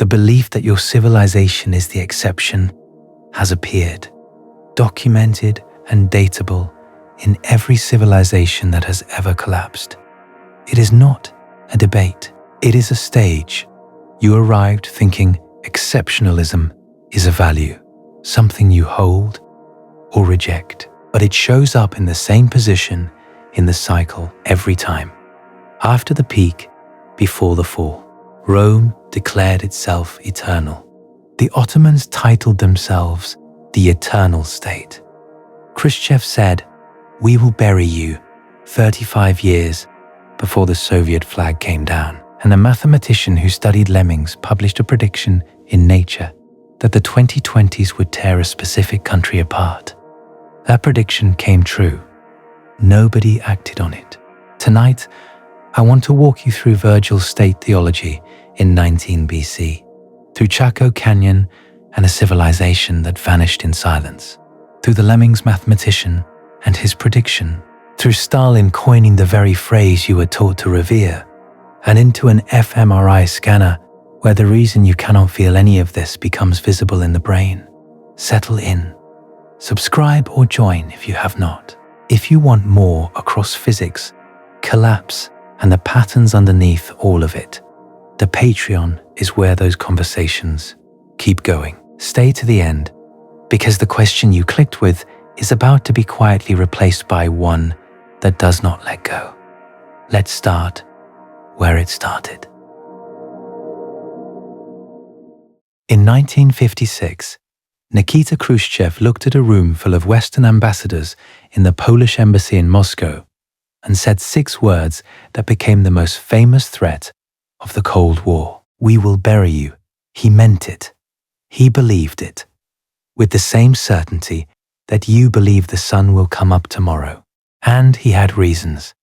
The belief that your civilization is the exception has appeared, documented and datable in every civilization that has ever collapsed. It is not a debate, it is a stage. You arrived thinking exceptionalism is a value, something you hold or reject, but it shows up in the same position in the cycle every time. After the peak, before the fall, Rome declared itself eternal. The Ottomans titled themselves the Eternal State. Khrushchev said, "We will bury you," 35 years before the Soviet flag came down. And a mathematician who studied lemmings published a prediction in Nature that the 2020s would tear a specific country apart. That prediction came true. Nobody acted on it. Tonight, I want to walk you through Virgil's state theology in 19 BC, through Chaco Canyon and a civilization that vanished in silence, through the lemmings mathematician and his prediction, through Stalin coining the very phrase you were taught to revere, and into an fMRI scanner where the reason you cannot feel any of this becomes visible in the brain. Settle in. Subscribe or join if you have not. If you want more across physics, collapse, and the patterns underneath all of it, the Patreon is where those conversations keep going. Stay to the end, because the question you clicked with is about to be quietly replaced by one that does not let go. Let's start where it started. In 1956, Nikita Khrushchev looked at a room full of Western ambassadors in the Polish embassy in Moscow and said 6 words that became the most famous threat of the Cold War. "We will bury you." He meant it. He believed it, with the same certainty that you believe the sun will come up tomorrow. And he had reasons.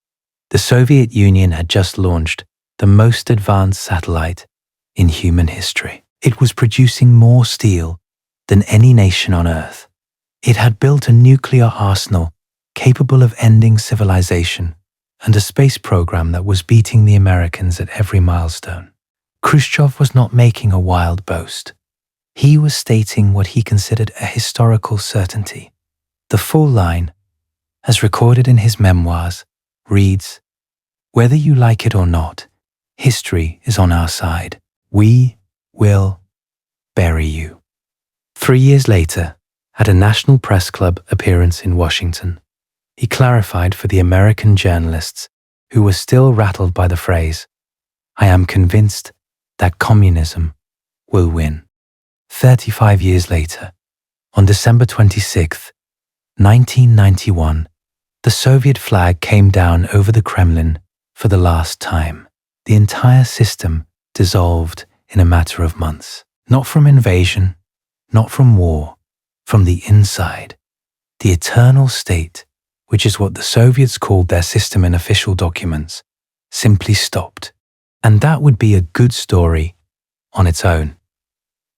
The Soviet Union had just launched the most advanced satellite in human history. It was producing more steel than any nation on Earth. It had built a nuclear arsenal capable of ending civilization and a space program that was beating the Americans at every milestone. Khrushchev was not making a wild boast. He was stating what he considered a historical certainty. The full line, as recorded in his memoirs, reads, "Whether you like it or not, history is on our side. We will bury you." 3 years later, at a National Press Club appearance in Washington, he clarified for the American journalists who were still rattled by the phrase, "I am convinced that communism will win." 35 years later, on December 26, 1991, the Soviet flag came down over the Kremlin for the last time. The entire system dissolved in a matter of months. Not from invasion, not from war, from the inside. The eternal state, which is what the Soviets called their system in official documents, simply stopped. And that would be a good story on its own.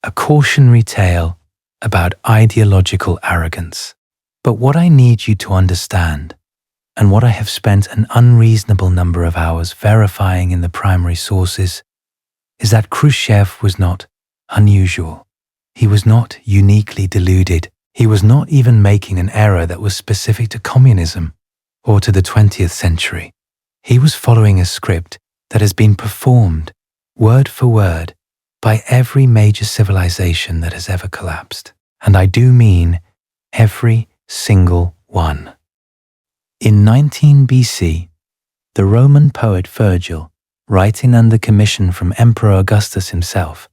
A cautionary tale about ideological arrogance. But what I need you to understand, and what I have spent an unreasonable number of hours verifying in the primary sources, is that Khrushchev was not unusual. He was not uniquely deluded. He was not even making an error that was specific to communism or to the 20th century. He was following a script that has been performed, word for word, by every major civilization that has ever collapsed. And I do mean every single one. In 19 BC, the Roman poet Virgil, writing under commission from Emperor Augustus himself,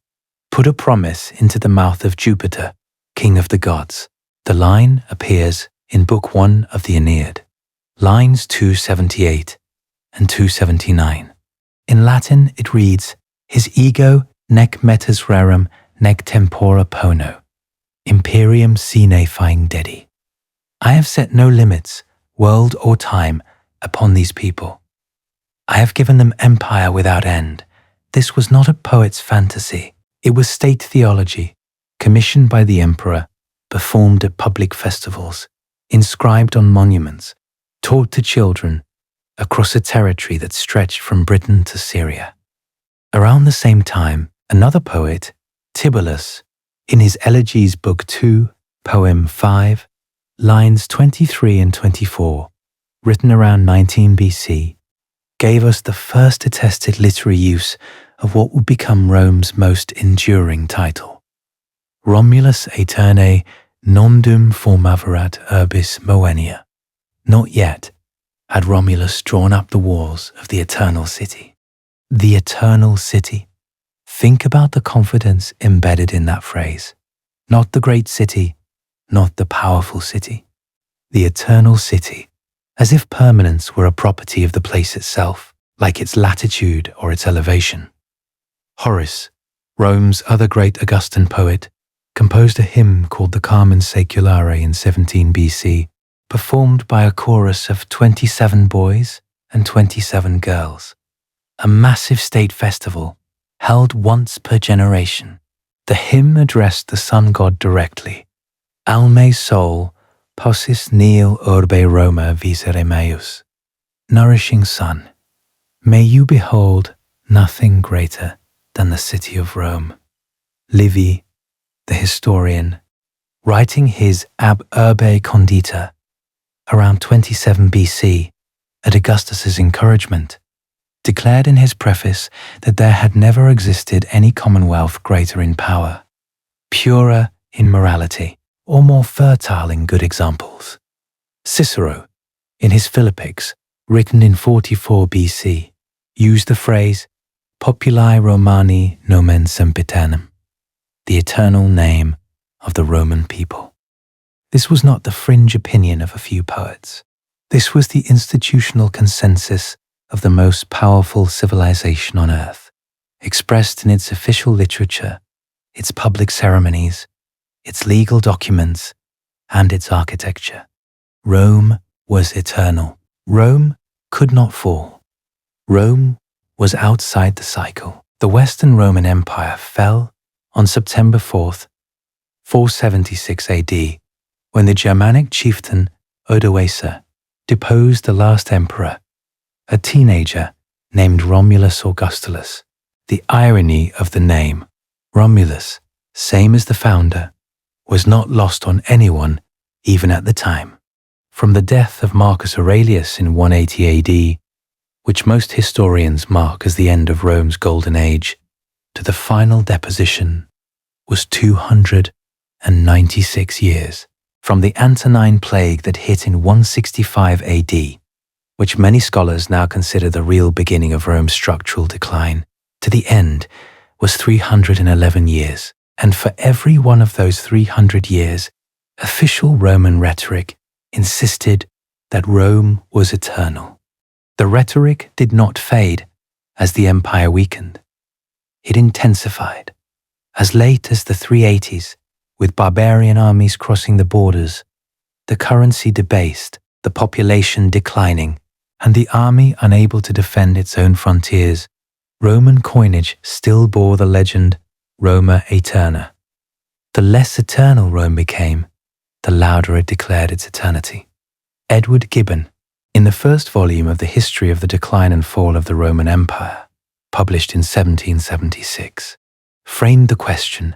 put a promise into the mouth of Jupiter, king of the gods. The line appears in Book 1 of the Aeneid, lines 278 and 279. In Latin, it reads, "His ego nec metus rerum nec tempora pono, imperium sine fein dedi." I have set no limits, world or time, upon these people. I have given them empire without end. This was not a poet's fantasy. It was state theology, commissioned by the emperor, performed at public festivals, inscribed on monuments, taught to children across a territory that stretched from Britain to Syria. Around the same time, another poet, Tibullus, in his Elegies Book 2, Poem 5, lines 23 and 24, written around 19 BC, gave us the first attested literary use of what would become Rome's most enduring title. Romulus aeternae nondum formaverat urbis Moenia. Not yet had Romulus drawn up the walls of the eternal city. The eternal city. Think about the confidence embedded in that phrase. Not the great city, not the powerful city. The eternal city, as if permanence were a property of the place itself, like its latitude or its elevation. Horace, Rome's other great Augustan poet, composed a hymn called the Carmen Saeculare in 17 BC, performed by a chorus of 27 boys and 27 girls. A massive state festival held once per generation. The hymn addressed the sun god directly. Alme sol, possis nil urbe Roma visere meus. Nourishing sun, may you behold nothing greater than the city of Rome. Livy, the historian, writing his Ab Urbe Condita around 27 BC at Augustus's encouragement, declared in his preface that there had never existed any commonwealth greater in power, purer in morality, or more fertile in good examples. Cicero, in his Philippics, written in 44 BC, used the phrase Populi Romani nomen sempiternum, the eternal name of the Roman people. This was not the fringe opinion of a few poets. This was the institutional consensus of the most powerful civilization on earth, expressed in its official literature, its public ceremonies, its legal documents, and its architecture. Rome was eternal. Rome could not fall. Rome was outside the cycle. The Western Roman Empire fell on September 4th, 476 AD, when the Germanic chieftain Odoacer deposed the last emperor, a teenager named Romulus Augustulus. The irony of the name, Romulus, same as the founder, was not lost on anyone even at the time. From the death of Marcus Aurelius in 180 AD, which most historians mark as the end of Rome's golden age, to the final deposition was 296 years. From the Antonine Plague that hit in 165 AD, which many scholars now consider the real beginning of Rome's structural decline, to the end was 311 years. And for every one of those 300 years, official Roman rhetoric insisted that Rome was eternal. The rhetoric did not fade as the empire weakened. It intensified. As late as the 380s, with barbarian armies crossing the borders, the currency debased, the population declining, and the army unable to defend its own frontiers, Roman coinage still bore the legend Roma Aeterna. The less eternal Rome became, the louder it declared its eternity. Edward Gibbon, in the first volume of the History of the Decline and Fall of the Roman Empire, published in 1776, framed the question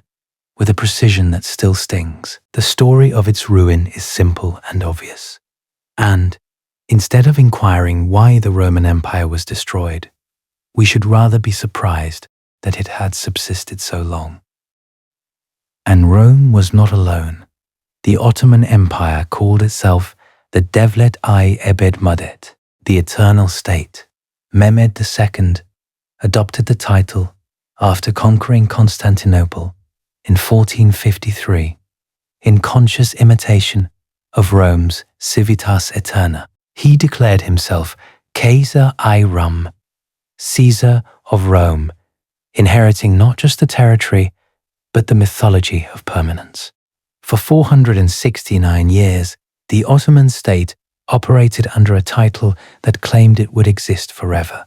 with a precision that still stings. The story of its ruin is simple and obvious. And, instead of inquiring why the Roman Empire was destroyed, we should rather be surprised that it had subsisted so long. And Rome was not alone. The Ottoman Empire called itself the Devlet I Ebed Mudet, the Eternal State. Mehmed II adopted the title after conquering Constantinople in 1453, in conscious imitation of Rome's Civitas Aeterna. He declared himself Caesar I Rum, Caesar of Rome, inheriting not just the territory, but the mythology of permanence. For 469 years, the Ottoman state operated under a title that claimed it would exist forever.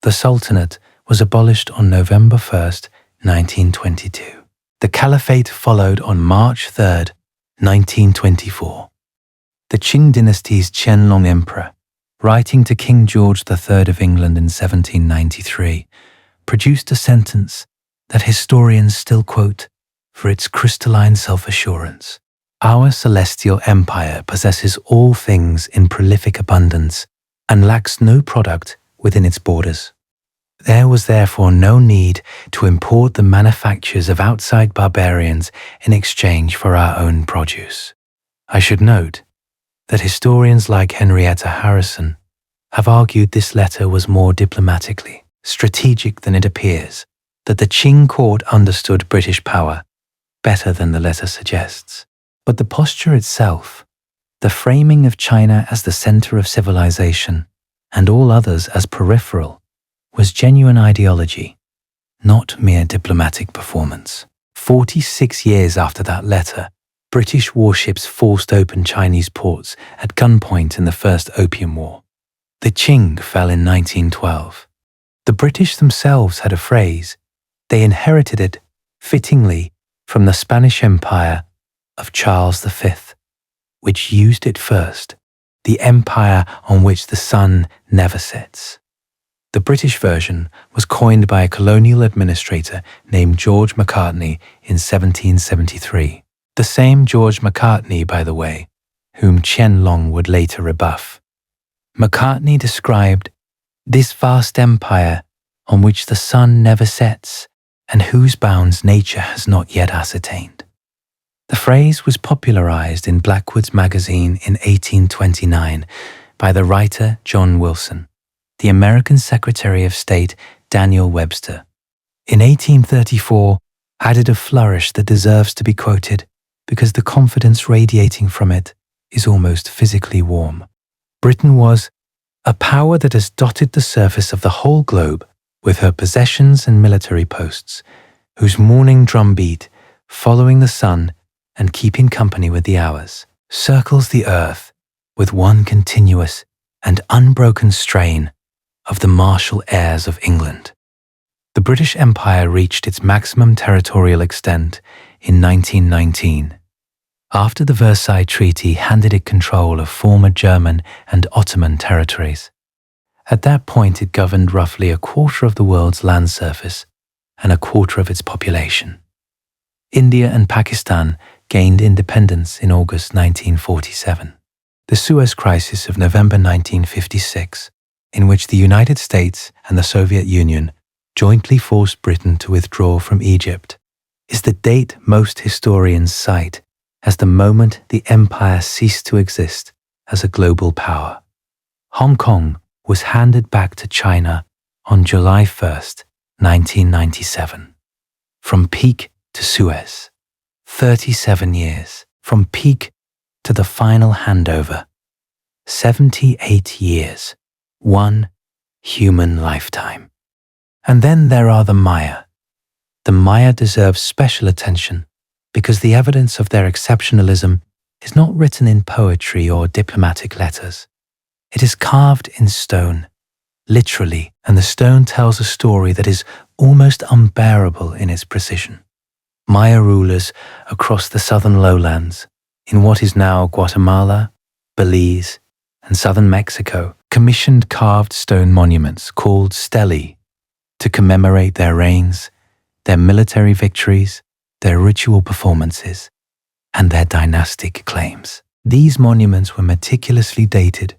The Sultanate was abolished on November 1st, 1922. The Caliphate followed on March 3rd, 1924. The Qing dynasty's Qianlong Emperor, writing to King George III of England in 1793, produced a sentence that historians still quote for its crystalline self-assurance. Our celestial empire possesses all things in prolific abundance and lacks no product within its borders. There was therefore no need to import the manufactures of outside barbarians in exchange for our own produce. I should note that historians like Henrietta Harrison have argued this letter was more diplomatically strategic than it appears, that the Qing court understood British power better than the letter suggests. But the posture itself, the framing of China as the center of civilization and all others as peripheral, was genuine ideology, not mere diplomatic performance. 46 years after that letter, British warships forced open Chinese ports at gunpoint in the First Opium War. The Qing fell in 1912. The British themselves had a phrase. They inherited it, fittingly, from the Spanish Empire of Charles V, which used it first, the empire on which the sun never sets. The British version was coined by a colonial administrator named George Macartney in 1773. The same George Macartney, by the way, whom Qianlong would later rebuff. Macartney described this vast empire on which the sun never sets and whose bounds nature has not yet ascertained. The phrase was popularized in Blackwood's magazine in 1829 by the writer John Wilson, the American Secretary of State Daniel Webster. In 1834, added a flourish that deserves to be quoted because the confidence radiating from it is almost physically warm. Britain was a power that has dotted the surface of the whole globe with her possessions and military posts, whose morning drumbeat, following the sun and keeping company with the hours, circles the earth with one continuous and unbroken strain of the martial airs of England. The British Empire reached its maximum territorial extent in 1919, after the Versailles Treaty handed it control of former German and Ottoman territories. At that point, it governed roughly a quarter of the world's land surface and a quarter of its population. India and Pakistan gained independence in August 1947. The Suez Crisis of November 1956, in which the United States and the Soviet Union jointly forced Britain to withdraw from Egypt, is the date most historians cite as the moment the empire ceased to exist as a global power. Hong Kong was handed back to China on July 1st, 1997. From peak to Suez, 37 years. From peak to the final handover, 78 years. One human lifetime. And then there are the Maya. The Maya deserve special attention because the evidence of their exceptionalism is not written in poetry or diplomatic letters. It is carved in stone, literally, and the stone tells a story that is almost unbearable in its precision. Maya rulers across the southern lowlands, in what is now Guatemala, Belize, and southern Mexico, commissioned carved stone monuments called stelae to commemorate their reigns, their military victories, their ritual performances, and their dynastic claims. These monuments were meticulously dated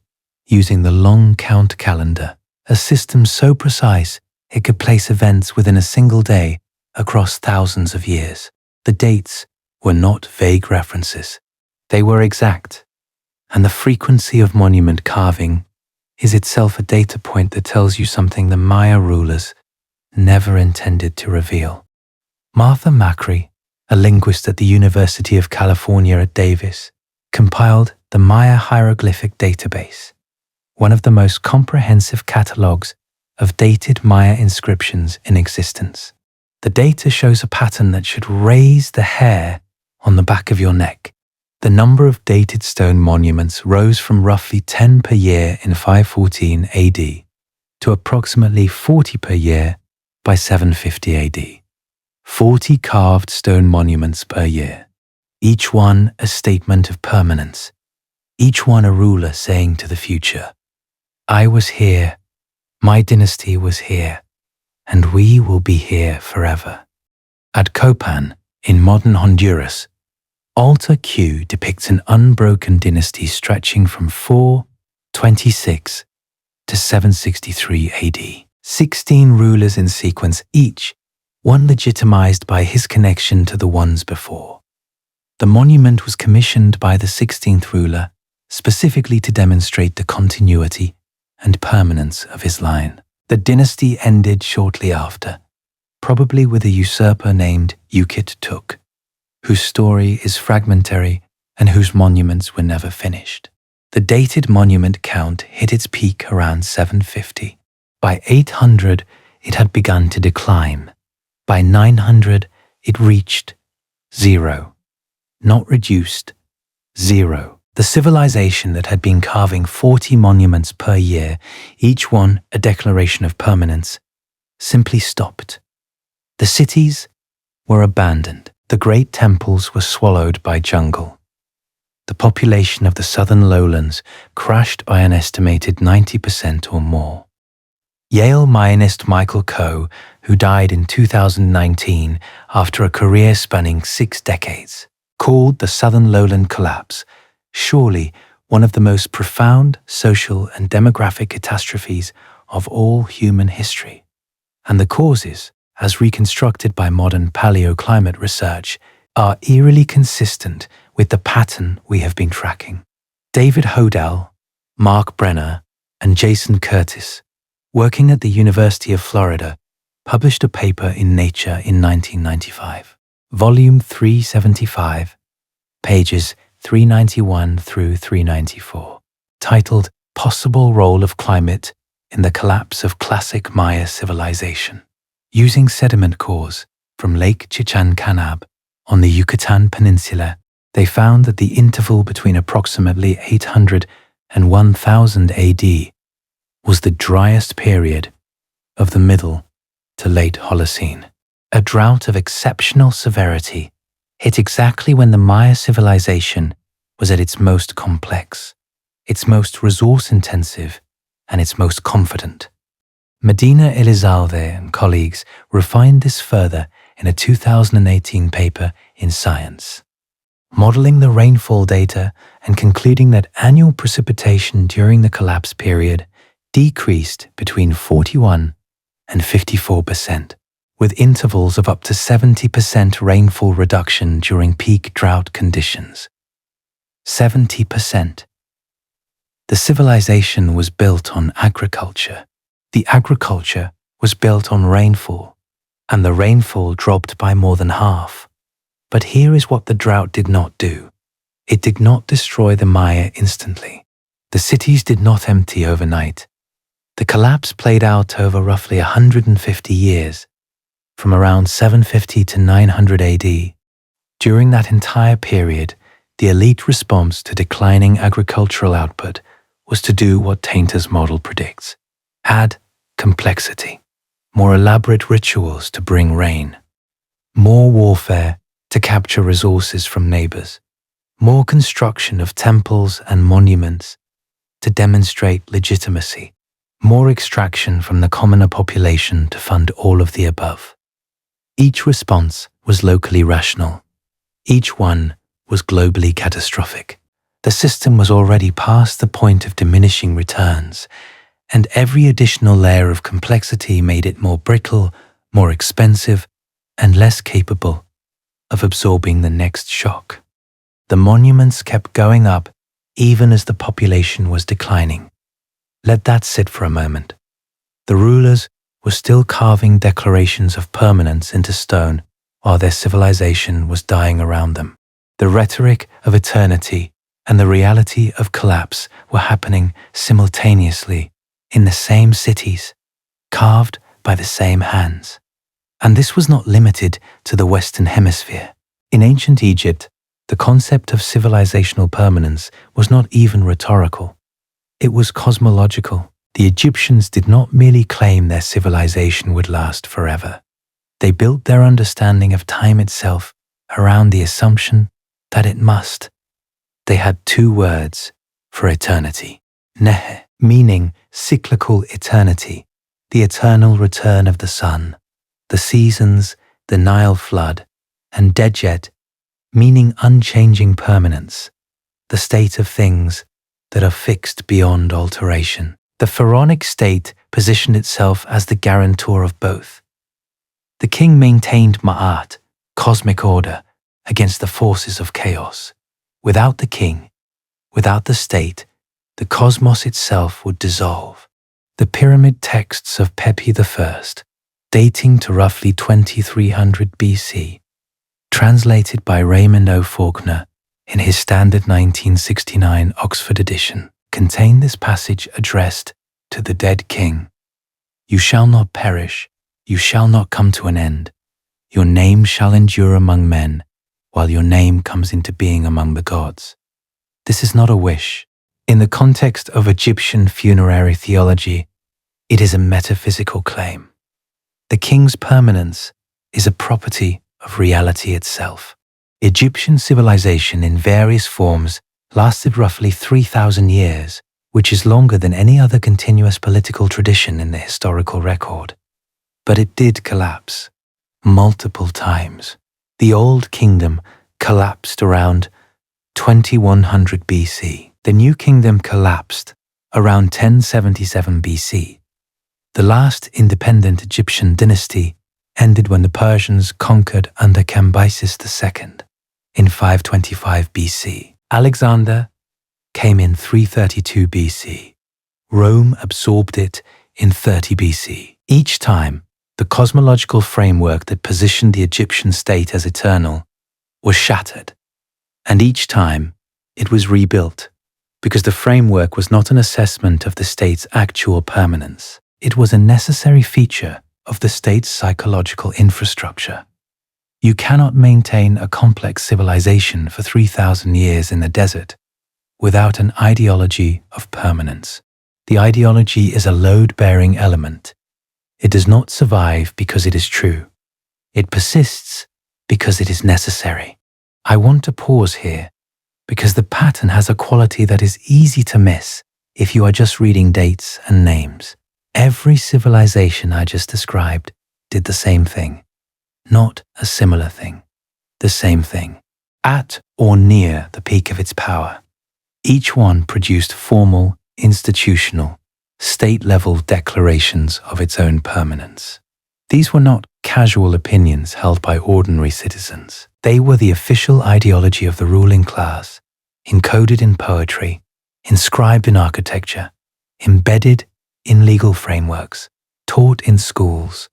using the long count calendar, a system so precise it could place events within a single day across thousands of years. The dates were not vague references. They were exact, and the frequency of monument carving is itself a data point that tells you something the Maya rulers never intended to reveal. Martha Macri, a linguist at the University of California at Davis, compiled the Maya Hieroglyphic Database, one of the most comprehensive catalogues of dated Maya inscriptions in existence. The data shows a pattern that should raise the hair on the back of your neck. The number of dated stone monuments rose from roughly 10 per year in 514 AD to approximately 40 per year by 750 AD. 40 carved stone monuments per year, each one a statement of permanence, each one a ruler saying to the future, I was here, my dynasty was here, and we will be here forever. At Copan, in modern Honduras, Altar Q depicts an unbroken dynasty stretching from 426 to 763 AD. 16 rulers in sequence, each one legitimized by his connection to the ones before. The monument was commissioned by the 16th ruler specifically to demonstrate the continuity and permanence of his line. The dynasty ended shortly after, probably with a usurper named Ukit Tuk, whose story is fragmentary and whose monuments were never finished. The dated monument count hit its peak around 750. By 800, it had begun to decline. By 900, it reached 0. Not reduced, 0. The civilization that had been carving 40 monuments per year, each one a declaration of permanence, simply stopped. The cities were abandoned. The great temples were swallowed by jungle. The population of the southern lowlands crashed by an estimated 90% or more. Yale Mayanist Michael Coe, who died in 2019 after a career spanning 6 decades, called the southern lowland collapse surely one of the most profound social and demographic catastrophes of all human history. And the causes, as reconstructed by modern paleoclimate research, are eerily consistent with the pattern we have been tracking. David Hodel, Mark Brenner, and Jason Curtis, working at the University of Florida, published a paper in Nature in 1995, volume 375, pages 391 through 394, titled Possible Role of Climate in the Collapse of Classic Maya Civilization. Using sediment cores from Lake Chichen Canab on the Yucatan Peninsula, they found that the interval between approximately 800 and 1000 AD was the driest period of the Middle to late Holocene. A drought of exceptional severity hit exactly when the Maya civilization was at its most complex, its most resource-intensive, and its most confident. Medina Elizalde and colleagues refined this further in a 2018 paper in Science, modeling the rainfall data and concluding that annual precipitation during the collapse period decreased between 41 and 54%, with intervals of up to 70% rainfall reduction during peak drought conditions. 70%. The civilization was built on agriculture. The agriculture was built on rainfall, and the rainfall dropped by more than half. But here is what the drought did not do. It did not destroy the Maya instantly. The cities did not empty overnight. The collapse played out over roughly 150 years, from around 750 to 900 AD. During that entire period, the elite response to declining agricultural output was to do what Tainter's model predicts: add complexity, more elaborate rituals to bring rain, more warfare to capture resources from neighbors, more construction of temples and monuments to demonstrate legitimacy, more extraction from the commoner population to fund all of the above. Each response was locally rational. Each one was globally catastrophic. The system was already past the point of diminishing returns, and every additional layer of complexity made it more brittle, more expensive, and less capable of absorbing the next shock. The monuments kept going up even as the population was declining. Let that sit for a moment. The rulers were still carving declarations of permanence into stone while their civilization was dying around them. The rhetoric of eternity and the reality of collapse were happening simultaneously in the same cities, carved by the same hands. And this was not limited to the Western Hemisphere. In ancient Egypt, the concept of civilizational permanence was not even rhetorical. It was cosmological. The Egyptians did not merely claim their civilization would last forever. They built their understanding of time itself around the assumption that it must. They had 2 words for eternity: nehe, meaning cyclical eternity, the eternal return of the sun, the seasons the Nile flood, and Dejet, meaning unchanging permanence, the state of things that are fixed beyond alteration. The pharaonic state positioned itself as the guarantor of both. The king maintained ma'at, cosmic order, against the forces of chaos. Without the king, without the state, the cosmos itself would dissolve. The pyramid texts of Pepi I, dating to roughly 2300 BC, translated by Raymond O. Faulkner in his standard 1969 Oxford edition, contain this passage addressed to the dead king. You shall not perish, you shall not come to an end. Your name shall endure among men, while your name comes into being among the gods. This is not a wish. In the context of Egyptian funerary theology, it is a metaphysical claim. The king's permanence is a property of reality itself. Egyptian civilization in various forms lasted roughly 3,000 years, which is longer than any other continuous political tradition in the historical record. But it did collapse multiple times. The Old Kingdom collapsed around 2100 BC. The New Kingdom collapsed around 1077 BC. The last independent Egyptian dynasty ended when the Persians conquered under Cambyses II in 525 BC. Alexander came in 332 BC. Rome absorbed it in 30 BC. Each time, the cosmological framework that positioned the Egyptian state as eternal was shattered, and each time it was rebuilt, because the framework was not an assessment of the state's actual permanence. It was a necessary feature of the state's psychological infrastructure. You cannot maintain a complex civilization for 3,000 years in the desert without an ideology of permanence. The ideology is a load-bearing element. It does not survive because it is true. It persists because it is necessary. I want to pause here because the pattern has a quality that is easy to miss if you are just reading dates and names. Every civilization I just described did the same thing. Not a similar thing. The same thing. At or near the peak of its power. Each one produced formal, institutional, state-level declarations of its own permanence. These were not casual opinions held by ordinary citizens. They were the official ideology of the ruling class, encoded in poetry, inscribed in architecture, embedded in legal frameworks, taught in schools.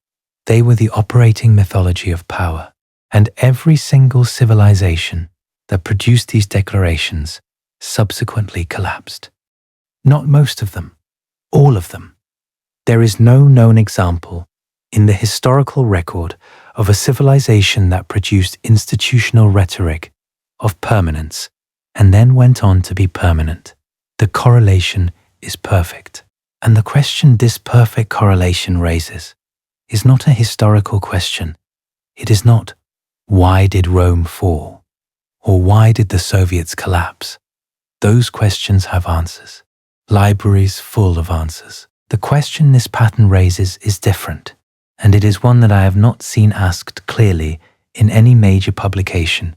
They were the operating mythology of power. And every single civilization that produced these declarations subsequently collapsed. Not most of them, all of them. There is no known example in the historical record of a civilization that produced institutional rhetoric of permanence and then went on to be permanent. The correlation is perfect. And the question this perfect correlation raises is not a historical question. It is not, why did Rome fall? Or why did the Soviets collapse? Those questions have answers. Libraries full of answers. The question this pattern raises is different, and it is one that I have not seen asked clearly in any major publication,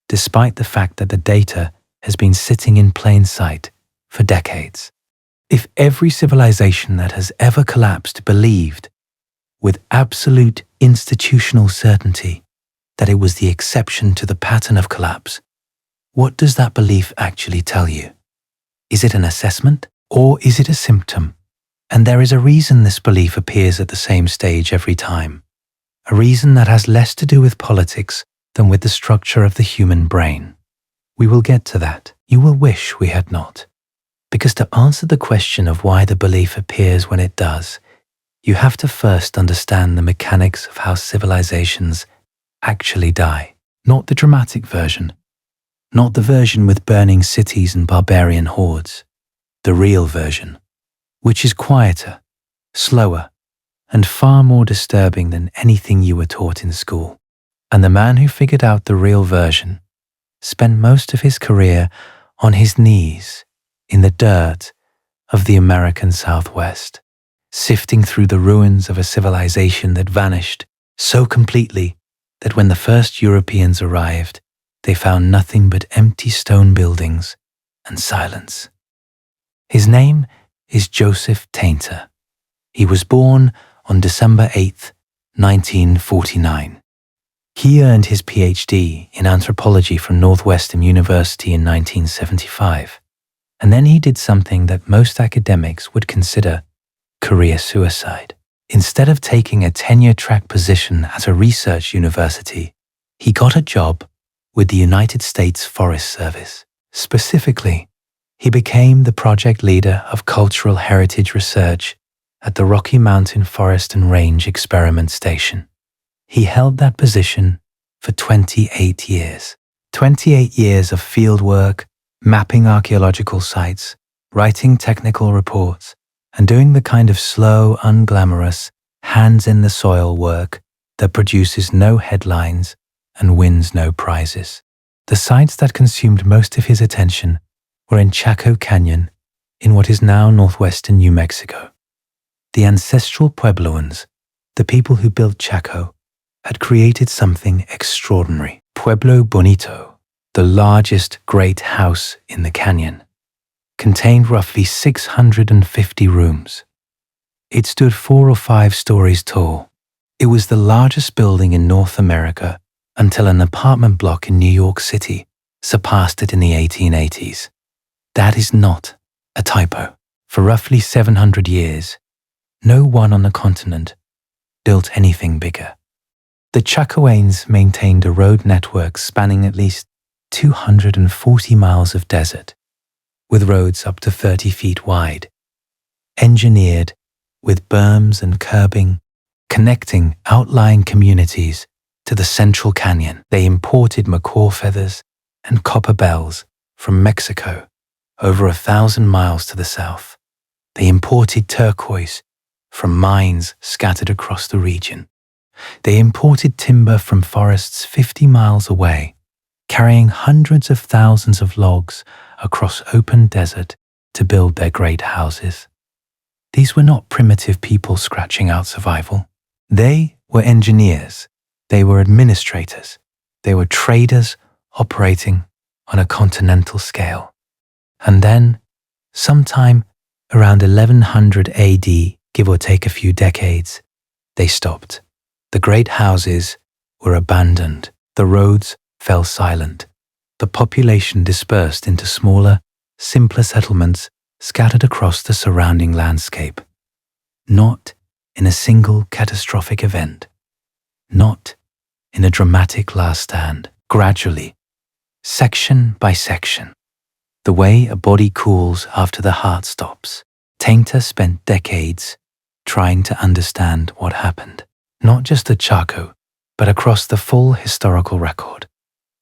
despite the fact that the data has been sitting in plain sight for decades. If every civilization that has ever collapsed believed, with absolute institutional certainty, that it was the exception to the pattern of collapse, what does that belief actually tell you? Is it an assessment, or is it a symptom? And there is a reason this belief appears at the same stage every time, a reason that has less to do with politics than with the structure of the human brain. We will get to that. You will wish we had not. Because to answer the question of why the belief appears when it does, you have to first understand the mechanics of how civilizations actually die. Not the dramatic version, not the version with burning cities and barbarian hordes, the real version, which is quieter, slower, and far more disturbing than anything you were taught in school. And the man who figured out the real version spent most of his career on his knees in the dirt of the American Southwest, sifting through the ruins of a civilization that vanished so completely that when the first Europeans arrived, they found nothing but empty stone buildings and silence. His name is Joseph Tainter. He was born on December 8th, 1949. He earned his PhD in anthropology from Northwestern University in 1975, and then he did something that most academics would consider career suicide. Instead of taking a tenure-track position at a research university, he got a job with the United States Forest Service. Specifically, he became the project leader of cultural heritage research at the Rocky Mountain Forest and Range Experiment Station. He held that position for 28 years. 28 years of field work, mapping archaeological sites, writing technical reports, and doing the kind of slow, unglamorous, hands-in-the-soil work that produces no headlines and wins no prizes. The sites that consumed most of his attention were in Chaco Canyon, in what is now northwestern New Mexico. The ancestral Puebloans, the people who built Chaco, had created something extraordinary. Pueblo Bonito, the largest great house in the canyon, contained roughly 650 rooms. It stood 4 or 5 stories tall. It was the largest building in North America until an apartment block in New York City surpassed it in the 1880s. That is not a typo. For roughly 700 years, no one on the continent built anything bigger. The Chacoans maintained a road network spanning at least 240 miles of desert, with roads up to 30 feet wide, engineered with berms and curbing, connecting outlying communities to the central canyon. They imported macaw feathers and copper bells from Mexico over 1,000 miles to the south. They imported turquoise from mines scattered across the region. They imported timber from forests 50 miles away, carrying hundreds of thousands of logs across open desert to build their great houses. These were not primitive people scratching out survival. They were engineers. They were administrators. They were traders operating on a continental scale. And then, sometime around 1100 AD, give or take a few decades, they stopped. The great houses were abandoned. The roads fell silent. The population dispersed into smaller, simpler settlements scattered across the surrounding landscape. Not in a single catastrophic event. Not in a dramatic last stand. Gradually, section by section, the way a body cools after the heart stops. Tainter spent decades trying to understand what happened, not just at Chaco, but across the full historical record.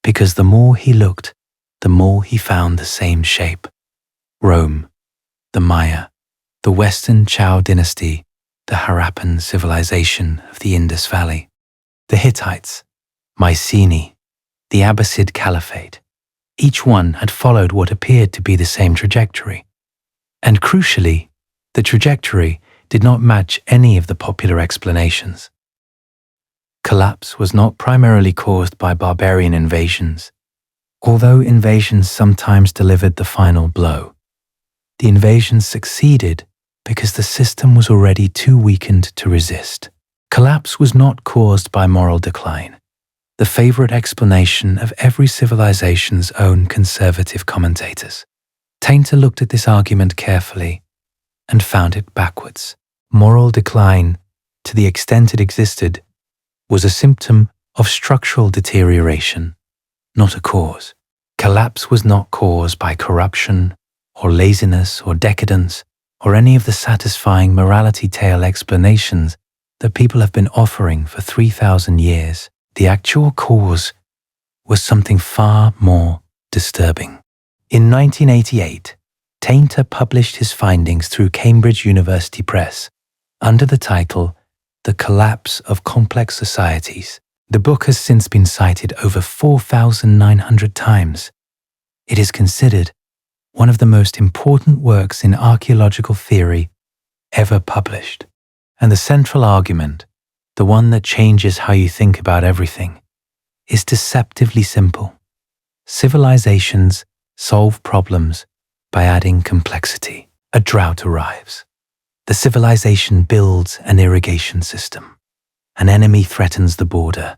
Because the more he looked, the more he found the same shape. Rome, the Maya, the Western Chao dynasty, the Harappan civilization of the Indus Valley, the Hittites, Mycenae, the Abbasid Caliphate. Each one had followed what appeared to be the same trajectory. And crucially, the trajectory did not match any of the popular explanations. Collapse was not primarily caused by barbarian invasions, although invasions sometimes delivered the final blow. The invasions succeeded because the system was already too weakened to resist. Collapse was not caused by moral decline, the favorite explanation of every civilization's own conservative commentators. Tainter looked at this argument carefully and found it backwards. Moral decline, to the extent it existed, was a symptom of structural deterioration, not a cause. Collapse was not caused by corruption or laziness or decadence or any of the satisfying morality tale explanations that people have been offering for 3,000 years. The actual cause was something far more disturbing. In 1988, Tainter published his findings through Cambridge University Press under the title The Collapse of Complex Societies. The book has since been cited over 4,900 times. It is considered one of the most important works in archaeological theory ever published. And the central argument, the one that changes how you think about everything, is deceptively simple. Civilizations solve problems by adding complexity. A drought arrives. The civilization builds an irrigation system. An enemy threatens the border.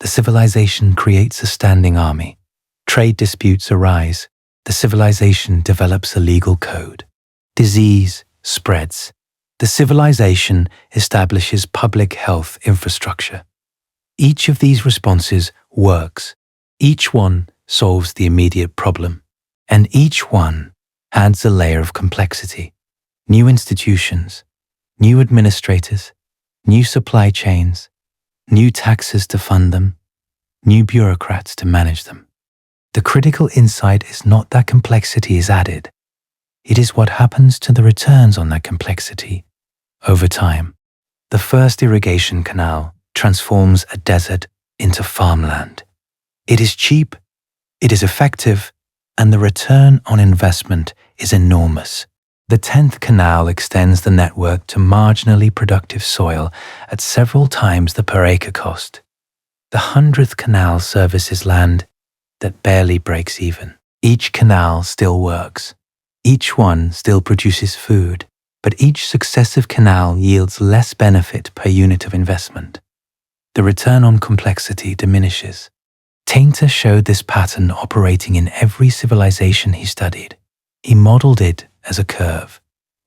The civilization creates a standing army. Trade disputes arise. The civilization develops a legal code. Disease spreads. The civilization establishes public health infrastructure. Each of these responses works. Each one solves the immediate problem. And each one adds a layer of complexity. New institutions, new administrators, new supply chains, new taxes to fund them, new bureaucrats to manage them. The critical insight is not that complexity is added. It is what happens to the returns on that complexity over time. The first irrigation canal transforms a desert into farmland. It is cheap, it is effective, and the return on investment is enormous. The 10th canal extends the network to marginally productive soil at several times the per acre cost. The 100th canal services land that barely breaks even. Each canal still works. Each one still produces food, but each successive canal yields less benefit per unit of investment. The return on complexity diminishes. Tainter showed this pattern operating in every civilization he studied. He modeled it as a curve.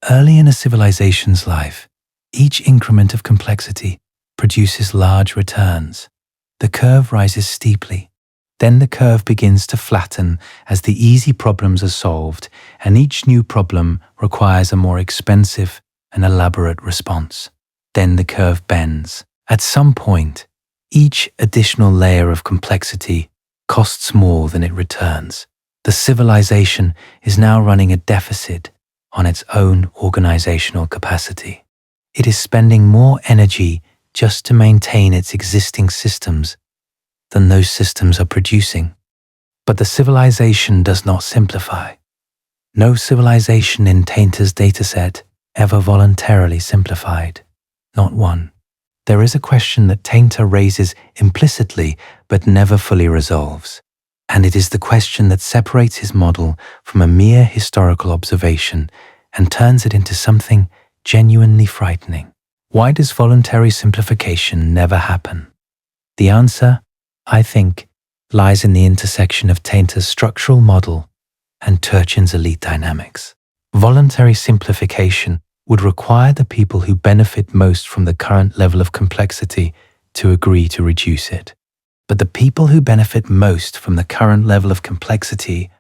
Early in a civilization's life, each increment of complexity produces large returns. The curve rises steeply. Then the curve begins to flatten as the easy problems are solved, and each new problem requires a more expensive and elaborate response. Then the curve bends. At some point, each additional layer of complexity costs more than it returns. The civilization is now running a deficit on its own organizational capacity. It is spending more energy just to maintain its existing systems than those systems are producing. But the civilization does not simplify. No civilization in Tainter's dataset ever voluntarily simplified. Not one. There is a question that Tainter raises implicitly but never fully resolves. And it is the question that separates his model from a mere historical observation and turns it into something genuinely frightening. Why does voluntary simplification never happen? The answer, I think, lies in the intersection of Tainter's structural model and Turchin's elite dynamics. Voluntary simplification would require the people who benefit most from the current level of complexity to agree to reduce it. But the people who benefit most from the current level of complexity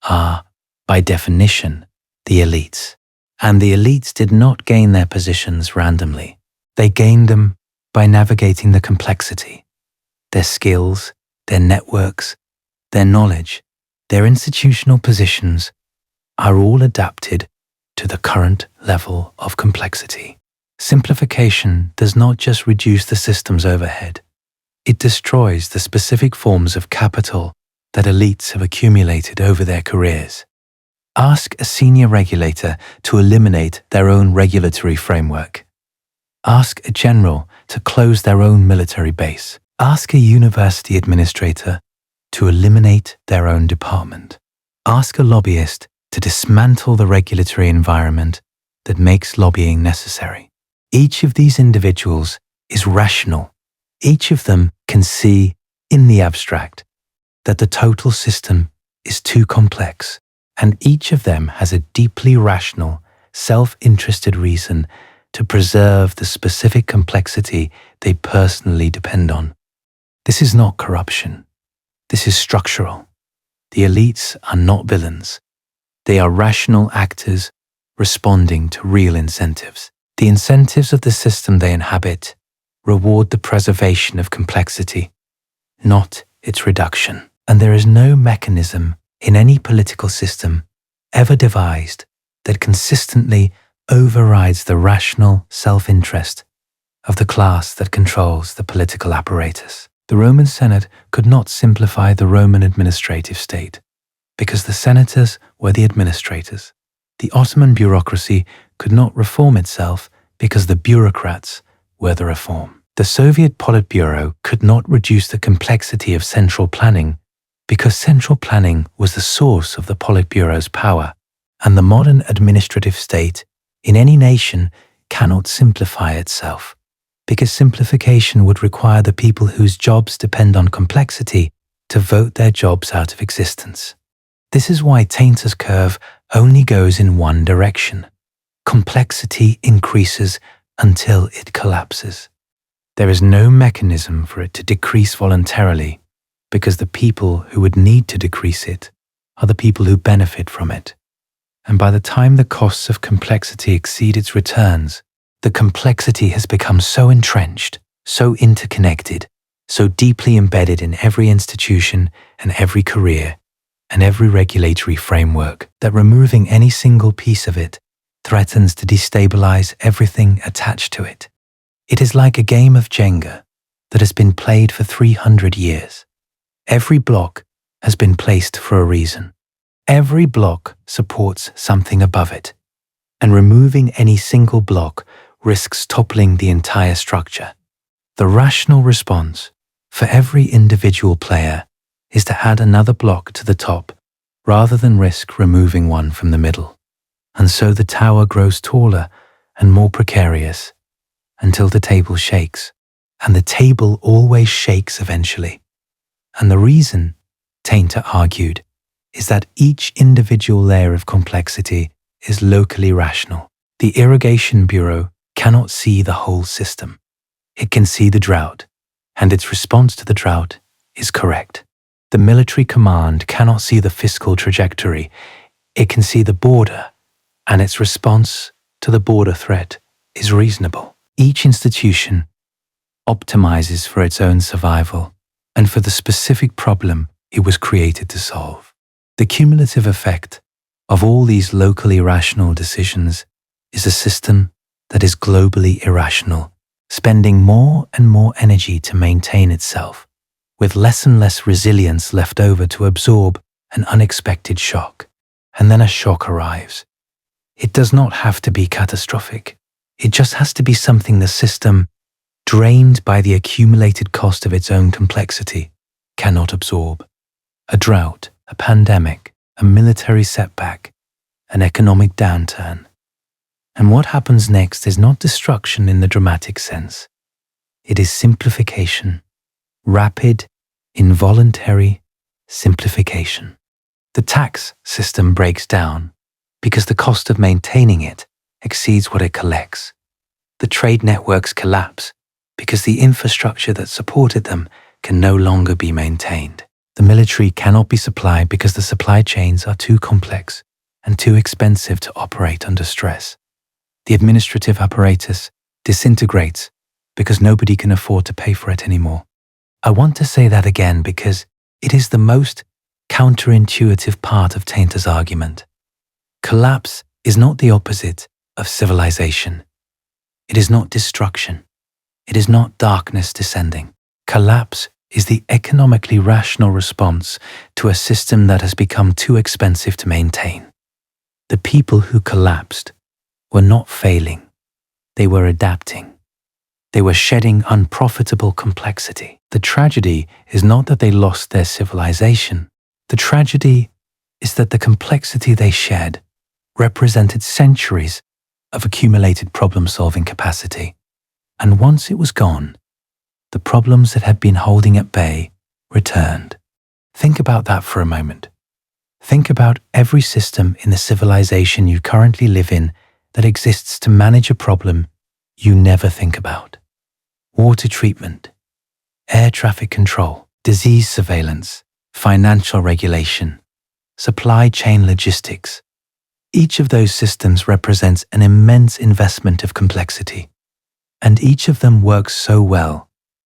are, by definition, the elites. And the elites did not gain their positions randomly. They gained them by navigating the complexity. Their skills, their networks, their knowledge, their institutional positions are all adapted to the current level of complexity. Simplification does not just reduce the system's overhead. It destroys the specific forms of capital that elites have accumulated over their careers. Ask a senior regulator to eliminate their own regulatory framework. Ask a general to close their own military base. Ask a university administrator to eliminate their own department. Ask a lobbyist to dismantle the regulatory environment that makes lobbying necessary. Each of these individuals is rational. Each of them can see, in the abstract, that the total system is too complex, and each of them has a deeply rational, self-interested reason to preserve the specific complexity they personally depend on. This is not corruption. This is structural. The elites are not villains. They are rational actors responding to real incentives. The incentives of the system they inhabit reward the preservation of complexity, not its reduction. And there is no mechanism in any political system ever devised that consistently overrides the rational self-interest of the class that controls the political apparatus. The Roman Senate could not simplify the Roman administrative state because the senators were the administrators. The Ottoman bureaucracy could not reform itself because the bureaucrats were the reform. The Soviet Politburo could not reduce the complexity of central planning because central planning was the source of the Politburo's power, and the modern administrative state in any nation cannot simplify itself, because simplification would require the people whose jobs depend on complexity to vote their jobs out of existence. This is why Tainter's curve only goes in one direction. Complexity increases until it collapses. There is no mechanism for it to decrease voluntarily, because the people who would need to decrease it are the people who benefit from it. And by the time the costs of complexity exceed its returns, the complexity has become so entrenched, so interconnected, so deeply embedded in every institution and every career and every regulatory framework that removing any single piece of it threatens to destabilize everything attached to it. It is like a game of Jenga that has been played for 300 years. Every block has been placed for a reason. Every block supports something above it, and removing any single block risks toppling the entire structure. The rational response for every individual player is to add another block to the top rather than risk removing one from the middle. And so the tower grows taller and more precarious until the table shakes, and the table always shakes eventually. And the reason, Tainter argued, is that each individual layer of complexity is locally rational. The Irrigation Bureau cannot see the whole system. It can see the drought, and its response to the drought is correct. The military command cannot see the fiscal trajectory. It can see the border, and its response to the border threat is reasonable. Each institution optimizes for its own survival and for the specific problem it was created to solve. The cumulative effect of all these locally rational decisions is a system that is globally irrational, spending more and more energy to maintain itself, with less and less resilience left over to absorb an unexpected shock. And then a shock arrives. It does not have to be catastrophic. It just has to be something the system, drained by the accumulated cost of its own complexity, cannot absorb. A drought, a pandemic, a military setback, an economic downturn. And what happens next is not destruction in the dramatic sense. It is simplification, rapid, involuntary simplification. The tax system breaks down because the cost of maintaining it exceeds what it collects. The trade networks collapse because the infrastructure that supported them can no longer be maintained. The military cannot be supplied because the supply chains are too complex and too expensive to operate under stress. The administrative apparatus disintegrates because nobody can afford to pay for it anymore. I want to say that again because it is the most counterintuitive part of Tainter's argument. Collapse is not the opposite of civilization. It is not destruction. It is not darkness descending. Collapse is the economically rational response to a system that has become too expensive to maintain. The people who collapsed were not failing. They were adapting. They were shedding unprofitable complexity. The tragedy is not that they lost their civilization. The tragedy is that the complexity they shed represented centuries of accumulated problem-solving capacity. And once it was gone, the problems that had been holding at bay returned. Think about that for a moment. Think about every system in the civilization you currently live in that exists to manage a problem you never think about. Water treatment, air traffic control, disease surveillance, financial regulation, supply chain logistics. Each of those systems represents an immense investment of complexity, and each of them works so well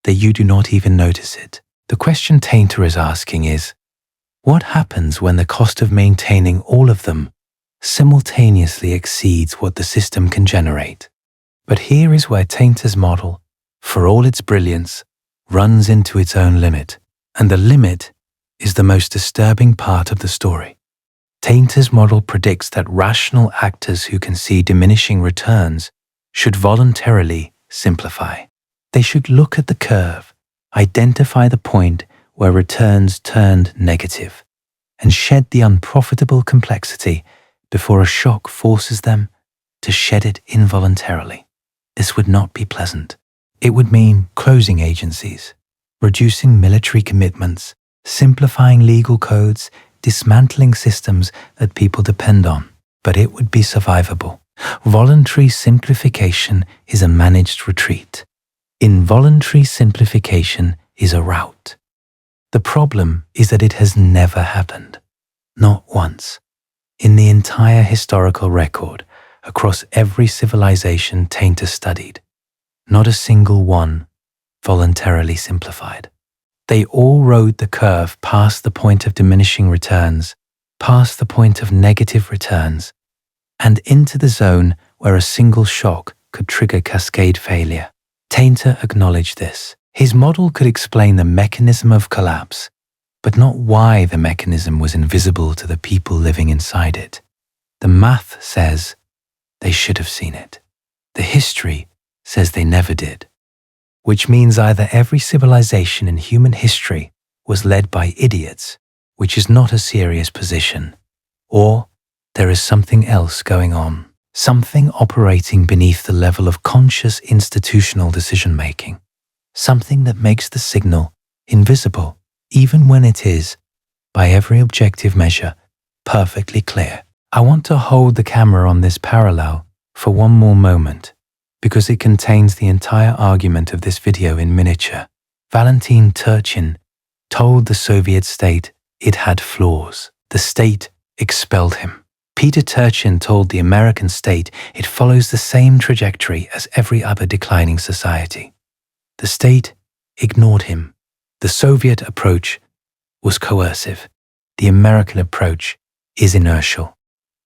that you do not even notice it. The question Tainter is asking is, what happens when the cost of maintaining all of them simultaneously exceeds what the system can generate? But here is where Tainter's model, for all its brilliance, runs into its own limit, and the limit is the most disturbing part of the story. Tainter's model predicts that rational actors who can see diminishing returns should voluntarily simplify. They should look at the curve, identify the point where returns turned negative, and shed the unprofitable complexity before a shock forces them to shed it involuntarily. This would not be pleasant. It would mean closing agencies, reducing military commitments, simplifying legal codes, dismantling systems that people depend on. But it would be survivable. Voluntary simplification is a managed retreat. Involuntary simplification is a rout. The problem is that it has never happened. Not once. In the entire historical record, across every civilization Tainter studied, not a single one voluntarily simplified. They all rode the curve past the point of diminishing returns, past the point of negative returns, and into the zone where a single shock could trigger cascade failure. Tainter acknowledged this. His model could explain the mechanism of collapse, but not why the mechanism was invisible to the people living inside it. The math says they should have seen it. The history says they never did, which means either every civilization in human history was led by idiots, which is not a serious position, or there is something else going on, something operating beneath the level of conscious institutional decision-making, something that makes the signal invisible, even when it is, by every objective measure, perfectly clear. I want to hold the camera on this parallel for one more moment, because it contains the entire argument of this video in miniature. Peter Turchin told the Soviet state it had flaws. The state expelled him. Peter Turchin told the American state it follows the same trajectory as every other declining society. The state ignored him. The Soviet approach was coercive. The American approach is inertial.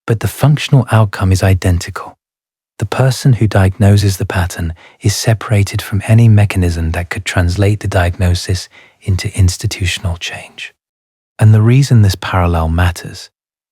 But the functional outcome is identical. The person who diagnoses the pattern is separated from any mechanism that could translate the diagnosis into institutional change. And the reason this parallel matters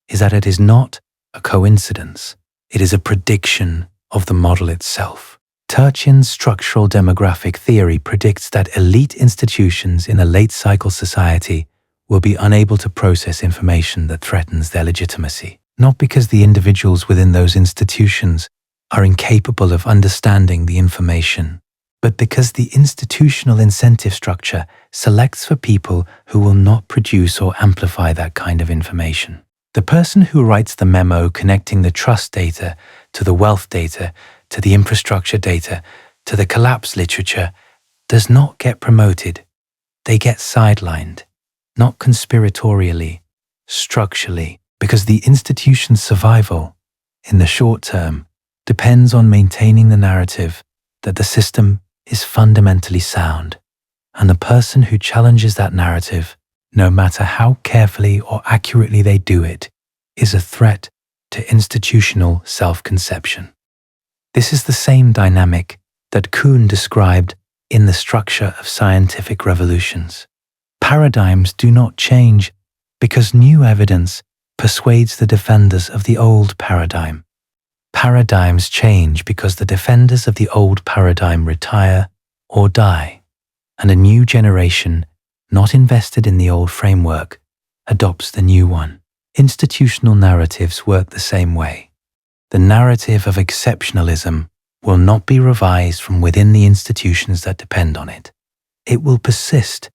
is that it is not a coincidence. It is a prediction of the model itself. Turchin's structural demographic theory predicts that elite institutions in a late-cycle society will be unable to process information that threatens their legitimacy, not because the individuals within those institutions are incapable of understanding the information, but because the institutional incentive structure selects for people who will not produce or amplify that kind of information. The person who writes the memo connecting the trust data to the wealth data to the infrastructure data to the collapse literature does not get promoted. They get sidelined, not conspiratorially, structurally, because the institution's survival, in the short term, depends on maintaining the narrative that the system is fundamentally sound, and the person who challenges that narrative, no matter how carefully or accurately they do it, is a threat to institutional self-conception. This is the same dynamic that Kuhn described in The Structure of Scientific Revolutions. Paradigms do not change because new evidence persuades the defenders of the old paradigm. Paradigms change because the defenders of the old paradigm retire or die, and a new generation, not invested in the old framework, adopts the new one. Institutional narratives work the same way. The narrative of exceptionalism will not be revised from within the institutions that depend on it. It will persist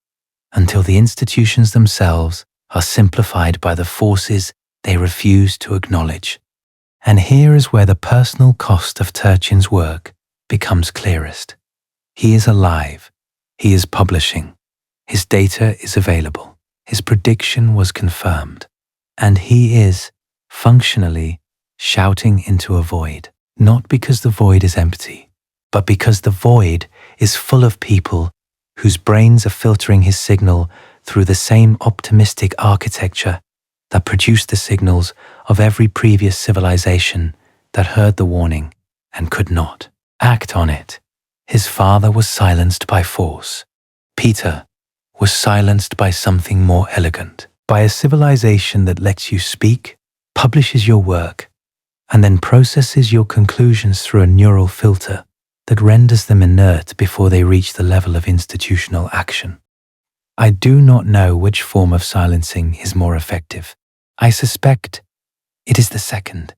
until the institutions themselves are simplified by the forces they refuse to acknowledge. And here is where the personal cost of Turchin's work becomes clearest. He is alive. He is publishing. His data is available. His prediction was confirmed. And he is, functionally, shouting into a void. Not because the void is empty, but because the void is full of people whose brains are filtering his signal through the same optimistic architecture that produced the signals of every previous civilization that heard the warning and could not act on it. His father was silenced by force. Peter was silenced by something more elegant, by a civilization that lets you speak, publishes your work, and then processes your conclusions through a neural filter that renders them inert before they reach the level of institutional action. I do not know which form of silencing is more effective. I suspect it is the second.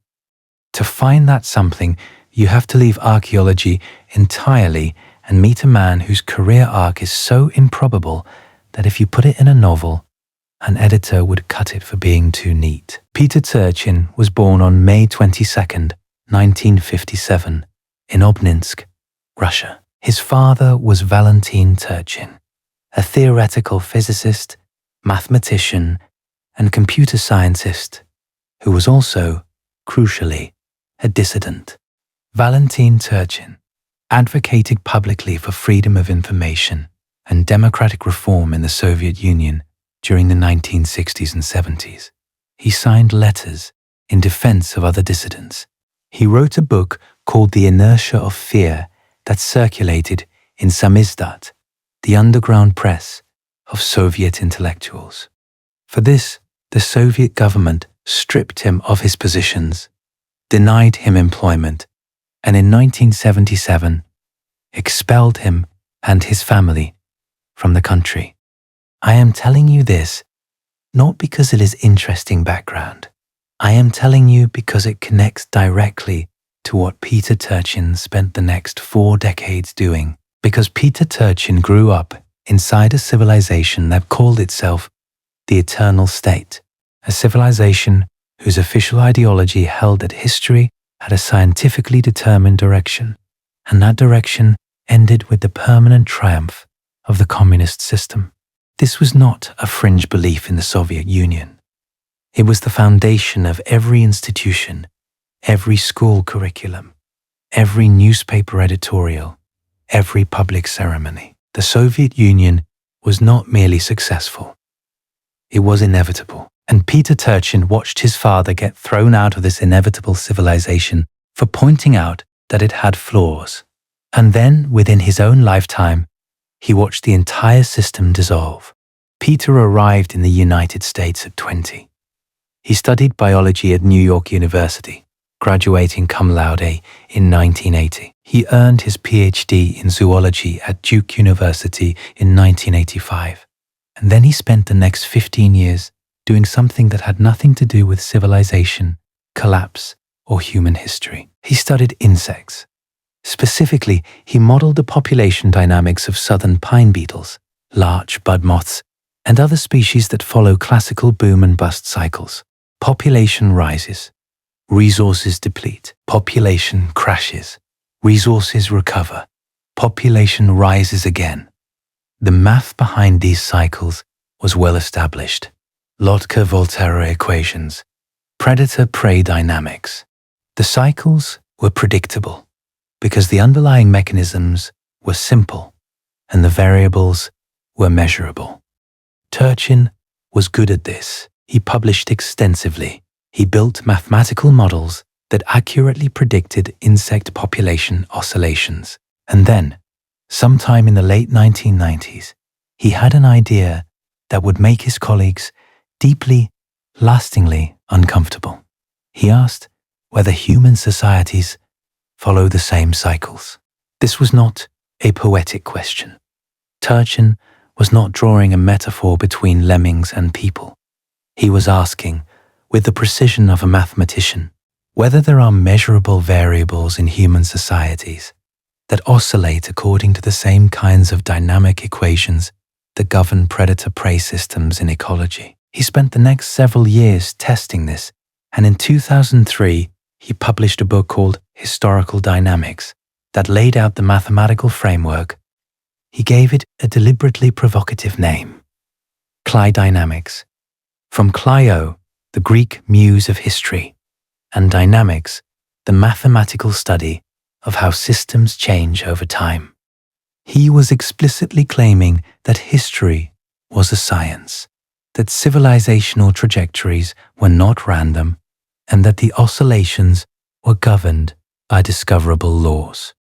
To find that something, you have to leave archaeology entirely and meet a man whose career arc is so improbable that if you put it in a novel, an editor would cut it for being too neat. Peter Turchin was born on May 22nd, 1957, in Obninsk, Russia. His father was Valentin Turchin, a theoretical physicist, mathematician, and computer scientist who was also, crucially, a dissident. Valentin Turchin advocated publicly for freedom of information and democratic reform in the Soviet Union during the 1960s and 70s. He signed letters in defense of other dissidents. He wrote a book called The Inertia of Fear that circulated in Samizdat, the underground press of Soviet intellectuals. For this, the Soviet government stripped him of his positions, denied him employment, and in 1977 expelled him and his family from the country. I am telling you this not because it is interesting background. I am telling you because it connects directly to what Peter Turchin spent the next 4 decades doing. Because Peter Turchin grew up inside a civilization that called itself the Eternal State, a civilization whose official ideology held that history had a scientifically determined direction, and that direction ended with the permanent triumph of the communist system. This was not a fringe belief in the Soviet Union. It was the foundation of every institution, every school curriculum, every newspaper editorial, every public ceremony. The Soviet Union was not merely successful. It was inevitable. And Peter Turchin watched his father get thrown out of this inevitable civilization for pointing out that it had flaws. And then, within his own lifetime, he watched the entire system dissolve. Peter arrived in the United States at 20. He studied biology at New York University, graduating cum laude in 1980. He earned his PhD in zoology at Duke University in 1985. And then he spent the next 15 years doing something that had nothing to do with civilization, collapse, or human history. He studied insects. Specifically, he modeled the population dynamics of southern pine beetles, larch bud moths, and other species that follow classical boom and bust cycles. Population rises, resources deplete, population crashes, resources recover, population rises again. The math behind these cycles was well established. Lotka-Volterra equations, predator-prey dynamics. The cycles were predictable because the underlying mechanisms were simple and the variables were measurable. Turchin was good at this. He published extensively. He built mathematical models that accurately predicted insect population oscillations. And then, sometime in the late 1990s, he had an idea that would make his colleagues deeply, lastingly uncomfortable. He asked whether human societies follow the same cycles. This was not a poetic question. Turchin was not drawing a metaphor between lemmings and people. He was asking, with the precision of a mathematician, whether there are measurable variables in human societies that oscillate according to the same kinds of dynamic equations that govern predator-prey systems in ecology. He spent the next several years testing this, and in 2003, he published a book called Historical Dynamics that laid out the mathematical framework. He gave it a deliberately provocative name, Cliodynamics, from Clio, the Greek muse of history, and dynamics, the mathematical study of how systems change over time. He was explicitly claiming that history was a science, that civilizational trajectories were not random, and that the oscillations were governed by discoverable laws.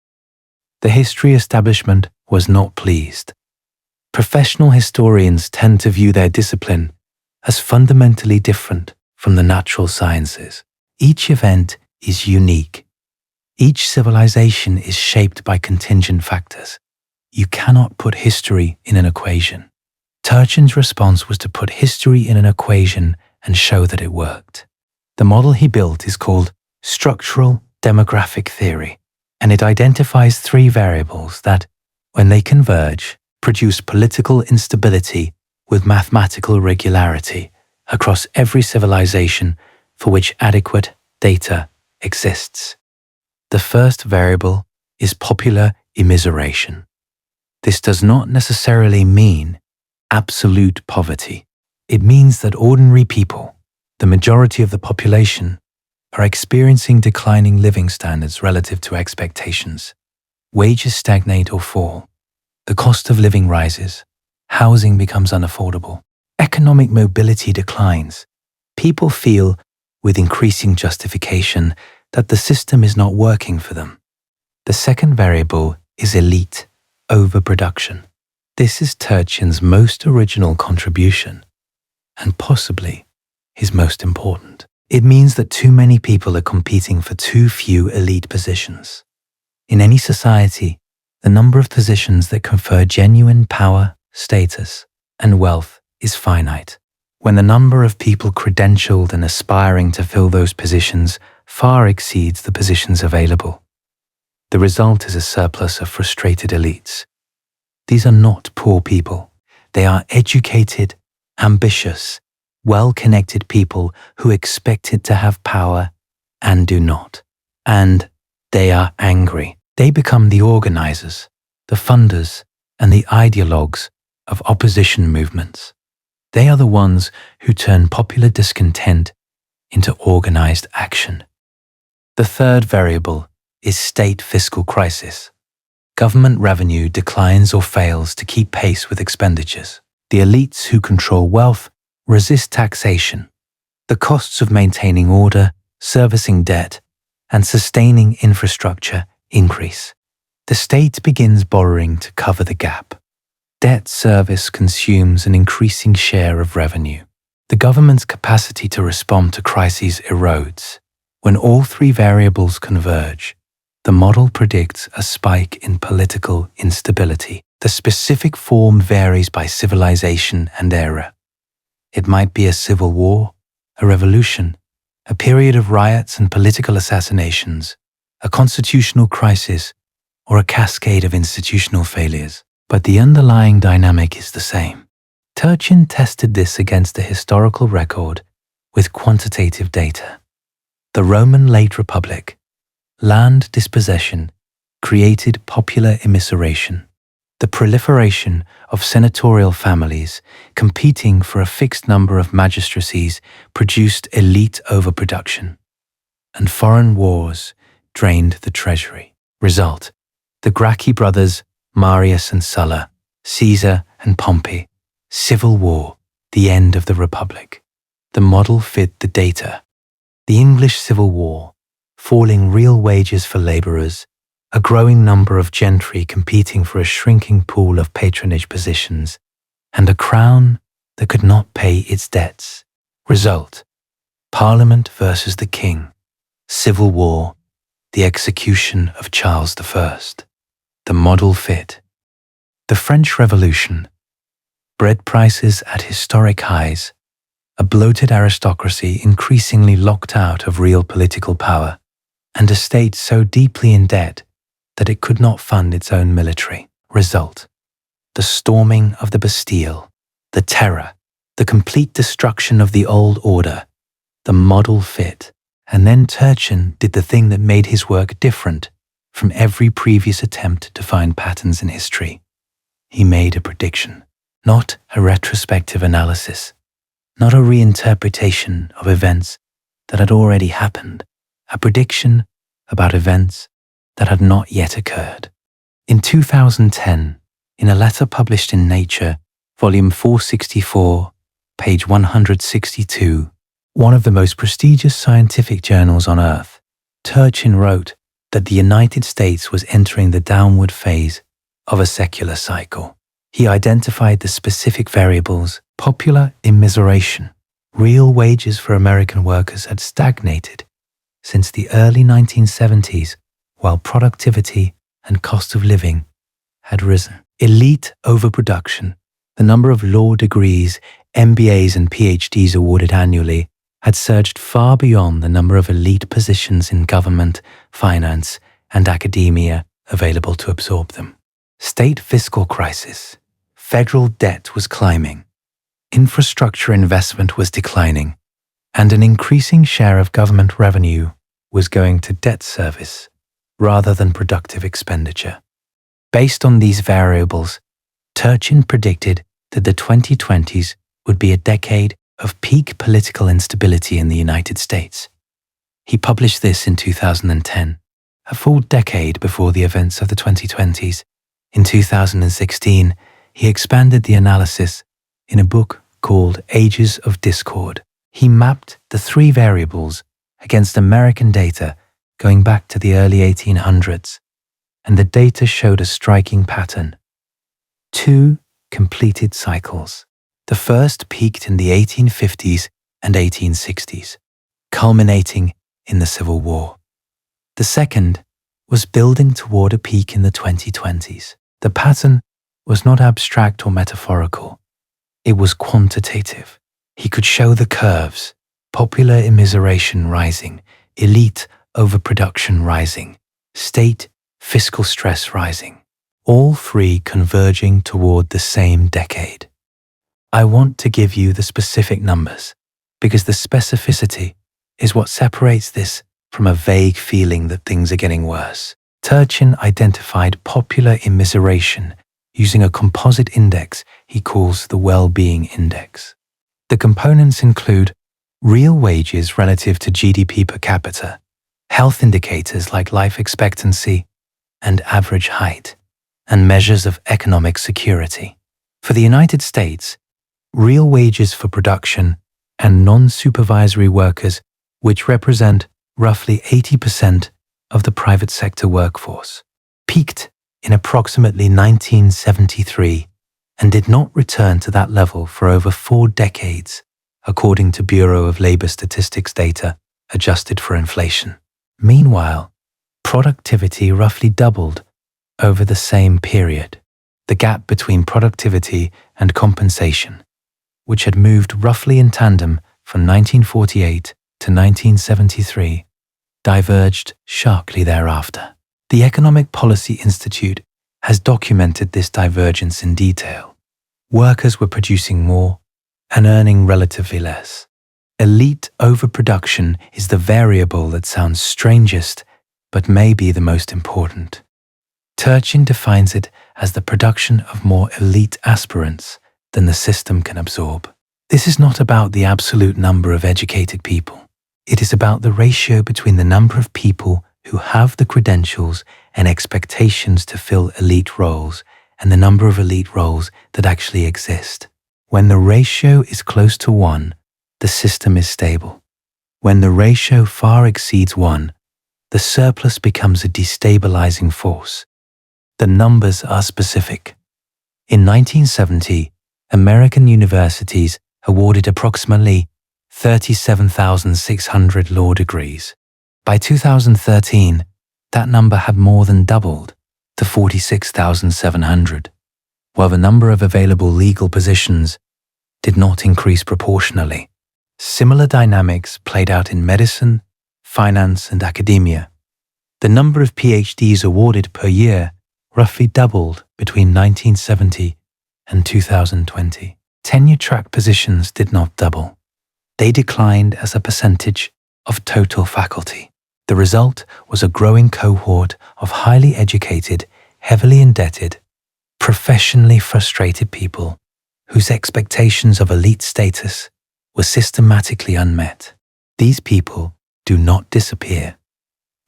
The history establishment was not pleased. Professional historians tend to view their discipline as fundamentally different from the natural sciences. Each event is unique. Each civilization is shaped by contingent factors. You cannot put history in an equation. Turchin's response was to put history in an equation and show that it worked. The model he built is called structural demographic theory, and it identifies three variables that, when they converge, produce political instability with mathematical regularity across every civilization for which adequate data exists. The first variable is popular immiseration. This does not necessarily mean absolute poverty. It means that ordinary people, the majority of the population, are experiencing declining living standards relative to expectations. Wages stagnate or fall. The cost of living rises. Housing becomes unaffordable. Economic mobility declines. People feel, with increasing justification, that the system is not working for them. The second variable is elite overproduction. This is Turchin's most original contribution, and possibly his most important. It means that too many people are competing for too few elite positions. In any society, the number of positions that confer genuine power, status, and wealth is finite. When the number of people credentialed and aspiring to fill those positions far exceeds the positions available, the result is a surplus of frustrated elites. These are not poor people. They are educated, ambitious, well-connected people who expected to have power and do not. And they are angry. They become the organizers, the funders, and the ideologues of opposition movements. They are the ones who turn popular discontent into organized action. The third variable is state fiscal crisis. Government revenue declines or fails to keep pace with expenditures. The elites who control wealth resist taxation. The costs of maintaining order, servicing debt, and sustaining infrastructure increase. The state begins borrowing to cover the gap. Debt service consumes an increasing share of revenue. The government's capacity to respond to crises erodes. When all three variables converge, the model predicts a spike in political instability. The specific form varies by civilization and era. It might be a civil war, a revolution, a period of riots and political assassinations, a constitutional crisis, or a cascade of institutional failures. But the underlying dynamic is the same. Turchin tested this against the historical record with quantitative data. The Roman late Republic, land dispossession, created popular immiseration. The proliferation of senatorial families competing for a fixed number of magistracies produced elite overproduction, and foreign wars drained the treasury. Result: the Gracchi brothers, Marius and Sulla, Caesar and Pompey, civil war, the end of the Republic. The model fit the data. The English Civil War, falling real wages for labourers, a growing number of gentry competing for a shrinking pool of patronage positions, and a crown that could not pay its debts. Result: Parliament versus the King, civil war, the execution of Charles I. The model fit. The French Revolution, bread prices at historic highs, a bloated aristocracy increasingly locked out of real political power, and a state so deeply in debt that it could not fund its own military. Result: the storming of the Bastille, the terror, the complete destruction of the old order. The model fit. And then Turchin did the thing that made his work different from every previous attempt to find patterns in history. He made a prediction, not a retrospective analysis, not a reinterpretation of events that had already happened, a prediction about events that had not yet occurred. In 2010, in a letter published in Nature, volume 464, page 162, one of the most prestigious scientific journals on Earth, Turchin wrote that the United States was entering the downward phase of a secular cycle. He identified the specific variables: popular immiseration. Real wages for American workers had stagnated since the early 1970s, while productivity and cost of living had risen. Elite overproduction, the number of law degrees, MBAs and PhDs awarded annually, had surged far beyond the number of elite positions in government, finance, and academia available to absorb them. State fiscal crisis. Federal debt was climbing. Infrastructure investment was declining, and an increasing share of government revenue was going to debt service rather than productive expenditure. Based on these variables, Turchin predicted that the 2020s would be a decade of peak political instability in the United States. He published this in 2010, a full decade before the events of the 2020s. In 2016, he expanded the analysis in a book called Ages of Discord. He mapped the three variables against American data going back to the early 1800s, and the data showed a striking pattern. Two completed cycles. The first peaked in the 1850s and 1860s, culminating in the Civil War. The second was building toward a peak in the 2020s. The pattern was not abstract or metaphorical. It was quantitative. He could show the curves: popular immiseration rising, elite overproduction rising, state fiscal stress rising, all three converging toward the same decade. I want to give you the specific numbers because the specificity is what separates this from a vague feeling that things are getting worse. Turchin identified popular immiseration using a composite index he calls the well-being index. The components include real wages relative to GDP per capita, health indicators like life expectancy and average height, and measures of economic security. For the United States, real wages for production and non-supervisory workers, which represent roughly 80% of the private sector workforce, peaked in approximately 1973 and did not return to that level for over 4 decades, according to Bureau of Labor Statistics data adjusted for inflation. Meanwhile, productivity roughly doubled over the same period. The gap between productivity and compensation, which had moved roughly in tandem from 1948 to 1973, diverged sharply thereafter. The Economic Policy Institute has documented this divergence in detail. Workers were producing more and earning relatively less. Elite overproduction is the variable that sounds strangest, but may be the most important. Turchin defines it as the production of more elite aspirants than the system can absorb. This is not about the absolute number of educated people. It is about the ratio between the number of people who have the credentials and expectations to fill elite roles and the number of elite roles that actually exist. When the ratio is close to 1, the system is stable. When the ratio far exceeds 1, the surplus becomes a destabilizing force. The numbers are specific. In 1970, American universities awarded approximately 37,600 law degrees. By 2013, that number had more than doubled to 46,700, while the number of available legal positions did not increase proportionally. Similar dynamics played out in medicine, finance, and academia. The number of PhDs awarded per year roughly doubled between 1970 and 2020. Tenure-track positions did not double. They declined as a percentage of total faculty. The result was a growing cohort of highly educated, heavily indebted, professionally frustrated people whose expectations of elite status were systematically unmet. These people do not disappear.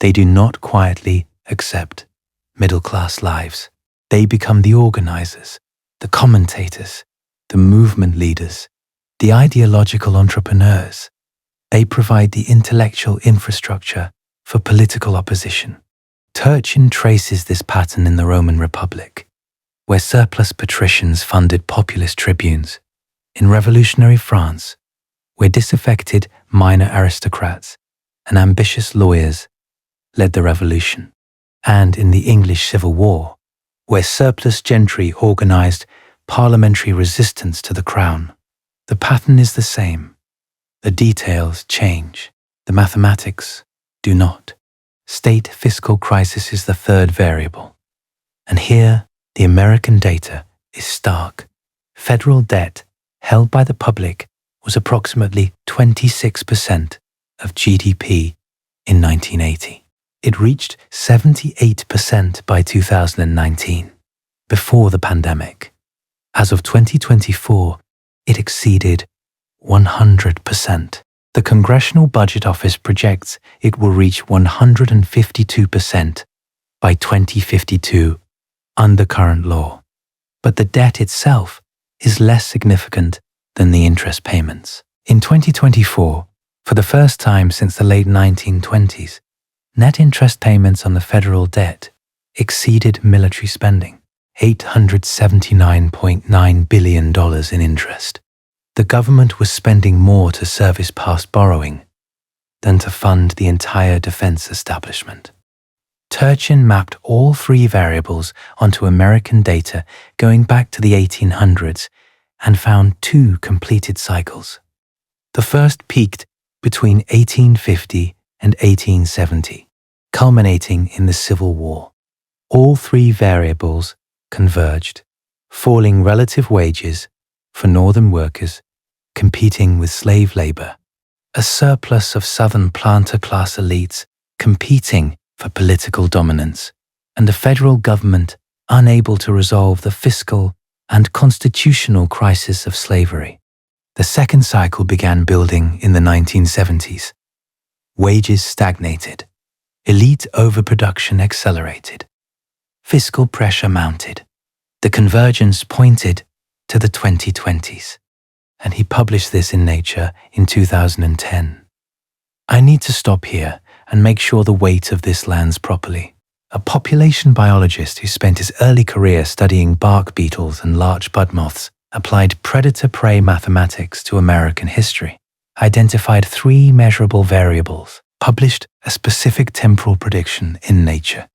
They do not quietly accept middle-class lives. They become the organizers, the commentators, the movement leaders, the ideological entrepreneurs. They provide the intellectual infrastructure for political opposition. Turchin traces this pattern in the Roman Republic, where surplus patricians funded populist tribunes, in revolutionary France, where disaffected minor aristocrats and ambitious lawyers led the revolution. and in the English Civil War, where surplus gentry organized parliamentary resistance to the crown. The pattern is the same. The details change. The mathematics do not. State fiscal crisis is the third variable. And here, the American data is stark. Federal debt held by the public was approximately 26% of GDP in 1980. It reached 78% by 2019, before the pandemic. As of 2024, it exceeded 100%. The Congressional Budget Office projects it will reach 152% by 2052 under current law. But the debt itself is less significant than the interest payments. In 2024, for the first time since the late 1920s, net interest payments on the federal debt exceeded military spending, $879.9 billion in interest. The government was spending more to service past borrowing than to fund the entire defense establishment. Turchin mapped all three variables onto American data going back to the 1800s and found two completed cycles. The first peaked between 1850 and 1870, culminating in the Civil War. All three variables converged, falling relative wages for northern workers competing with slave labor, a surplus of southern planter class elites competing for political dominance, and a federal government unable to resolve the fiscal and constitutional crisis of slavery. The second cycle began building in the 1970s. Wages stagnated, elite overproduction accelerated, fiscal pressure mounted. The convergence pointed to the 2020s, and he published this in Nature in 2010. I need to stop here and make sure the weight of this lands properly. A population biologist who spent his early career studying bark beetles and larch bud moths applied predator-prey mathematics to American history, identified three measurable variables, published a specific temporal prediction in Nature,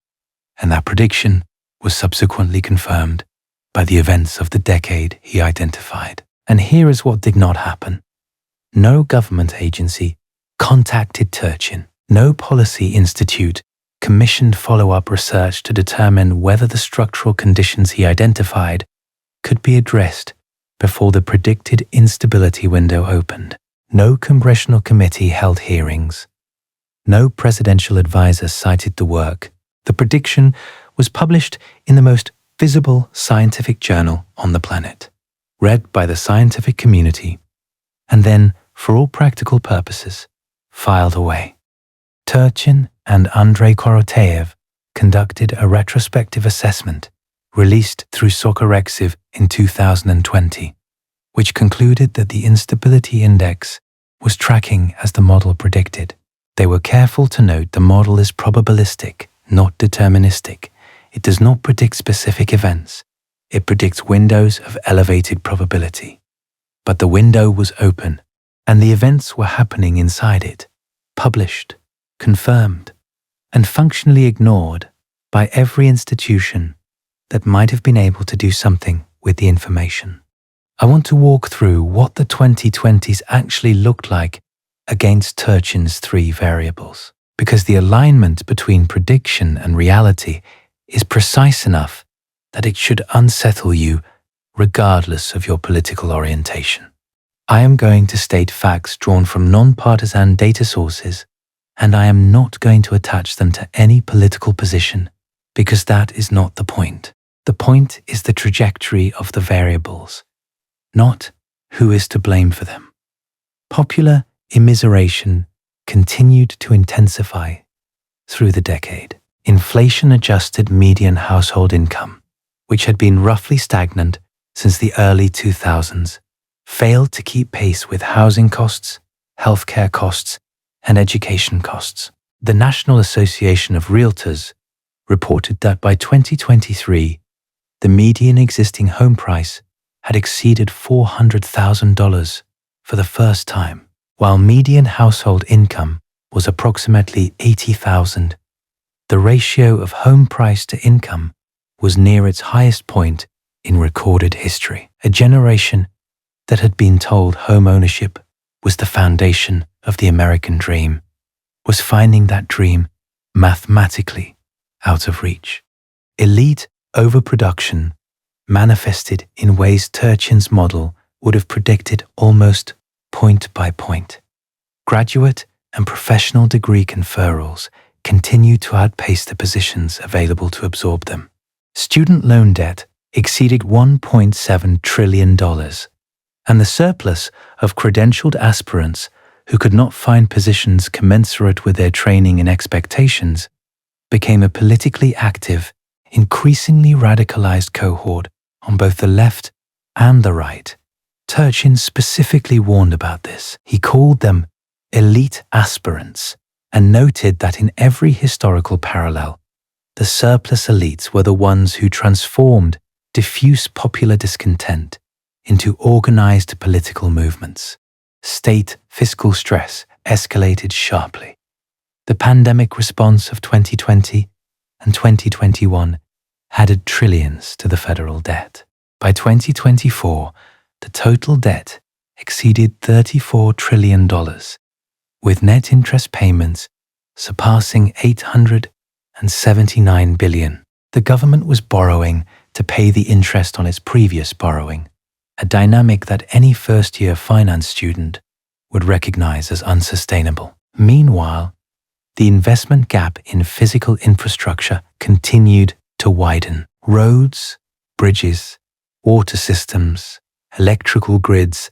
and that prediction was subsequently confirmed by the events of the decade he identified. And here is what did not happen. No government agency contacted Turchin. No policy institute commissioned follow-up research to determine whether the structural conditions he identified could be addressed before the predicted instability window opened. No congressional committee held hearings. No presidential advisor cited the work. The prediction was published in the most visible scientific journal on the planet, read by the scientific community, and then, for all practical purposes, filed away. Turchin and Andrei Koroteyev conducted a retrospective assessment released through Sokorexiv in 2020, which concluded that the instability index was tracking as the model predicted. They were careful to note the model is probabilistic, not deterministic. It does not predict specific events. It predicts windows of elevated probability. But the window was open, and the events were happening inside it, published, confirmed, and functionally ignored by every institution that might have been able to do something with the information. I want to walk through what the 2020s actually looked like against Turchin's three variables, because the alignment between prediction and reality is precise enough that it should unsettle you regardless of your political orientation. I am going to state facts drawn from non-partisan data sources, and I am not going to attach them to any political position, because that is not the point. The point is the trajectory of the variables, not who is to blame for them. Popular immiseration continued to intensify through the decade. Inflation-adjusted median household income, which had been roughly stagnant since the early 2000s, failed to keep pace with housing costs, healthcare costs, and education costs. The National Association of Realtors reported that by 2023, the median existing home price had exceeded $400,000 for the first time, while median household income was approximately $80,000. The ratio of home price to income was near its highest point in recorded history. A generation that had been told home ownership was the foundation of the American dream was finding that dream mathematically out of reach. Elite overproduction manifested in ways Turchin's model would have predicted almost point by point. Graduate and professional degree conferrals continued to outpace the positions available to absorb them. Student loan debt exceeded $1.7 trillion, and the surplus of credentialed aspirants who could not find positions commensurate with their training and expectations became a politically active, increasingly radicalized cohort on both the left and the right. Turchin specifically warned about this. He called them elite aspirants and noted that in every historical parallel, the surplus elites were the ones who transformed diffuse popular discontent into organized political movements. State fiscal stress escalated sharply. The pandemic response of 2020 and 2021 added trillions to the federal debt. By 2024, the total debt exceeded $34 trillion, with net interest payments surpassing $879 billion. The government was borrowing to pay the interest on its previous borrowing, a dynamic that any first-year finance student would recognize as unsustainable. Meanwhile, the investment gap in physical infrastructure continued to widen. Roads, bridges, water systems, electrical grids,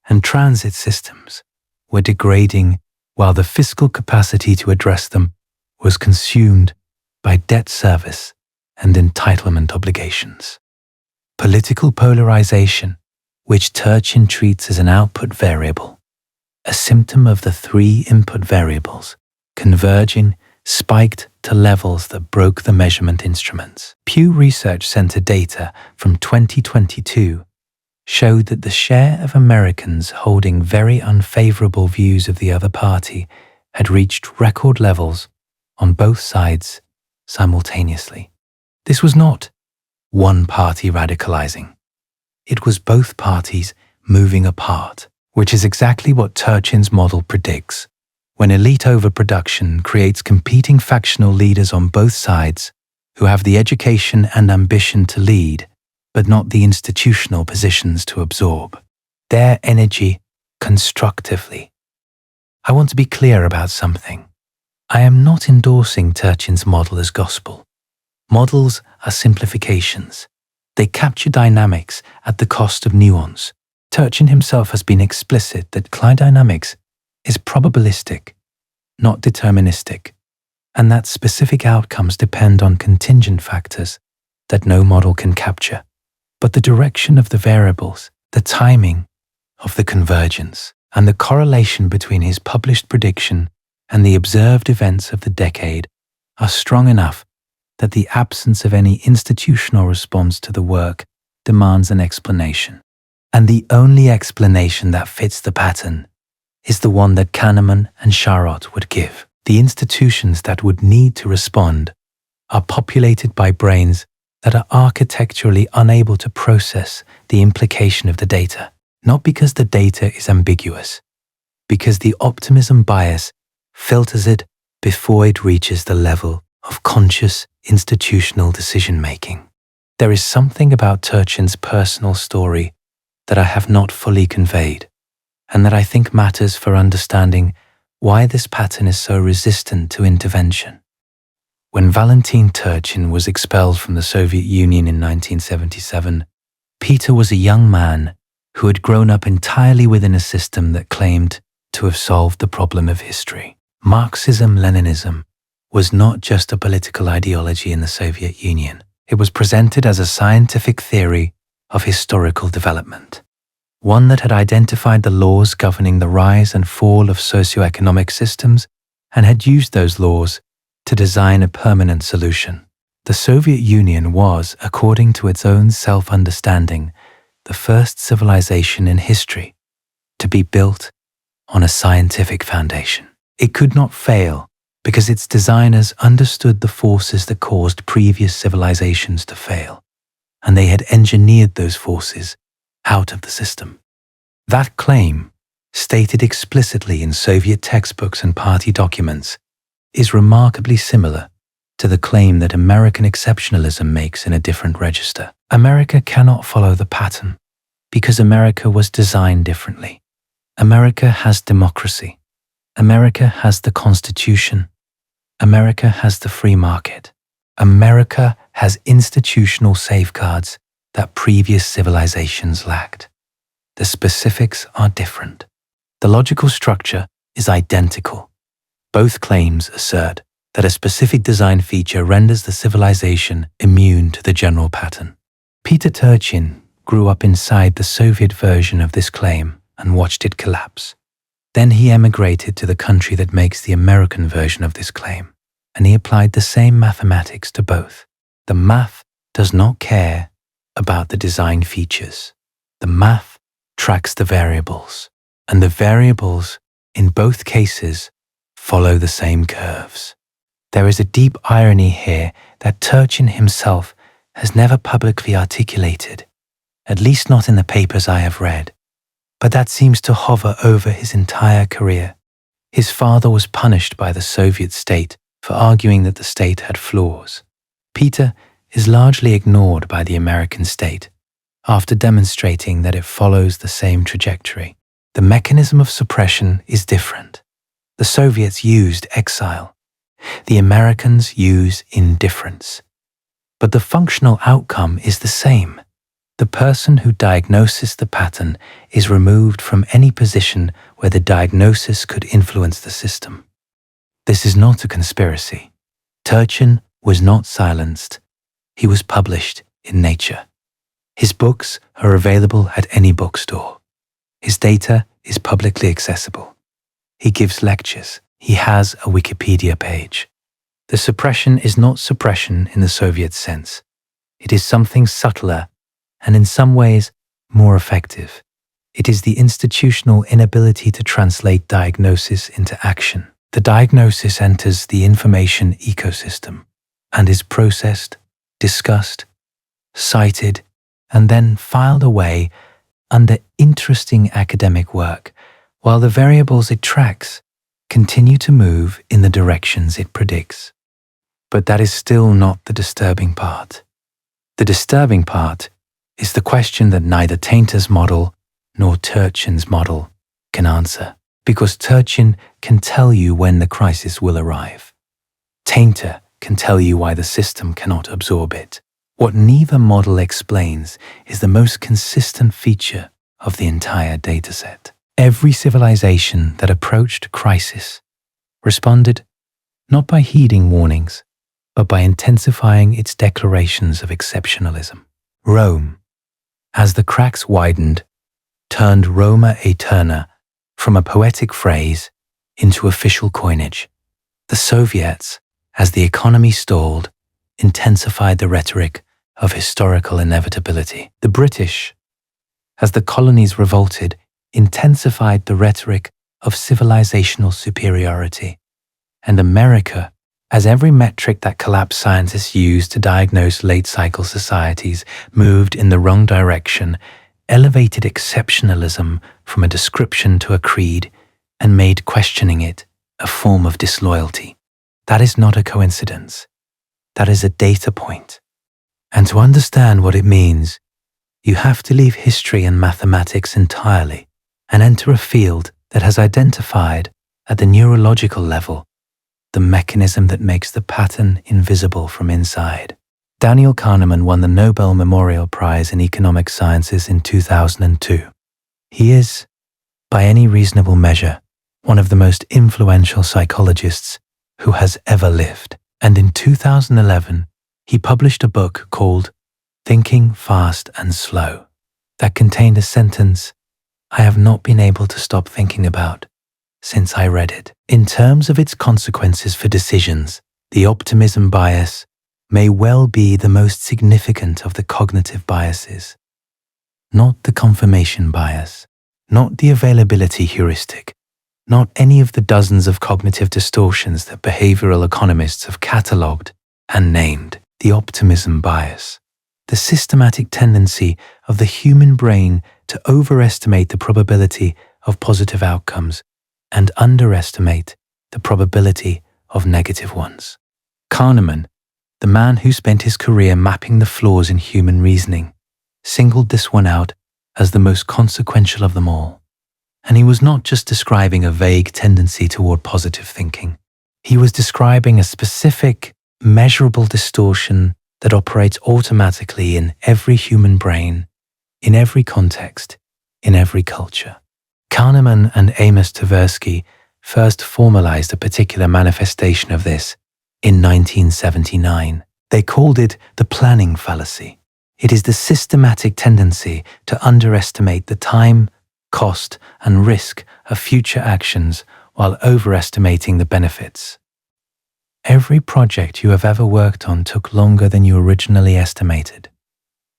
and transit systems were degrading while the fiscal capacity to address them was consumed by debt service and entitlement obligations. Political polarization, which Turchin treats as an output variable, a symptom of the three input variables, converging, spiked to levels that broke the measurement instruments. Pew Research Center data from 2022 showed that the share of Americans holding very unfavorable views of the other party had reached record levels on both sides simultaneously. This was not one party radicalizing. It was both parties moving apart, which is exactly what Turchin's model predicts. When elite overproduction creates competing factional leaders on both sides who have the education and ambition to lead, but not the institutional positions to absorb their energy constructively. I want to be clear about something. I am not endorsing Turchin's model as gospel. Models are simplifications. They capture dynamics at the cost of nuance. Turchin himself has been explicit that Cliodynamics is probabilistic, not deterministic, and that specific outcomes depend on contingent factors that no model can capture. But the direction of the variables, the timing of the convergence, and the correlation between his published prediction and the observed events of the decade are strong enough that the absence of any institutional response to the work demands an explanation. And the only explanation that fits the pattern is the one that Kahneman and Sharot would give. The institutions that would need to respond are populated by brains that are architecturally unable to process the implication of the data, not because the data is ambiguous, because the optimism bias filters it before it reaches the level of conscious institutional decision-making. There is something about Turchin's personal story that I have not fully conveyed, and that I think matters for understanding why this pattern is so resistant to intervention. When Valentin Turchin was expelled from the Soviet Union in 1977, Peter was a young man who had grown up entirely within a system that claimed to have solved the problem of history. Marxism-Leninism was not just a political ideology in the Soviet Union. It was presented as a scientific theory of historical development, one that had identified the laws governing the rise and fall of socioeconomic systems and had used those laws to design a permanent solution. The Soviet Union was, according to its own self-understanding, the first civilization in history to be built on a scientific foundation. It could not fail because its designers understood the forces that caused previous civilizations to fail, and they had engineered those forces out of the system. That claim, stated explicitly in Soviet textbooks and party documents, is remarkably similar to the claim that American exceptionalism makes in a different register. America cannot follow the pattern because America was designed differently. America has democracy. America has the Constitution. America has the free market. America has institutional safeguards that previous civilizations lacked. The specifics are different. The logical structure is identical. Both claims assert that a specific design feature renders the civilization immune to the general pattern. Peter Turchin grew up inside the Soviet version of this claim and watched it collapse. Then he emigrated to the country that makes the American version of this claim, and he applied the same mathematics to both. The math does not care about the design features. The math tracks the variables, and the variables, in both cases, follow the same curves. There is a deep irony here that Turchin himself has never publicly articulated, at least not in the papers I have read, but that seems to hover over his entire career. His father was punished by the Soviet state for arguing that the state had flaws. Peter is largely ignored by the American state after demonstrating that it follows the same trajectory. The mechanism of suppression is different. The Soviets used exile. The Americans use indifference. But the functional outcome is the same. The person who diagnoses the pattern is removed from any position where the diagnosis could influence the system. This is not a conspiracy. Turchin was not silenced. He was published in Nature. His books are available at any bookstore. His data is publicly accessible. He gives lectures. He has a Wikipedia page. The suppression is not suppression in the Soviet sense. It is something subtler and in some ways more effective. It is the institutional inability to translate diagnosis into action. The diagnosis enters the information ecosystem and is processed, discussed, cited, and then filed away under interesting academic work, while the variables it tracks continue to move in the directions it predicts. But that is still not the disturbing part. The disturbing part is the question that neither Tainter's model nor Turchin's model can answer, because Turchin can tell you when the crisis will arrive. Tainter can tell you why the system cannot absorb it. What neither model explains is the most consistent feature of the entire dataset. Every civilization that approached crisis responded not by heeding warnings, but by intensifying its declarations of exceptionalism. Rome, as the cracks widened, turned Roma Aeterna from a poetic phrase into official coinage. The Soviets, as the economy stalled, intensified the rhetoric of historical inevitability. The British, as the colonies revolted, intensified the rhetoric of civilizational superiority. And America, as every metric that collapsed scientists used to diagnose late-cycle societies moved in the wrong direction, elevated exceptionalism from a description to a creed and made questioning it a form of disloyalty. That is not a coincidence. That is a data point. And to understand what it means, you have to leave history and mathematics entirely and enter a field that has identified, at the neurological level, the mechanism that makes the pattern invisible from inside. Daniel Kahneman won the Nobel Memorial Prize in Economic Sciences in 2002. He is, by any reasonable measure, one of the most influential psychologists who has ever lived. And in 2011, he published a book called Thinking Fast and Slow that contained a sentence I have not been able to stop thinking about since I read it. In terms of its consequences for decisions, the optimism bias may well be the most significant of the cognitive biases. Not the confirmation bias, not the availability heuristic, not any of the dozens of cognitive distortions that behavioral economists have catalogued and named the optimism bias, the systematic tendency of the human brain to overestimate the probability of positive outcomes and underestimate the probability of negative ones. Kahneman, the man who spent his career mapping the flaws in human reasoning, singled this one out as the most consequential of them all. And he was not just describing a vague tendency toward positive thinking. He was describing a specific, measurable distortion that operates automatically in every human brain, in every context, in every culture. Kahneman and Amos Tversky first formalized a particular manifestation of this in 1979. They called it the planning fallacy. It is the systematic tendency to underestimate the time, cost, and risk of future actions while overestimating the benefits. Every project you have ever worked on took longer than you originally estimated.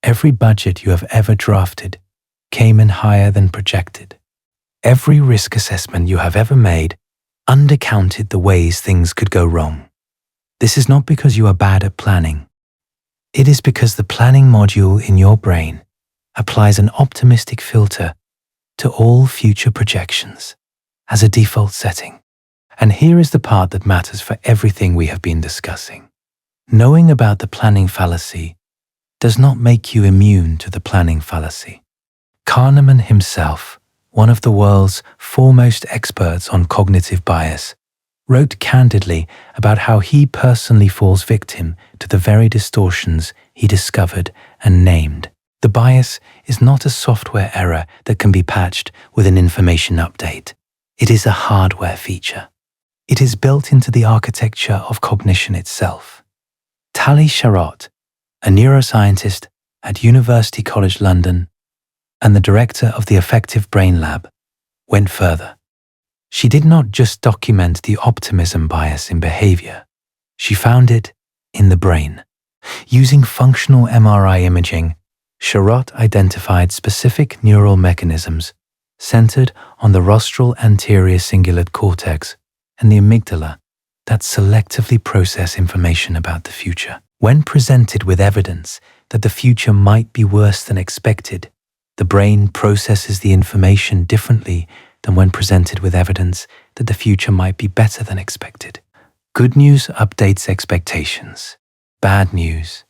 Every budget you have ever drafted came in higher than projected. Every risk assessment you have ever made undercounted the ways things could go wrong. This is not because you are bad at planning. It is because the planning module in your brain applies an optimistic filter to all future projections as a default setting. And here is the part that matters for everything we have been discussing. Knowing about the planning fallacy does not make you immune to the planning fallacy. Kahneman himself, one of the world's foremost experts on cognitive bias, wrote candidly about how he personally falls victim to the very distortions he discovered and named. The bias is not a software error that can be patched with an information update. It is a hardware feature. It is built into the architecture of cognition itself. Tali Sharot, a neuroscientist at University College London and the director of the Affective Brain Lab, went further. She did not just document the optimism bias in behavior. She found it in the brain. Using functional MRI imaging, Sharot identified specific neural mechanisms centered on the rostral anterior cingulate cortex and the amygdala that selectively process information about the future. When presented with evidence that the future might be worse than expected, the brain processes the information differently than when presented with evidence that the future might be better than expected. Good news updates expectations. Bad news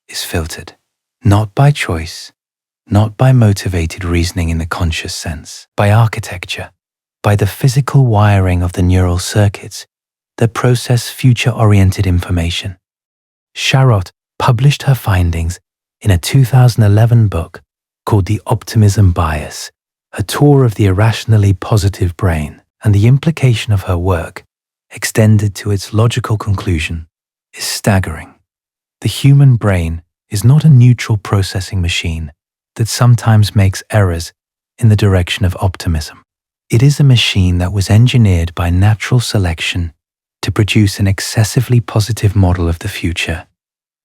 is filtered. Not by choice, not by motivated reasoning in the conscious sense, by architecture, by the physical wiring of the neural circuits that process future-oriented information. Sharot published her findings in a 2011 book called The Optimism Bias, a tour of the irrationally positive brain, and the implication of her work, extended to its logical conclusion, is staggering. The human brain is not a neutral processing machine that sometimes makes errors in the direction of optimism. It is a machine that was engineered by natural selection to produce an excessively positive model of the future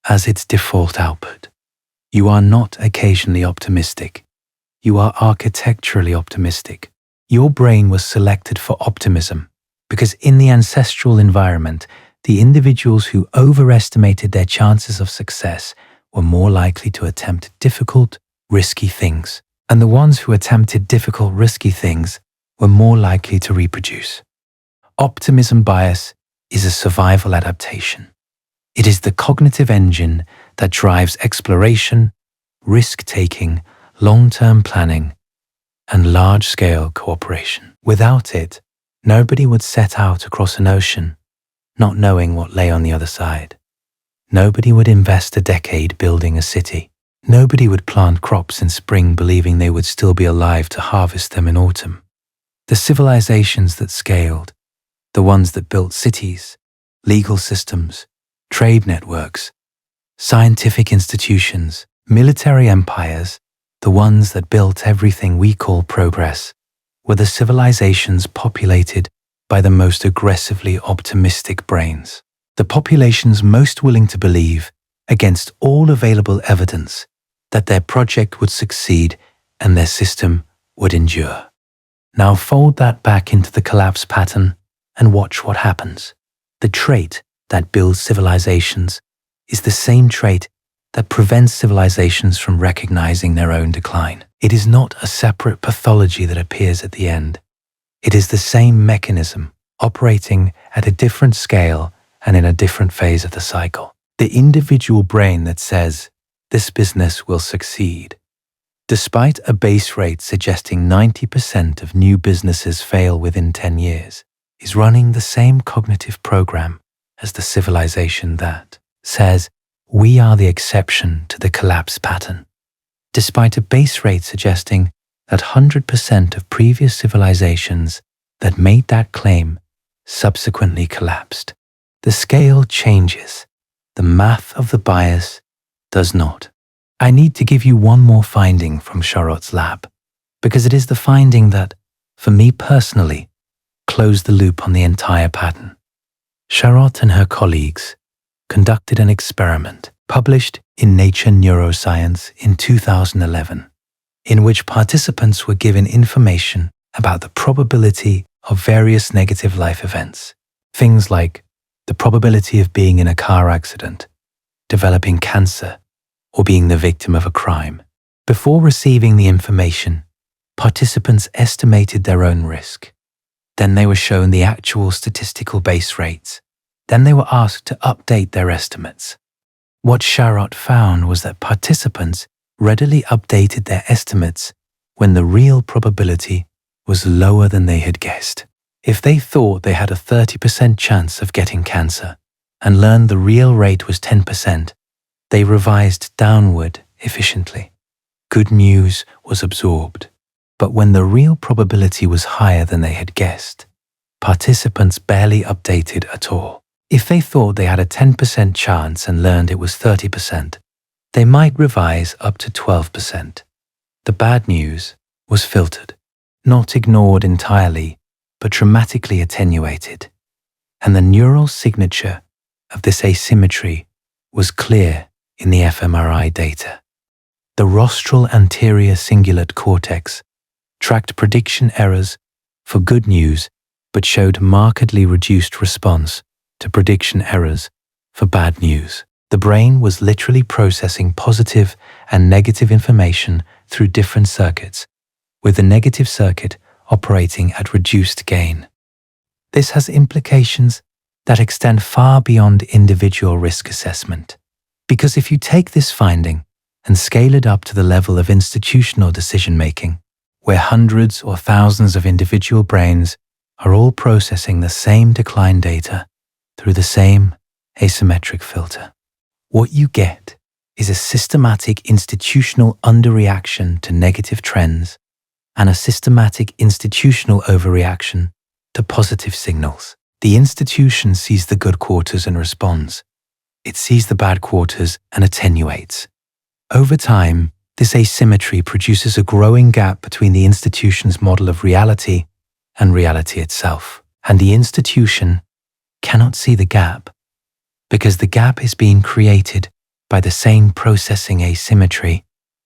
as its default output. You are not occasionally optimistic. You are architecturally optimistic. Your brain was selected for optimism because in the ancestral environment, the individuals who overestimated their chances of success were more likely to attempt difficult, risky things, and the ones who attempted difficult, risky things were more likely to reproduce. Optimism bias is a survival adaptation. It is the cognitive engine that drives exploration, risk-taking, long-term planning, and large-scale cooperation. Without it, nobody would set out across an ocean, not knowing what lay on the other side. Nobody would invest a decade building a city. Nobody would plant crops in spring believing they would still be alive to harvest them in autumn. The civilizations that scaled, the ones that built cities, legal systems, trade networks, scientific institutions, military empires, the ones that built everything we call progress, were the civilizations populated by the most aggressively optimistic brains. The populations most willing to believe, against all available evidence, that their project would succeed and their system would endure. Now fold that back into the collapse pattern and watch what happens. The trait that builds civilizations is the same trait that prevents civilizations from recognizing their own decline. It is not a separate pathology that appears at the end. It is the same mechanism operating at a different scale and in a different phase of the cycle. The individual brain that says, "This business will succeed," despite a base rate suggesting 90% of new businesses fail within 10 years, is running the same cognitive program as the civilization that says, "We are the exception to the collapse pattern," despite a base rate suggesting that 100% of previous civilizations that made that claim subsequently collapsed. The scale changes. The math of the bias does not. I need to give you one more finding from Sharot's lab, because it is the finding that, for me personally, closed the loop on the entire pattern. Sharot and her colleagues conducted an experiment published in Nature Neuroscience in 2011, in which participants were given information about the probability of various negative life events, things like the probability of being in a car accident, developing cancer, or being the victim of a crime. Before receiving the information, participants estimated their own risk. Then they were shown the actual statistical base rates. Then they were asked to update their estimates. What Sharot found was that participants readily updated their estimates when the real probability was lower than they had guessed. If they thought they had a 30% chance of getting cancer and learned the real rate was 10%, they revised downward efficiently. Good news was absorbed. But when the real probability was higher than they had guessed, participants barely updated at all. If they thought they had a 10% chance and learned it was 30%, they might revise up to 12%. The bad news was filtered, not ignored entirely, but dramatically attenuated. And the neural signature of this asymmetry was clear in the fMRI data. The rostral anterior cingulate cortex tracked prediction errors for good news, but showed markedly reduced response to prediction errors for bad news. The brain was literally processing positive and negative information through different circuits, with the negative circuit operating at reduced gain. This has implications that extend far beyond individual risk assessment, because if you take this finding and scale it up to the level of institutional decision-making, where hundreds or thousands of individual brains are all processing the same decline data through the same asymmetric filter, what you get is a systematic institutional underreaction to negative trends and a systematic institutional overreaction to positive signals. The institution sees the good quarters and responds. It sees the bad quarters and attenuates. Over time, this asymmetry produces a growing gap between the institution's model of reality and reality itself. And the institution cannot see the gap because the gap is being created by the same processing asymmetry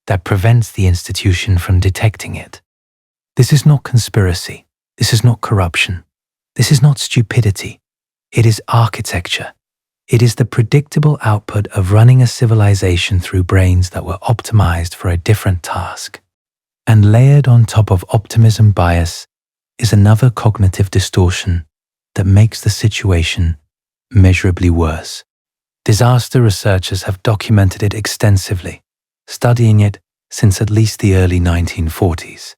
that prevents the institution from detecting it. This is not conspiracy. This is not corruption. This is not stupidity. It is architecture. It is the predictable output of running a civilization through brains that were optimized for a different task. And layered on top of optimism bias is another cognitive distortion that makes the situation measurably worse. Disaster researchers have documented it extensively, studying it since at least the early 1940s.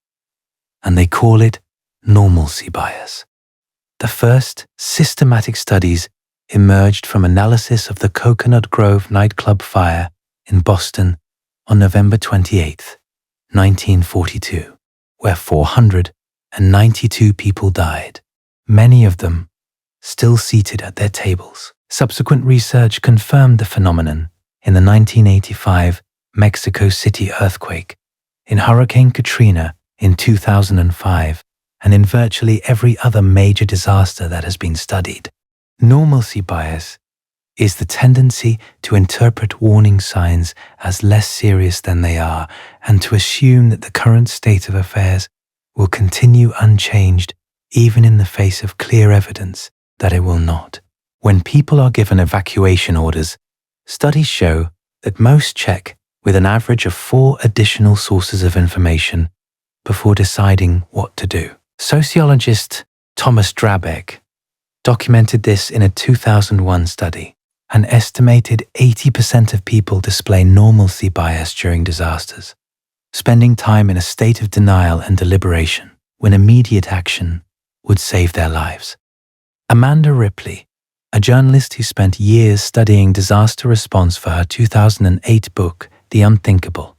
And they call it normalcy bias. The first systematic studies emerged from analysis of the Coconut Grove nightclub fire in Boston on November 28, 1942, where 492 people died, many of them still seated at their tables. Subsequent research confirmed the phenomenon in the 1985 Mexico City earthquake, in Hurricane Katrina in 2005, and in virtually every other major disaster that has been studied. Normalcy bias is the tendency to interpret warning signs as less serious than they are and to assume that the current state of affairs will continue unchanged even in the face of clear evidence that it will not. When people are given evacuation orders, studies show that most check with an average of 4 additional sources of information before deciding what to do. Sociologist Thomas Drabek documented this in a 2001 study. An estimated 80% of people display normalcy bias during disasters, spending time in a state of denial and deliberation when immediate action would save their lives. Amanda Ripley, a journalist who spent years studying disaster response for her 2008 book, The Unthinkable,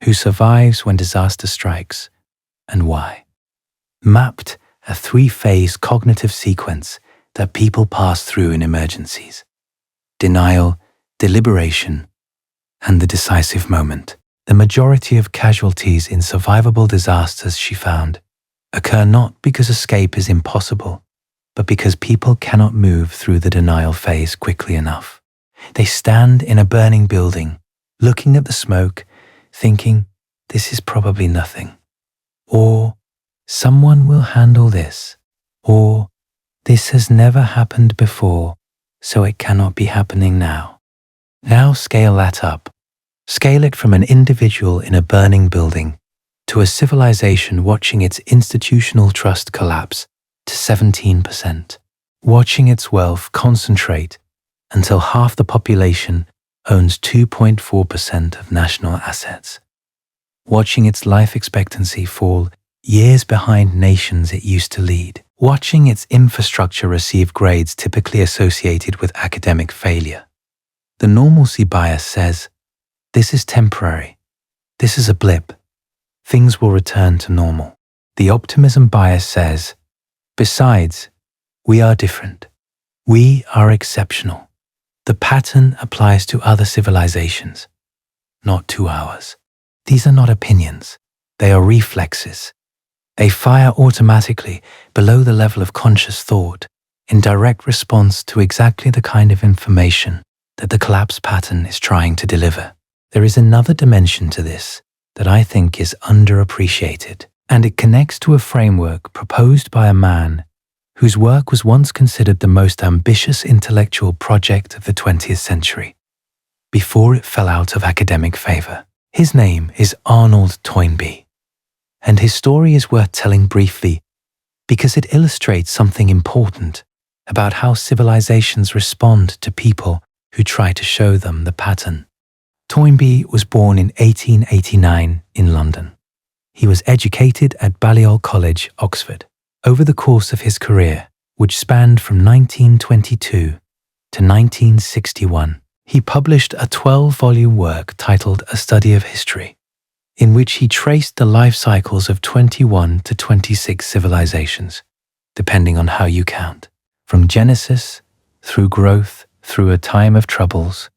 Who Survives When Disaster Strikes and Why, mapped a 3-phase cognitive sequence that people pass through in emergencies: denial, deliberation, and the decisive moment. The majority of casualties in survivable disasters, she found, occur not because escape is impossible, but because people cannot move through the denial phase quickly enough. They stand in a burning building, looking at the smoke, thinking, this is probably nothing. Or, someone will handle this. Or, this has never happened before, so it cannot be happening now. Now scale that up. Scale it from an individual in a burning building to a civilization watching its institutional trust collapse to 17%, watching its wealth concentrate until half the population owns 2.4% of national assets, watching its life expectancy fall years behind nations it used to lead, watching its infrastructure receive grades typically associated with academic failure. The normalcy bias says, this is temporary. This is a blip. Things will return to normal. The optimism bias says, besides, we are different. We are exceptional. The pattern applies to other civilizations, not to ours. These are not opinions. They are reflexes. They fire automatically below the level of conscious thought in direct response to exactly the kind of information that the collapse pattern is trying to deliver. There is another dimension to this that I think is underappreciated, and it connects to a framework proposed by a man whose work was once considered the most ambitious intellectual project of the 20th century, before it fell out of academic favor. His name is Arnold Toynbee, and his story is worth telling briefly because it illustrates something important about how civilizations respond to people who try to show them the pattern. Toynbee was born in 1889 in London. He was educated at Balliol College, Oxford. Over the course of his career, which spanned from 1922 to 1961, he published a 12-volume work titled A Study of History, in which he traced the life cycles of 21 to 26 civilizations, depending on how you count, from Genesis, through growth, through a time of troubles,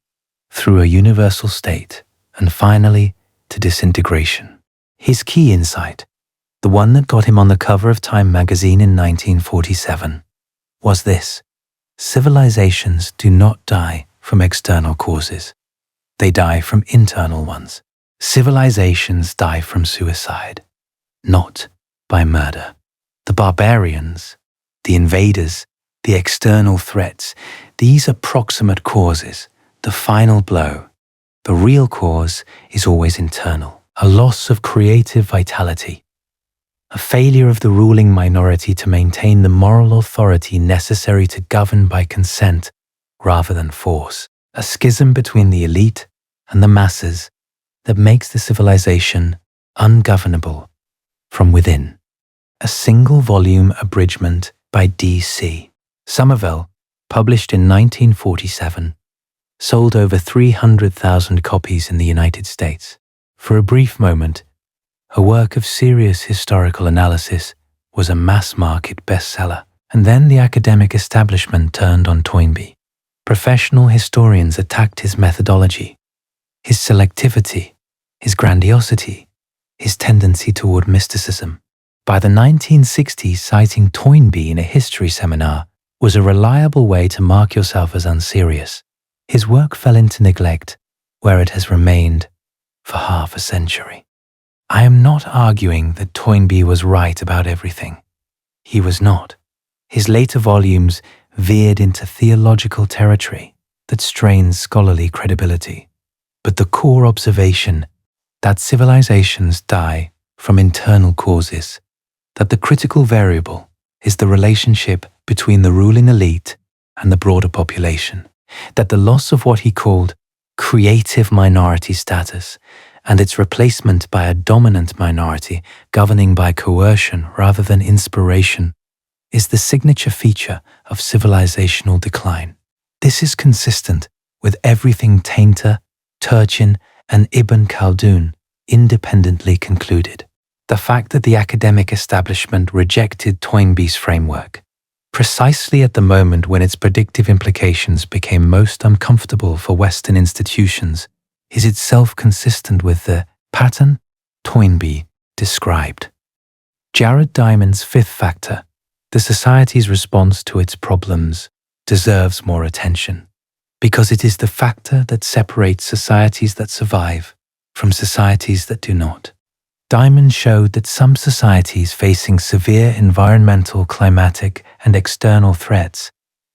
through a universal state, and finally to disintegration. His key insight, the one that got him on the cover of Time magazine in 1947, was this: civilizations do not die from external causes. They die from internal ones. Civilizations die from suicide, not by murder. The barbarians, the invaders, the external threats, these are proximate causes, the final blow. The real cause is always internal, a loss of creative vitality, a failure of the ruling minority to maintain the moral authority necessary to govern by consent rather than force, a schism between the elite and the masses that makes the civilization ungovernable from within. A single-volume abridgment by D.C. Somerville, published in 1947, sold over 300,000 copies in the United States. For a brief moment, a work of serious historical analysis was a mass-market bestseller, and then the academic establishment turned on Toynbee. Professional historians attacked his methodology, his selectivity, his grandiosity, his tendency toward mysticism. By the 1960s, citing Toynbee in a history seminar was a reliable way to mark yourself as unserious. His work fell into neglect, where it has remained for half a century. I am not arguing that Toynbee was right about everything. He was not. His later volumes veered into theological territory that strains scholarly credibility. But the core observation that civilizations die from internal causes, that the critical variable is the relationship between the ruling elite and the broader population, that the loss of what he called creative minority status and its replacement by a dominant minority governing by coercion rather than inspiration is the signature feature of civilizational decline. This is consistent with everything Tainter, Turchin, and Ibn Khaldun independently concluded. The fact that the academic establishment rejected Toynbee's framework, precisely at the moment when its predictive implications became most uncomfortable for Western institutions, is itself consistent with the pattern Toynbee described. Jared Diamond's fifth factor, the society's response to its problems, deserves more attention, because it is the factor that separates societies that survive from societies that do not. Diamond showed that some societies facing severe environmental, climatic, and external threats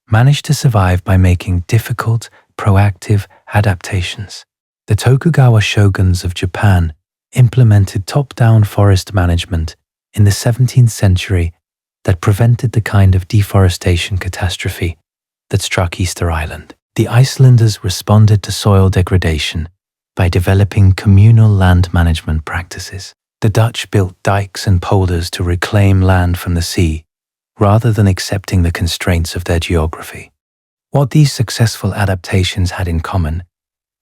managed to survive by making difficult, proactive adaptations. The Tokugawa shoguns of Japan implemented top-down forest management in the 17th century that prevented the kind of deforestation catastrophe that struck Easter Island. The Icelanders responded to soil degradation by developing communal land management practices. The Dutch built dikes and polders to reclaim land from the sea, rather than accepting the constraints of their geography. What these successful adaptations had in common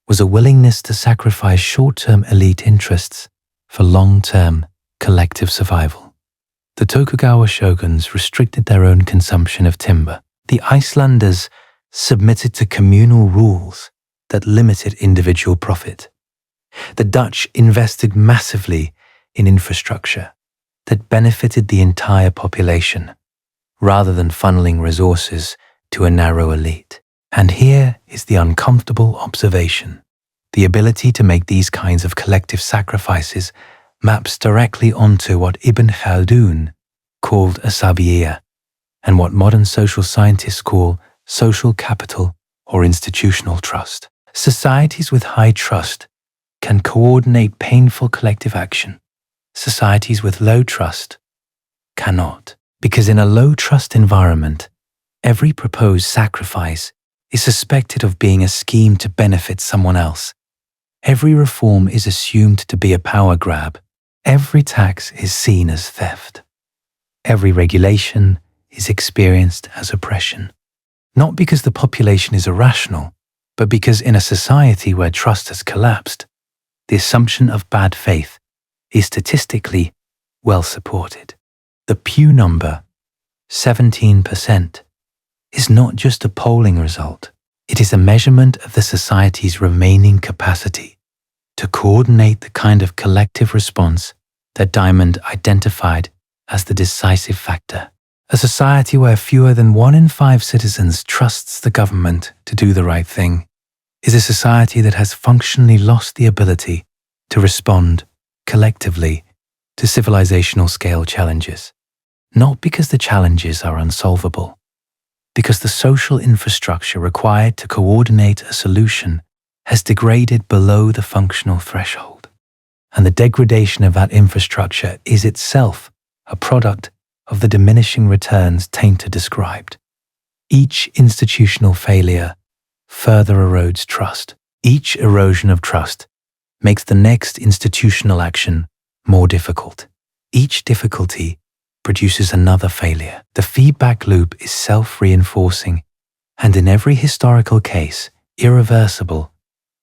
was a willingness to sacrifice short-term elite interests for long-term collective survival. The Tokugawa shoguns restricted their own consumption of timber. The Icelanders submitted to communal rules that limited individual profit. The Dutch invested massively in infrastructure that benefited the entire population, rather than funneling resources to a narrow elite. And here is the uncomfortable observation. The ability to make these kinds of collective sacrifices maps directly onto what Ibn Khaldun called asabiyya, and what modern social scientists call social capital or institutional trust. Societies with high trust can coordinate painful collective action. Societies with low trust cannot, because in a low-trust environment, every proposed sacrifice is suspected of being a scheme to benefit someone else. Every reform is assumed to be a power grab. Every tax is seen as theft. Every regulation is experienced as oppression. Not because the population is irrational, but because in a society where trust has collapsed, the assumption of bad faith is statistically well supported. The Pew number, 17%, is not just a polling result. It is a measurement of the society's remaining capacity to coordinate the kind of collective response that Diamond identified as the decisive factor. A society where fewer than 1 in 5 citizens trusts the government to do the right thing is a society that has functionally lost the ability to respond collectively to civilizational scale challenges. Not because the challenges are unsolvable, because the social infrastructure required to coordinate a solution has degraded below the functional threshold. And the degradation of that infrastructure is itself a product of the diminishing returns Tainter described. Each institutional failure further erodes trust. Each erosion of trust makes the next institutional action more difficult. Each difficulty produces another failure. The feedback loop is self-reinforcing and in every historical case, irreversible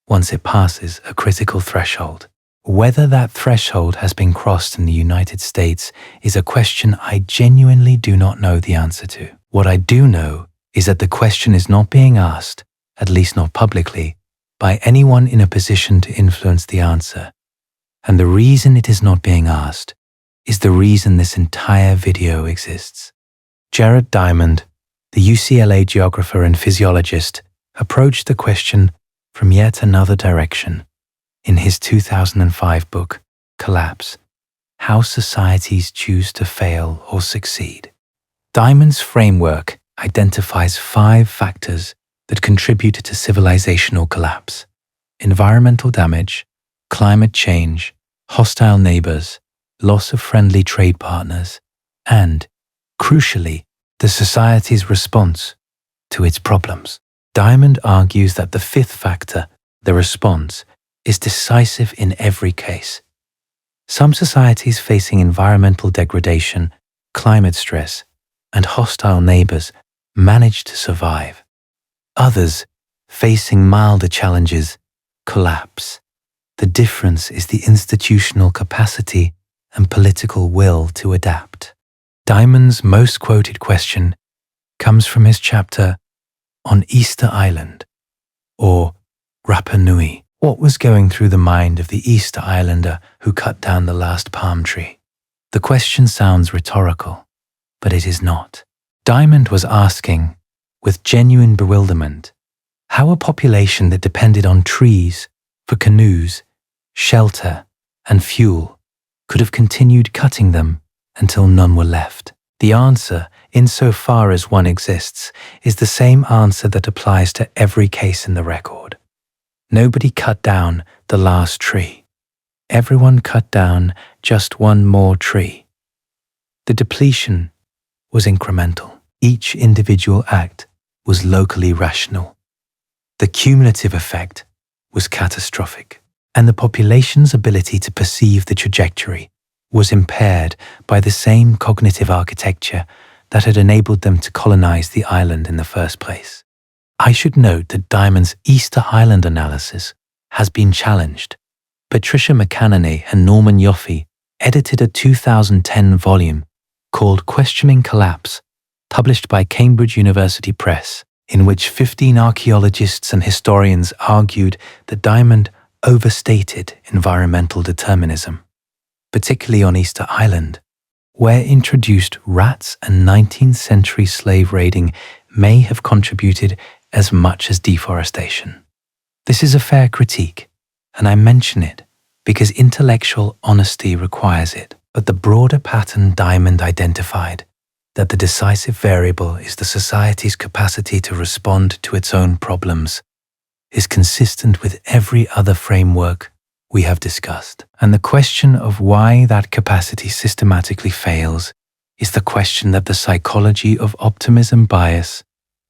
once it passes a critical threshold. Whether that threshold has been crossed in the United States is a question I genuinely do not know the answer to. What I do know is that the question is not being asked, at least not publicly, by anyone in a position to influence the answer. And the reason it is not being asked is the reason this entire video exists. Jared Diamond, the UCLA geographer and physiologist, approached the question from yet another direction. In his 2005 book, collapse, how societies choose to fail or succeed. Diamond's framework identifies 5 factors that contribute to civilizational collapse: environmental damage, climate change, hostile neighbors, loss of friendly trade partners, and, crucially, the society's response to its problems. Diamond argues that the 5th factor, the response, is decisive in every case. Some societies facing environmental degradation, climate stress, and hostile neighbors manage to survive. Others, facing milder challenges, collapse. The difference is the institutional capacity and political will to adapt. Diamond's most quoted question comes from his chapter on Easter Island, or Rapa Nui. What was going through the mind of the Easter Islander who cut down the last palm tree? The question sounds rhetorical, but it is not. Diamond was asking, with genuine bewilderment, how a population that depended on trees for canoes, shelter, and fuel could have continued cutting them until none were left. The answer, insofar as one exists, is the same answer that applies to every case in the record. Nobody cut down the last tree. Everyone cut down just one more tree. The depletion was incremental. Each individual act was locally rational. The cumulative effect was catastrophic, and the population's ability to perceive the trajectory was impaired by the same cognitive architecture that had enabled them to colonize the island in the first place. I should note that Diamond's Easter Island analysis has been challenged. Patricia McAnany and Norman Yoffe edited a 2010 volume called Questioning Collapse, published by Cambridge University Press, in which 15 archaeologists and historians argued that Diamond overstated environmental determinism, particularly on Easter Island, where introduced rats and 19th century slave raiding may have contributed as much as deforestation. This is a fair critique, and I mention it because intellectual honesty requires it. But the broader pattern Diamond identified, that the decisive variable is the society's capacity to respond to its own problems, is consistent with every other framework we have discussed. And the question of why that capacity systematically fails is the question that the psychology of optimism bias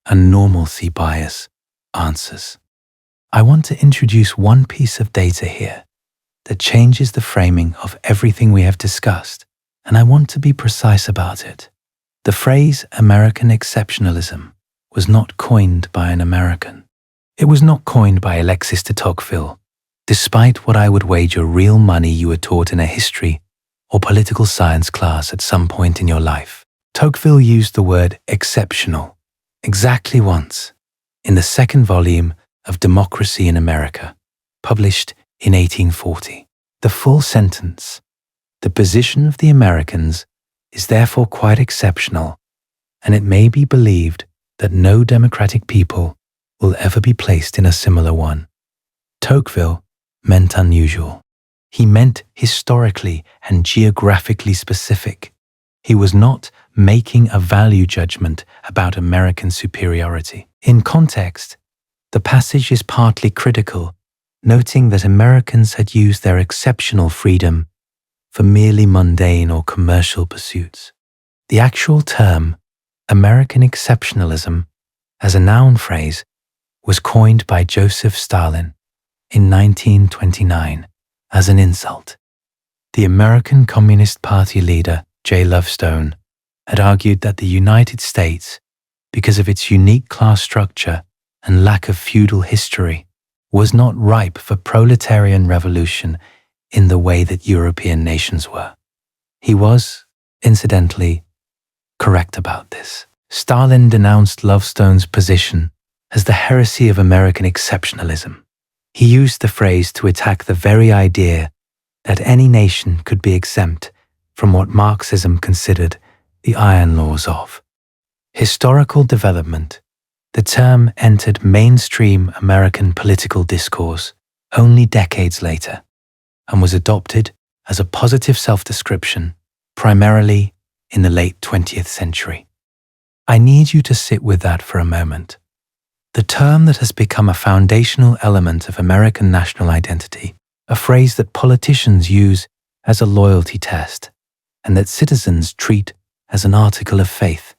and normalcy bias answers. I want to introduce one piece of data here that changes the framing of everything we have discussed, and I want to be precise about it. The phrase American exceptionalism was not coined by an American. It was not coined by Alexis de Tocqueville, despite what I would wager real money you were taught in a history or political science class at some point in your life. Tocqueville used the word exceptional exactly once in the 2nd volume of Democracy in America, published in 1840. The full sentence, "The position of the Americans is therefore quite exceptional, and it may be believed that no democratic people will ever be placed in a similar one." Tocqueville meant unusual. He meant historically and geographically specific. He was not making a value judgment about American superiority. In context, the passage is partly critical, noting that Americans had used their exceptional freedom for merely mundane or commercial pursuits. The actual term, American exceptionalism, as a noun phrase, was coined by Joseph Stalin in 1929 as an insult. The American Communist Party leader, J. Lovestone, had argued that the United States, because of its unique class structure and lack of feudal history, was not ripe for proletarian revolution in the way that European nations were. He was, incidentally, correct about this. Stalin denounced Lovestone's position as the heresy of American exceptionalism. He used the phrase to attack the very idea that any nation could be exempt from what Marxism considered the iron laws of historical development. The term entered mainstream American political discourse only decades later and was adopted as a positive self-description, primarily in the late 20th century. I need you to sit with that for a moment. The term that has become a foundational element of American national identity, a phrase that politicians use as a loyalty test, and that citizens treat as an article of faith,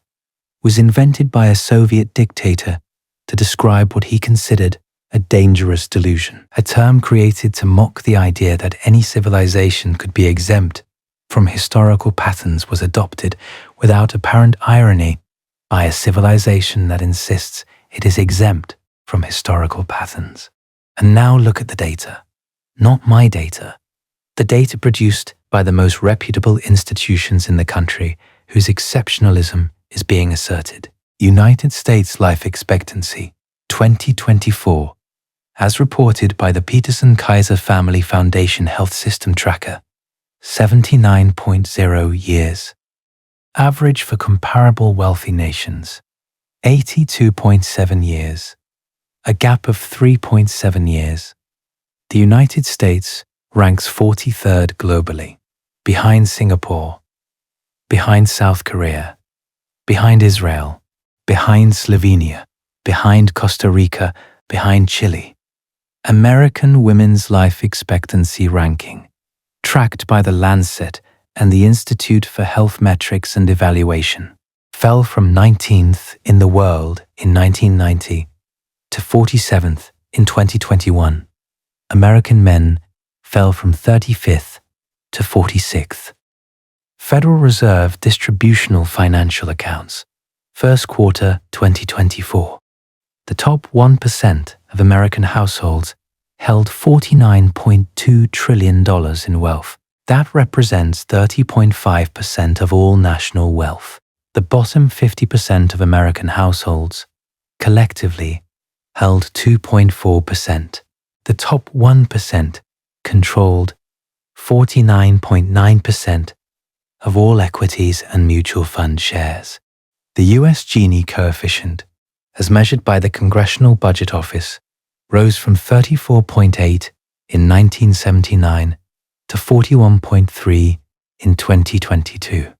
was invented by a Soviet dictator to describe what he considered a dangerous delusion, a term created to mock the idea that any civilization could be exempt from historical patterns was adopted without apparent irony by a civilization that insists it is exempt from historical patterns. And now look at the data. Not my data. The data produced by the most reputable institutions in the country whose exceptionalism is being asserted. United States life expectancy, 2024, as reported by the Peterson-Kaiser Family Foundation Health System Tracker, 79.0 years. Average for comparable wealthy nations, 82.7 years, a gap of 3.7 years. The United States ranks 43rd globally, behind Singapore, behind South Korea, behind Israel, behind Slovenia, behind Costa Rica, behind Chile. American Women's Life Expectancy Ranking, tracked by the Lancet and the Institute for Health Metrics and Evaluation, fell from 19th in the world in 1990 to 47th in 2021. American men fell from 35th to 46th. Federal Reserve Distributional Financial Accounts, first quarter 2024. The top 1% of American households held $49.2 trillion in wealth. That represents 30.5% of all national wealth. The bottom 50% of American households, collectively, held 2.4%. The top 1% controlled 49.9% of all equities and mutual fund shares. The U.S. Gini coefficient, as measured by the Congressional Budget Office, rose from 34.8 in 1979 to 41.3 in 2022.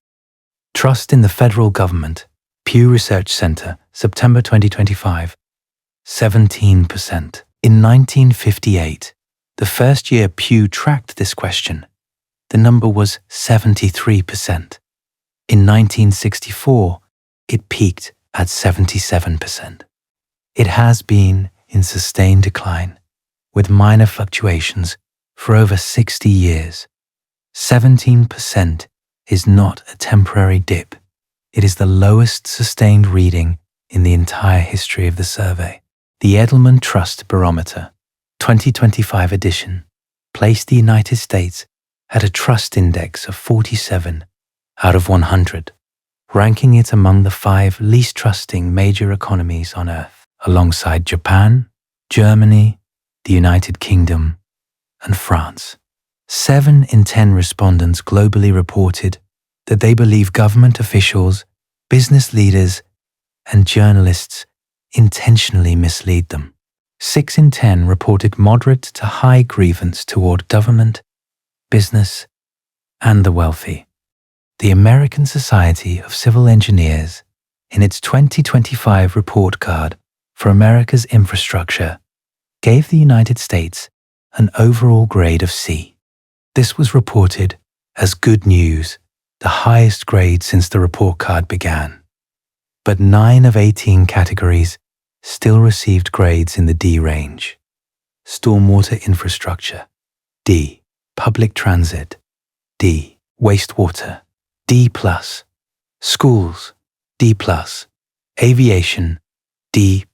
Trust in the federal government, Pew Research Center, September 2025, 17%. In 1958, the first year Pew tracked this question, the number was 73%. In 1964, it peaked at 77%. It has been in sustained decline, with minor fluctuations for over 60 years. 17% is not a temporary dip. It is the lowest sustained reading in the entire history of the survey. The Edelman Trust Barometer, 2025 edition, placed the United States at a trust index of 47 out of 100, ranking it among the 5 least trusting major economies on Earth, alongside Japan, Germany, the United Kingdom, and France. 7 in 10 respondents globally reported that they believe government officials, business leaders, and journalists intentionally mislead them. 6 in 10 reported moderate to high grievance toward government, business, and the wealthy. The American Society of Civil Engineers, in its 2025 report card for America's infrastructure, gave the United States an overall grade of C. This was reported as good news, the highest grade since the report card began. But 9 of 18 categories still received grades in the D range. Stormwater infrastructure, D. Public transit, D. Wastewater, D+. Schools, D+. Aviation, D+.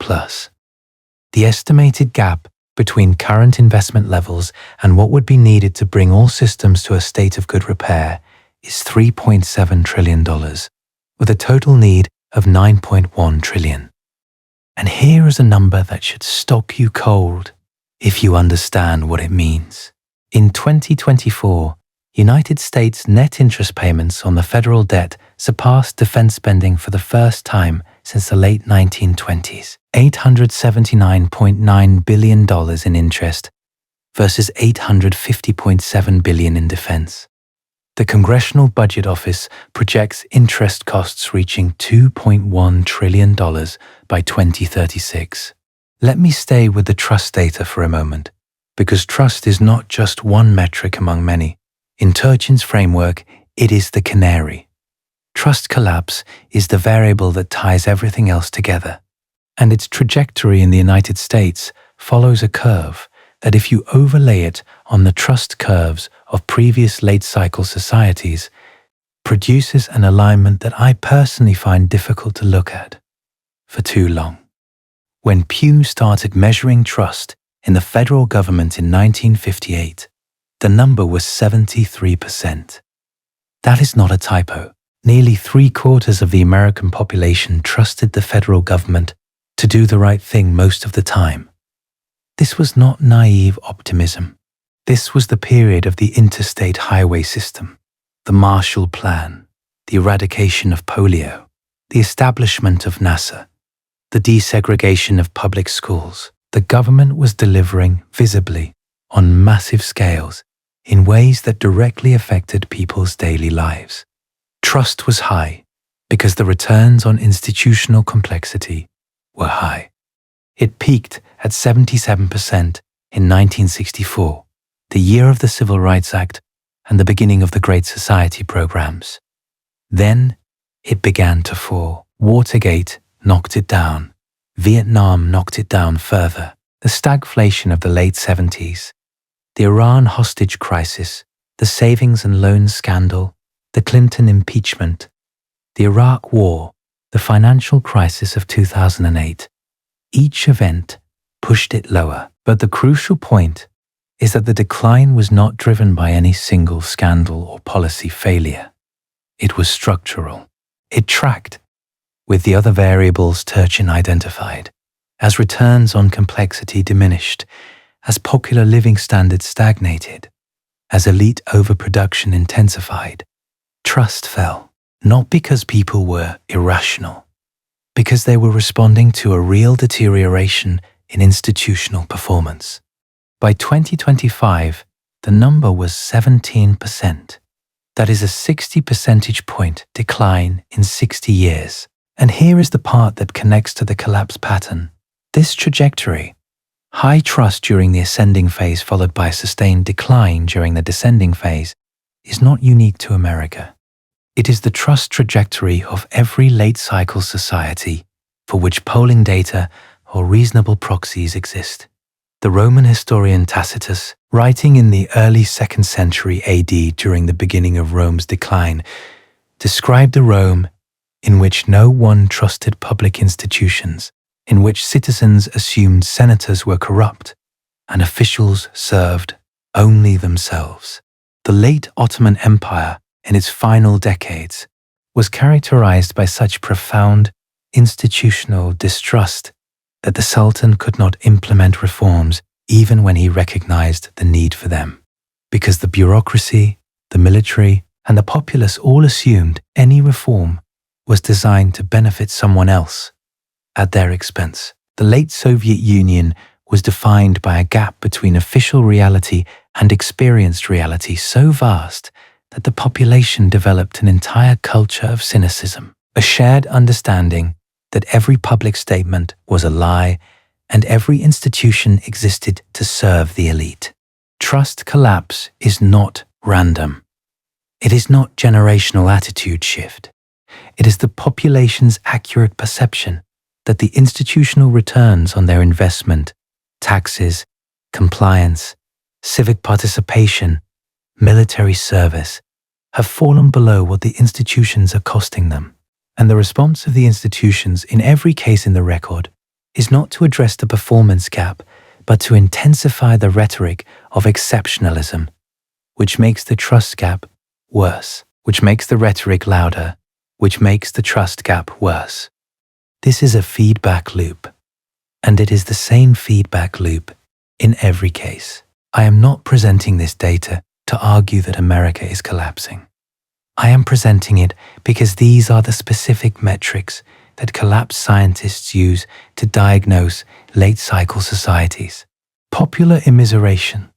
The estimated gap between current investment levels and what would be needed to bring all systems to a state of good repair is $3.7 trillion, with a total need of $9.1 trillion. And here is a number that should stop you cold if you understand what it means. In 2024, United States net interest payments on the federal debt surpassed defense spending for the first time since the late 1920s. $879.9 billion in interest versus $850.7 billion in defense. The Congressional Budget Office projects interest costs reaching $2.1 trillion by 2036. Let me stay with the trust data for a moment, because trust is not just one metric among many. In Turchin's framework, it is the canary. Trust collapse is the variable that ties everything else together, and its trajectory in the United States follows a curve that, if you overlay it on the trust curves of previous late-cycle societies, produces an alignment that I personally find difficult to look at for too long. When Pew started measuring trust in the federal government in 1958, the number was 73%. That is not a typo. Nearly 3/4 of the American population trusted the federal government to do the right thing most of the time. This was not naive optimism. This was the period of the interstate highway system, the Marshall Plan, the eradication of polio, the establishment of NASA, the desegregation of public schools. The government was delivering visibly, on massive scales, in ways that directly affected people's daily lives. Trust was high because the returns on institutional complexity were high. It peaked at 77% in 1964, the year of the Civil Rights Act and the beginning of the Great Society programs. Then it began to fall. Watergate knocked it down. Vietnam knocked it down further. The stagflation of the late 70s, the Iran hostage crisis, the savings and loans scandal, the Clinton impeachment, the Iraq War, the financial crisis of 2008. Each event pushed it lower, but the crucial point is that the decline was not driven by any single scandal or policy failure. It was structural. It tracked with the other variables Turchin identified, as returns on complexity diminished, as popular living standards stagnated, as elite overproduction intensified. Trust fell, not because people were irrational, because they were responding to a real deterioration in institutional performance. By 2025, the number was 17%. That is a 60 percentage point decline in 60 years. And here is the part that connects to the collapse pattern. This trajectory, high trust during the ascending phase followed by sustained decline during the descending phase, is not unique to America. It is the trust trajectory of every late-cycle society for which polling data or reasonable proxies exist. The Roman historian Tacitus, writing in the early 2nd century AD during the beginning of Rome's decline, described a Rome in which no one trusted public institutions, in which citizens assumed senators were corrupt and officials served only themselves. The late Ottoman Empire, in its final decades, was characterized by such profound institutional distrust that the Sultan could not implement reforms even when he recognized the need for them, because the bureaucracy, the military, and the populace all assumed any reform was designed to benefit someone else at their expense. The late Soviet Union was defined by a gap between official reality and experienced reality so vast that the population developed an entire culture of cynicism, a shared understanding that every public statement was a lie and every institution existed to serve the elite. Trust collapse is not random. It is not generational attitude shift. It is the population's accurate perception that the institutional returns on their investment, taxes, compliance, civic participation, military service, have fallen below what the institutions are costing them. And the response of the institutions in every case in the record is not to address the performance gap, but to intensify the rhetoric of exceptionalism, which makes the trust gap worse, which makes the rhetoric louder, which makes the trust gap worse. This is a feedback loop, and it is the same feedback loop in every case. I am not presenting this data to argue that America is collapsing. I am presenting it because these are the specific metrics that collapse scientists use to diagnose late-cycle societies. Popular immiseration,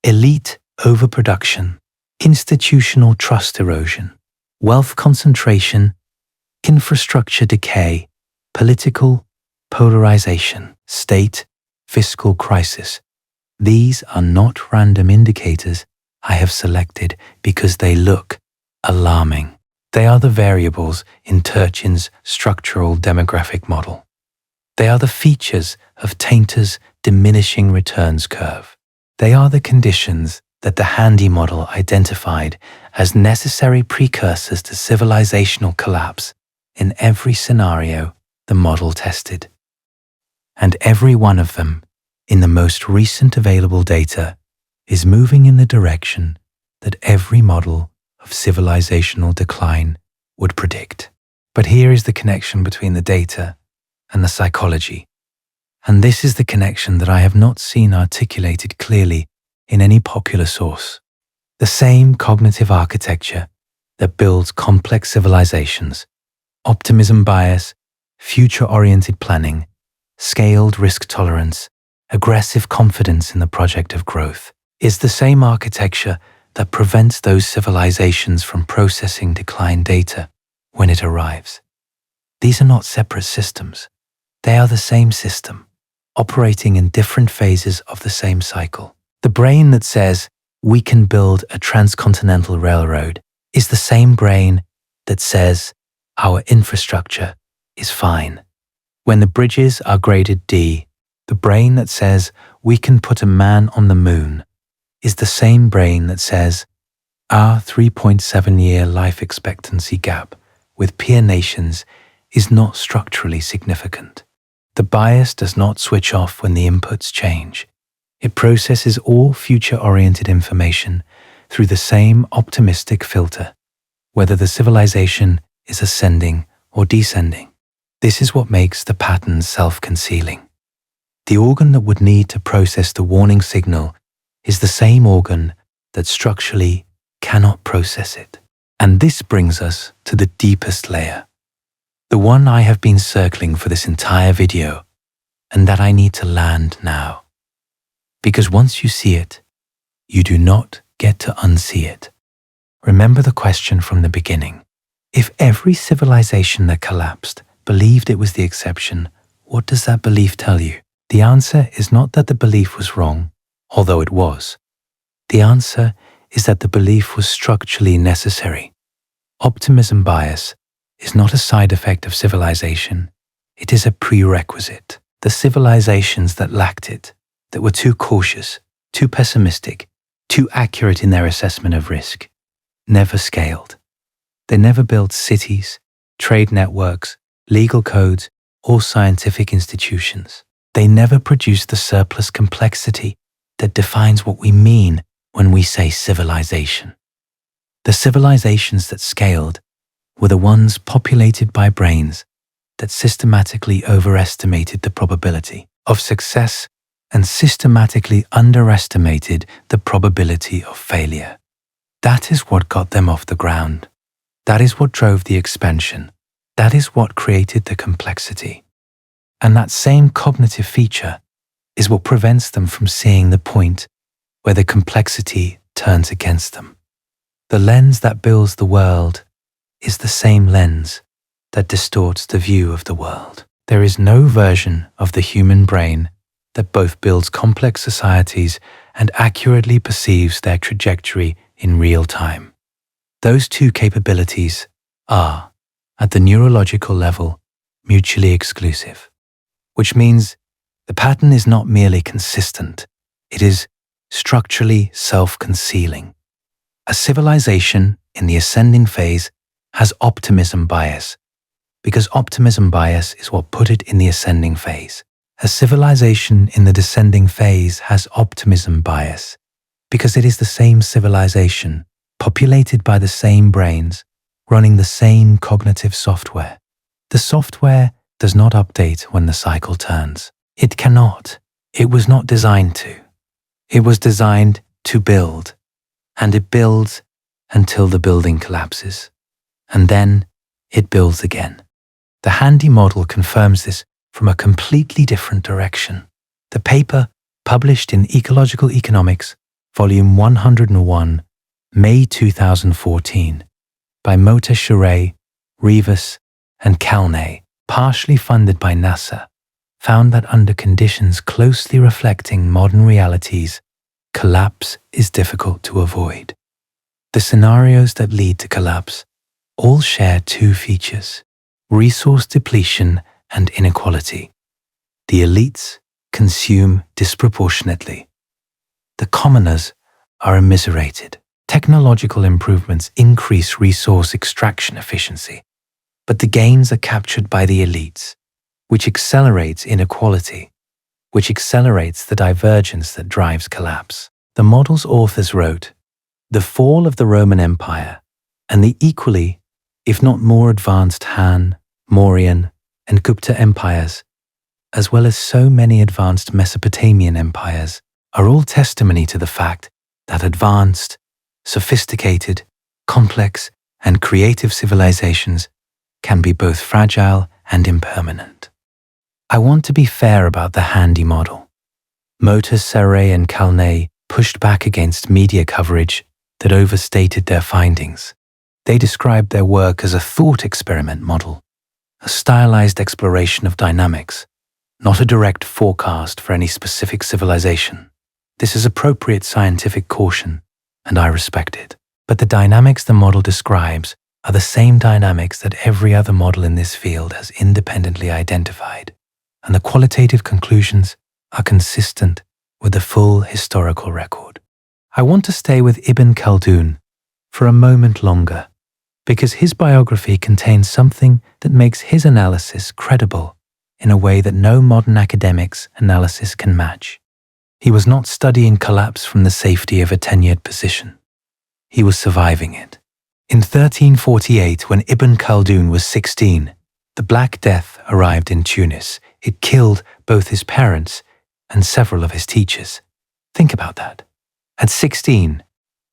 elite overproduction, institutional trust erosion, wealth concentration, infrastructure decay, political polarization, state, fiscal crisis. These are not random indicators I have selected because they look alarming. They are the variables in Turchin's structural demographic model. They are the features of Tainter's diminishing returns curve. They are the conditions that the Handy model identified as necessary precursors to civilizational collapse in every scenario the model tested. And every one of them, in the most recent available data, is moving in the direction that every model of civilizational decline would predict. But here is the connection between the data and the psychology. And this is the connection that I have not seen articulated clearly in any popular source. The same cognitive architecture that builds complex civilizations, optimism bias, future-oriented planning, scaled risk tolerance, aggressive confidence in the project of growth, is the same architecture that prevents those civilizations from processing decline data when it arrives. These are not separate systems. They are the same system, operating in different phases of the same cycle. The brain that says, we can build a transcontinental railroad, is the same brain that says, our infrastructure is fine. When the bridges are graded D, the brain that says, we can put a man on the moon, is the same brain that says, our 3.7-year life expectancy gap with peer nations is not structurally significant. The bias does not switch off when the inputs change. It processes all future-oriented information through the same optimistic filter, whether the civilization is ascending or descending. This is what makes the patterns self-concealing. The organ that would need to process the warning signal is the same organ that structurally cannot process it. And this brings us to the deepest layer, the one I have been circling for this entire video, and that I need to land now. Because once you see it, you do not get to unsee it. Remember the question from the beginning. If every civilization that collapsed believed it was the exception, what does that belief tell you? The answer is not that the belief was wrong, although it was. The answer is that the belief was structurally necessary. Optimism bias is not a side effect of civilization. It is a prerequisite. The civilizations that lacked it, that were too cautious, too pessimistic, too accurate in their assessment of risk, never scaled. They never built cities, trade networks, legal codes, or scientific institutions. They never produced the surplus complexity that defines what we mean when we say civilization. The civilizations that scaled were the ones populated by brains that systematically overestimated the probability of success and systematically underestimated the probability of failure. That is what got them off the ground. That is what drove the expansion. That is what created the complexity. And that same cognitive feature is what prevents them from seeing the point where the complexity turns against them. The lens that builds the world is the same lens that distorts the view of the world. There is no version of the human brain that both builds complex societies and accurately perceives their trajectory in real time. Those two capabilities are, at the neurological level, mutually exclusive, which means the pattern is not merely consistent, it is structurally self-concealing. A civilization in the ascending phase has optimism bias, because optimism bias is what put it in the ascending phase. A civilization in the descending phase has optimism bias, because it is the same civilization, populated by the same brains, running the same cognitive software. The software does not update when the cycle turns. It cannot. It was not designed to. It was designed to build, and it builds until the building collapses. And then it builds again. The Handy model confirms this from a completely different direction. The paper, published in Ecological Economics Volume 101, May 2014, by Mota Sharot, Rivas, and Kalnay, partially funded by NASA, found that under conditions closely reflecting modern realities, collapse is difficult to avoid. The scenarios that lead to collapse all share two features: resource depletion and inequality. The elites consume disproportionately. The commoners are immiserated. Technological improvements increase resource extraction efficiency, but the gains are captured by the elites, which accelerates inequality, which accelerates the divergence that drives collapse. The model's authors wrote, "The fall of the Roman Empire and the equally, if not more advanced Han, Mauryan, and Gupta empires, as well as so many advanced Mesopotamian empires, are all testimony to the fact that advanced, sophisticated, complex, and creative civilizations can be both fragile and impermanent." I want to be fair about the Handy model. Mota Sharot and Kalnay pushed back against media coverage that overstated their findings. They described their work as a thought experiment model, a stylized exploration of dynamics, not a direct forecast for any specific civilization. This is appropriate scientific caution, and I respect it. But the dynamics the model describes are the same dynamics that every other model in this field has independently identified, and the qualitative conclusions are consistent with the full historical record. I want to stay with Ibn Khaldun for a moment longer, because his biography contains something that makes his analysis credible in a way that no modern academic's analysis can match. He was not studying collapse from the safety of a tenured position. He was surviving it. In 1348, when Ibn Khaldun was 16, the Black Death arrived in Tunis. It killed both his parents and several of his teachers. Think about that. At 16,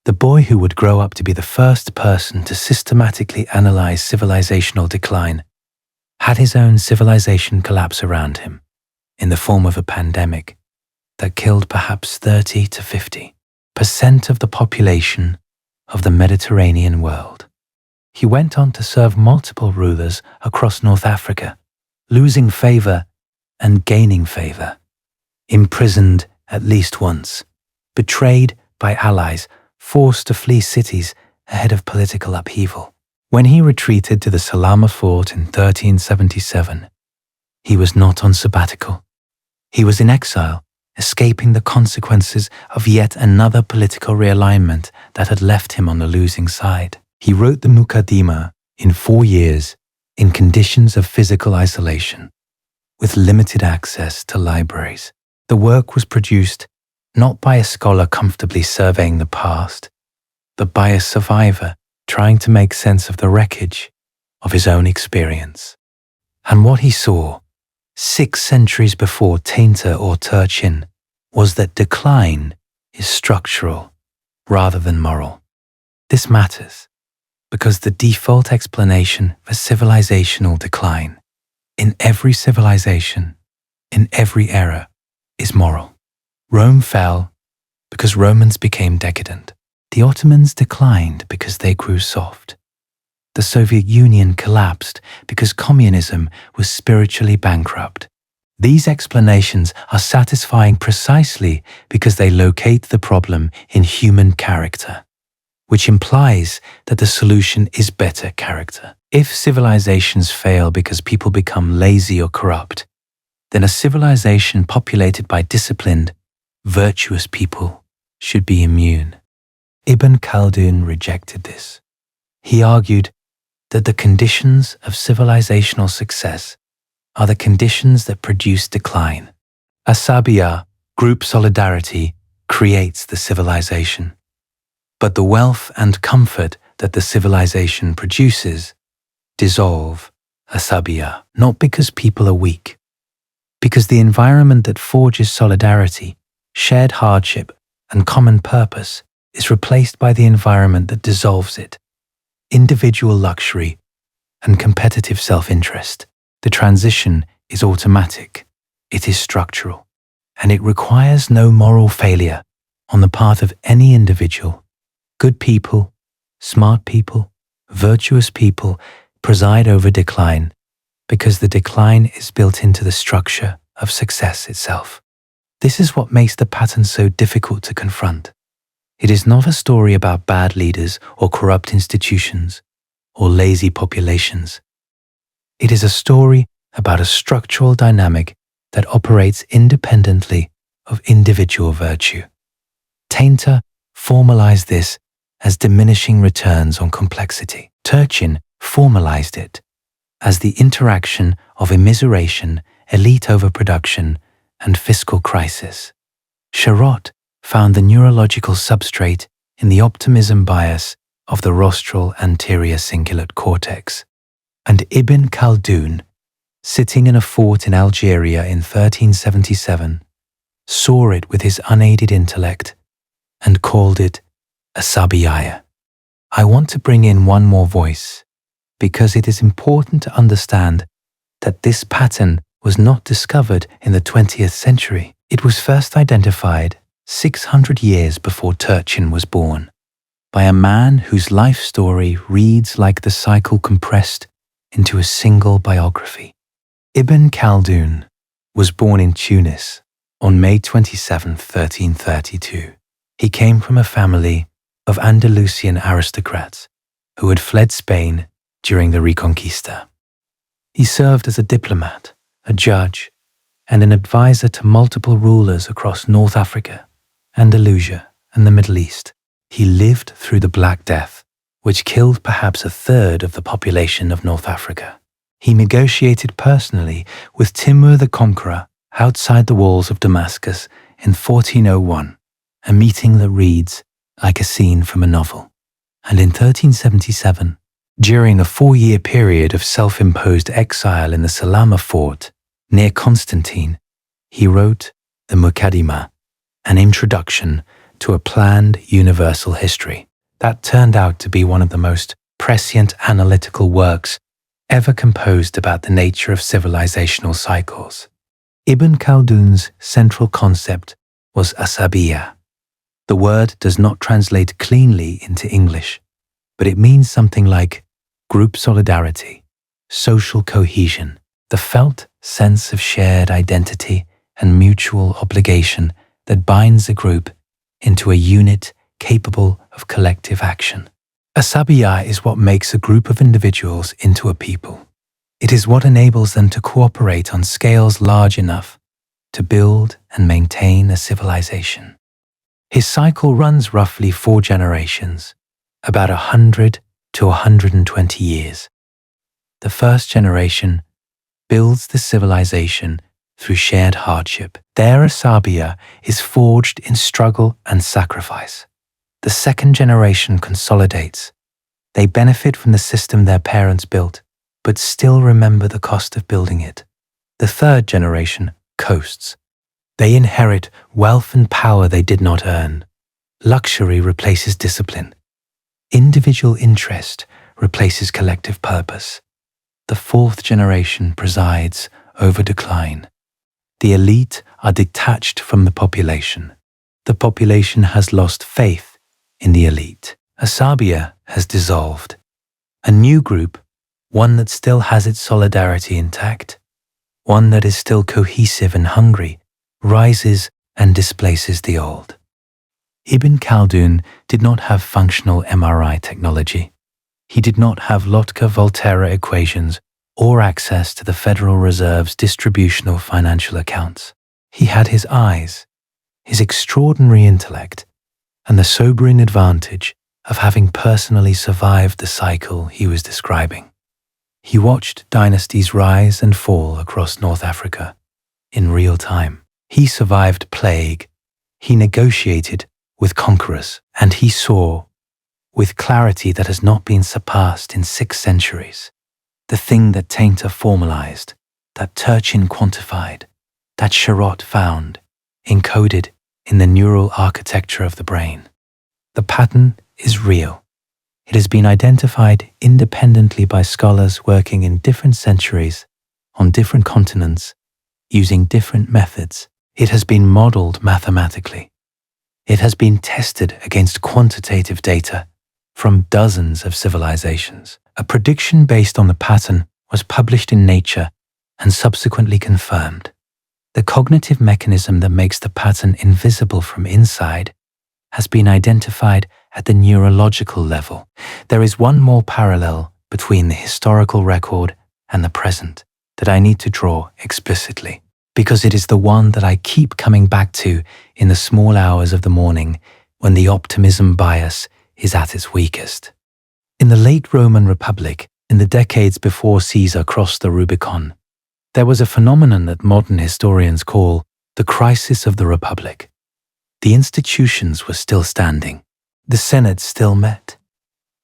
the boy who would grow up to be the first person to systematically analyze civilizational decline had his own civilization collapse around him in the form of a pandemic that killed perhaps 30 to 50% of the population of the Mediterranean world. He went on to serve multiple rulers across North Africa, losing favor and gaining favor, imprisoned at least once, betrayed by allies, forced to flee cities ahead of political upheaval. When he retreated to the Salama fort in 1377, he was not on sabbatical. He was in exile, escaping the consequences of yet another political realignment that had left him on the losing side. He wrote the Muqaddimah in 4 years in conditions of physical isolation, with limited access to libraries. The work was produced not by a scholar comfortably surveying the past, but by a survivor trying to make sense of the wreckage of his own experience. And what he saw 6 centuries before Tainter or Turchin was that decline is structural rather than moral. This matters because the default explanation for civilizational decline in every civilization, in every era, is moral. Rome fell because Romans became decadent. The Ottomans declined because they grew soft. The Soviet Union collapsed because communism was spiritually bankrupt. These explanations are satisfying precisely because they locate the problem in human character, which implies that the solution is better character. If civilizations fail because people become lazy or corrupt, then a civilization populated by disciplined, virtuous people should be immune. Ibn Khaldun rejected this. He argued that the conditions of civilizational success are the conditions that produce decline. Asabiya, group solidarity, creates the civilization. But the wealth and comfort that the civilization produces dissolve asabiya, not because people are weak, because the environment that forges solidarity, shared hardship, and common purpose is replaced by the environment that dissolves it, individual luxury and competitive self-interest. The transition is automatic, it is structural, and it requires no moral failure on the part of any individual. Good people, smart people, virtuous people preside over decline because the decline is built into the structure of success itself. This is what makes the pattern so difficult to confront. It is not a story about bad leaders or corrupt institutions or lazy populations. It is a story about a structural dynamic that operates independently of individual virtue. Tainter formalized this as diminishing returns on complexity. Turchin formalized it as the interaction of immiseration, elite overproduction, and fiscal crisis. Sharot found the neurological substrate in the optimism bias of the rostral anterior cingulate cortex. And Ibn Khaldun, sitting in a fort in Algeria in 1377, saw it with his unaided intellect and called it Asabiyya. I want to bring in one more voice because it is important to understand that this pattern was not discovered in the 20th century. It was first identified 600 years before Turchin was born by a man whose life story reads like the cycle compressed into a single biography. Ibn Khaldun was born in Tunis on May 27, 1332. He came from a family of Andalusian aristocrats who had fled Spain during the Reconquista. He served as a diplomat, a judge, and an advisor to multiple rulers across North Africa, Andalusia, and the Middle East. He lived through the Black Death, which killed perhaps a third of the population of North Africa. He negotiated personally with Timur the Conqueror outside the walls of Damascus in 1401, a meeting that reads like a scene from a novel. And in 1377, during a 4-year period of self-imposed exile in the Salama fort near Constantine, he wrote the Muqaddimah, an introduction to a planned universal history that turned out to be one of the most prescient analytical works ever composed about the nature of civilizational cycles. Ibn Khaldun's central concept was asabiyya. The word does not translate cleanly into English, but it means something like group solidarity, social cohesion, the felt sense of shared identity and mutual obligation that binds a group into a unit capable of collective action. Asabiyya is what makes a group of individuals into a people. It is what enables them to cooperate on scales large enough to build and maintain a civilization. His cycle runs roughly 4 generations, about 100 to 120 years. The first generation builds the civilization through shared hardship. Their asabiyya is forged in struggle and sacrifice. The second generation consolidates. They benefit from the system their parents built, but still remember the cost of building it. The third generation coasts. They inherit wealth and power they did not earn. Luxury replaces discipline. Individual interest replaces collective purpose. The fourth generation presides over decline. The elite are detached from the population. The population has lost faith in the elite. Asabiyya has dissolved. A new group, one that still has its solidarity intact, one that is still cohesive and hungry, rises and displaces the old. Ibn Khaldun did not have functional MRI technology. He did not have Lotka-Volterra equations or access to the Federal Reserve's distributional financial accounts. He had his eyes, his extraordinary intellect, and the sobering advantage of having personally survived the cycle he was describing. He watched dynasties rise and fall across North Africa in real time. He survived plague, he negotiated with conquerors, and he saw, with clarity that has not been surpassed in 6 centuries, the thing that Tainter formalized, that Turchin quantified, that Sharot found, encoded in the neural architecture of the brain. The pattern is real. It has been identified independently by scholars working in different centuries, on different continents, using different methods. It has been modeled mathematically. It has been tested against quantitative data from dozens of civilizations. A prediction based on the pattern was published in Nature and subsequently confirmed. The cognitive mechanism that makes the pattern invisible from inside has been identified at the neurological level. There is one more parallel between the historical record and the present that I need to draw explicitly, because it is the one that I keep coming back to in the small hours of the morning when the optimism bias is at its weakest. In the late Roman Republic, in the decades before Caesar crossed the Rubicon, there was a phenomenon that modern historians call the crisis of the Republic. The institutions were still standing. The Senate still met.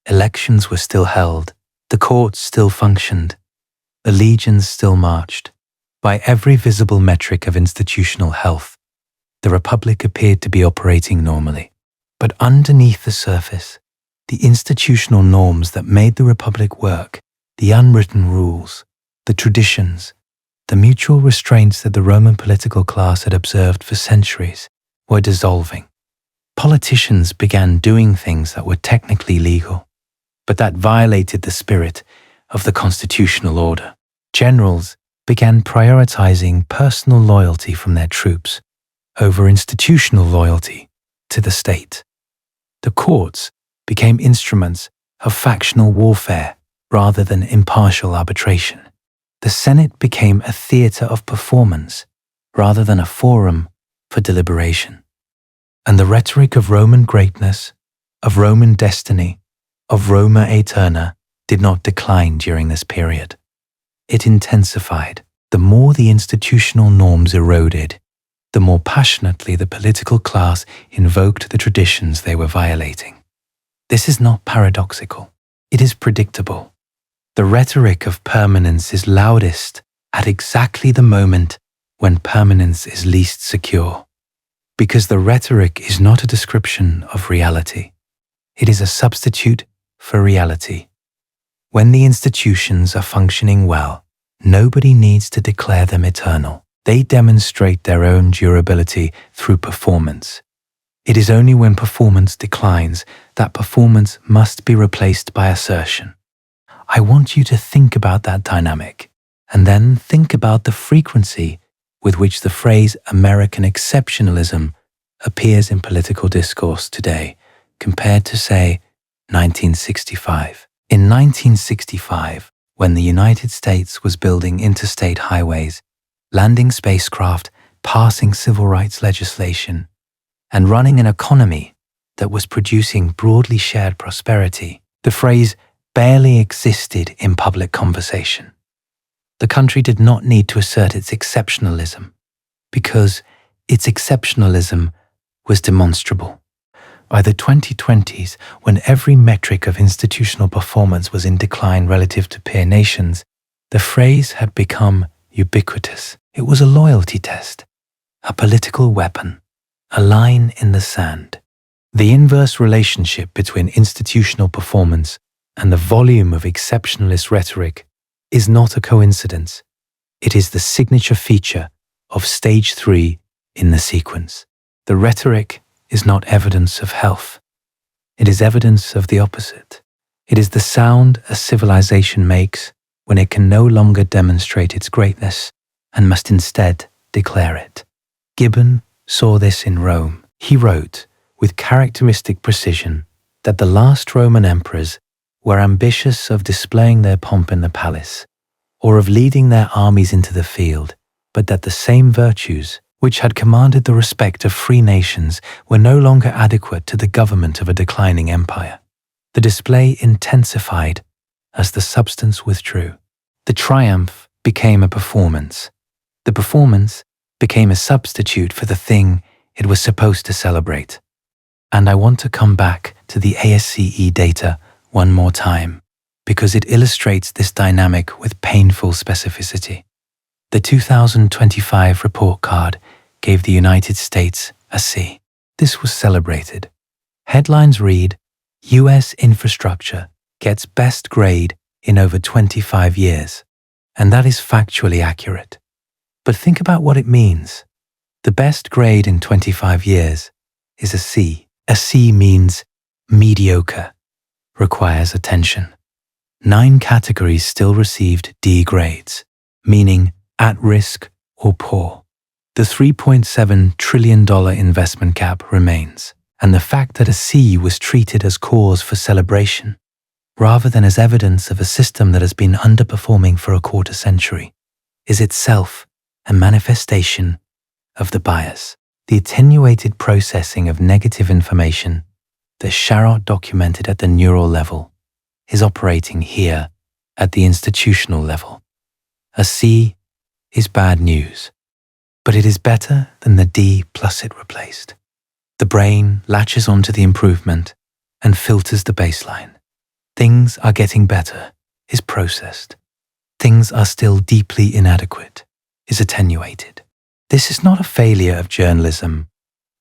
Elections were still held. The courts still functioned. The legions still marched. By every visible metric of institutional health, the Republic appeared to be operating normally. But underneath the surface, the institutional norms that made the Republic work, the unwritten rules, the traditions, the mutual restraints that the Roman political class had observed for centuries, were dissolving. Politicians began doing things that were technically legal, but that violated the spirit of the constitutional order. Generals began prioritizing personal loyalty from their troops over institutional loyalty to the state. The courts became instruments of factional warfare rather than impartial arbitration. The Senate became a theater of performance rather than a forum for deliberation. And the rhetoric of Roman greatness, of Roman destiny, of Roma Aeterna did not decline during this period. It intensified. The more the institutional norms eroded, the more passionately the political class invoked the traditions they were violating. This is not paradoxical. It is predictable. The rhetoric of permanence is loudest at exactly the moment when permanence is least secure, because the rhetoric is not a description of reality. It is a substitute for reality. When the institutions are functioning well, nobody needs to declare them eternal. They demonstrate their own durability through performance. It is only when performance declines that performance must be replaced by assertion. I want you to think about that dynamic, and then think about the frequency with which the phrase American exceptionalism appears in political discourse today, compared to, say, 1965. In 1965, when the United States was building interstate highways, landing spacecraft, passing civil rights legislation, and running an economy that was producing broadly shared prosperity, the phrase barely existed in public conversation. The country did not need to assert its exceptionalism, because its exceptionalism was demonstrable. By the 2020s, when every metric of institutional performance was in decline relative to peer nations, the phrase had become ubiquitous. It was a loyalty test, a political weapon, a line in the sand. The inverse relationship between institutional performance and the volume of exceptionalist rhetoric is not a coincidence. It is the signature feature of stage 3 in the sequence. The rhetoric is not evidence of health. It is evidence of the opposite. It is the sound a civilization makes when it can no longer demonstrate its greatness and must instead declare it. Gibbon saw this in Rome. He wrote, with characteristic precision, that the last Roman emperors were ambitious of displaying their pomp in the palace, or of leading their armies into the field, but that the same virtues, which had commanded the respect of free nations, were no longer adequate to the government of a declining empire. The display intensified as the substance withdrew. The triumph became a performance. The performance became a substitute for the thing it was supposed to celebrate. And I want to come back to the ASCE data one more time, because it illustrates this dynamic with painful specificity. The 2025 report card gave the United States a C. This was celebrated. Headlines read, US infrastructure gets best grade in over 25 years. And that is factually accurate. But think about what it means. The best grade in 25 years is a C. A C means mediocre, requires attention. 9 categories still received D grades, meaning at risk or poor. The $3.7 trillion investment gap remains, and the fact that a C was treated as cause for celebration, rather than as evidence of a system that has been underperforming for a quarter century, is itself a manifestation of the bias. The attenuated processing of negative information that Sharot documented at the neural level is operating here at the institutional level. A C is bad news, but it is better than the D plus it replaced. The brain latches onto the improvement and filters the baseline. Things are getting better is processed. Things are still deeply inadequate is attenuated. This is not a failure of journalism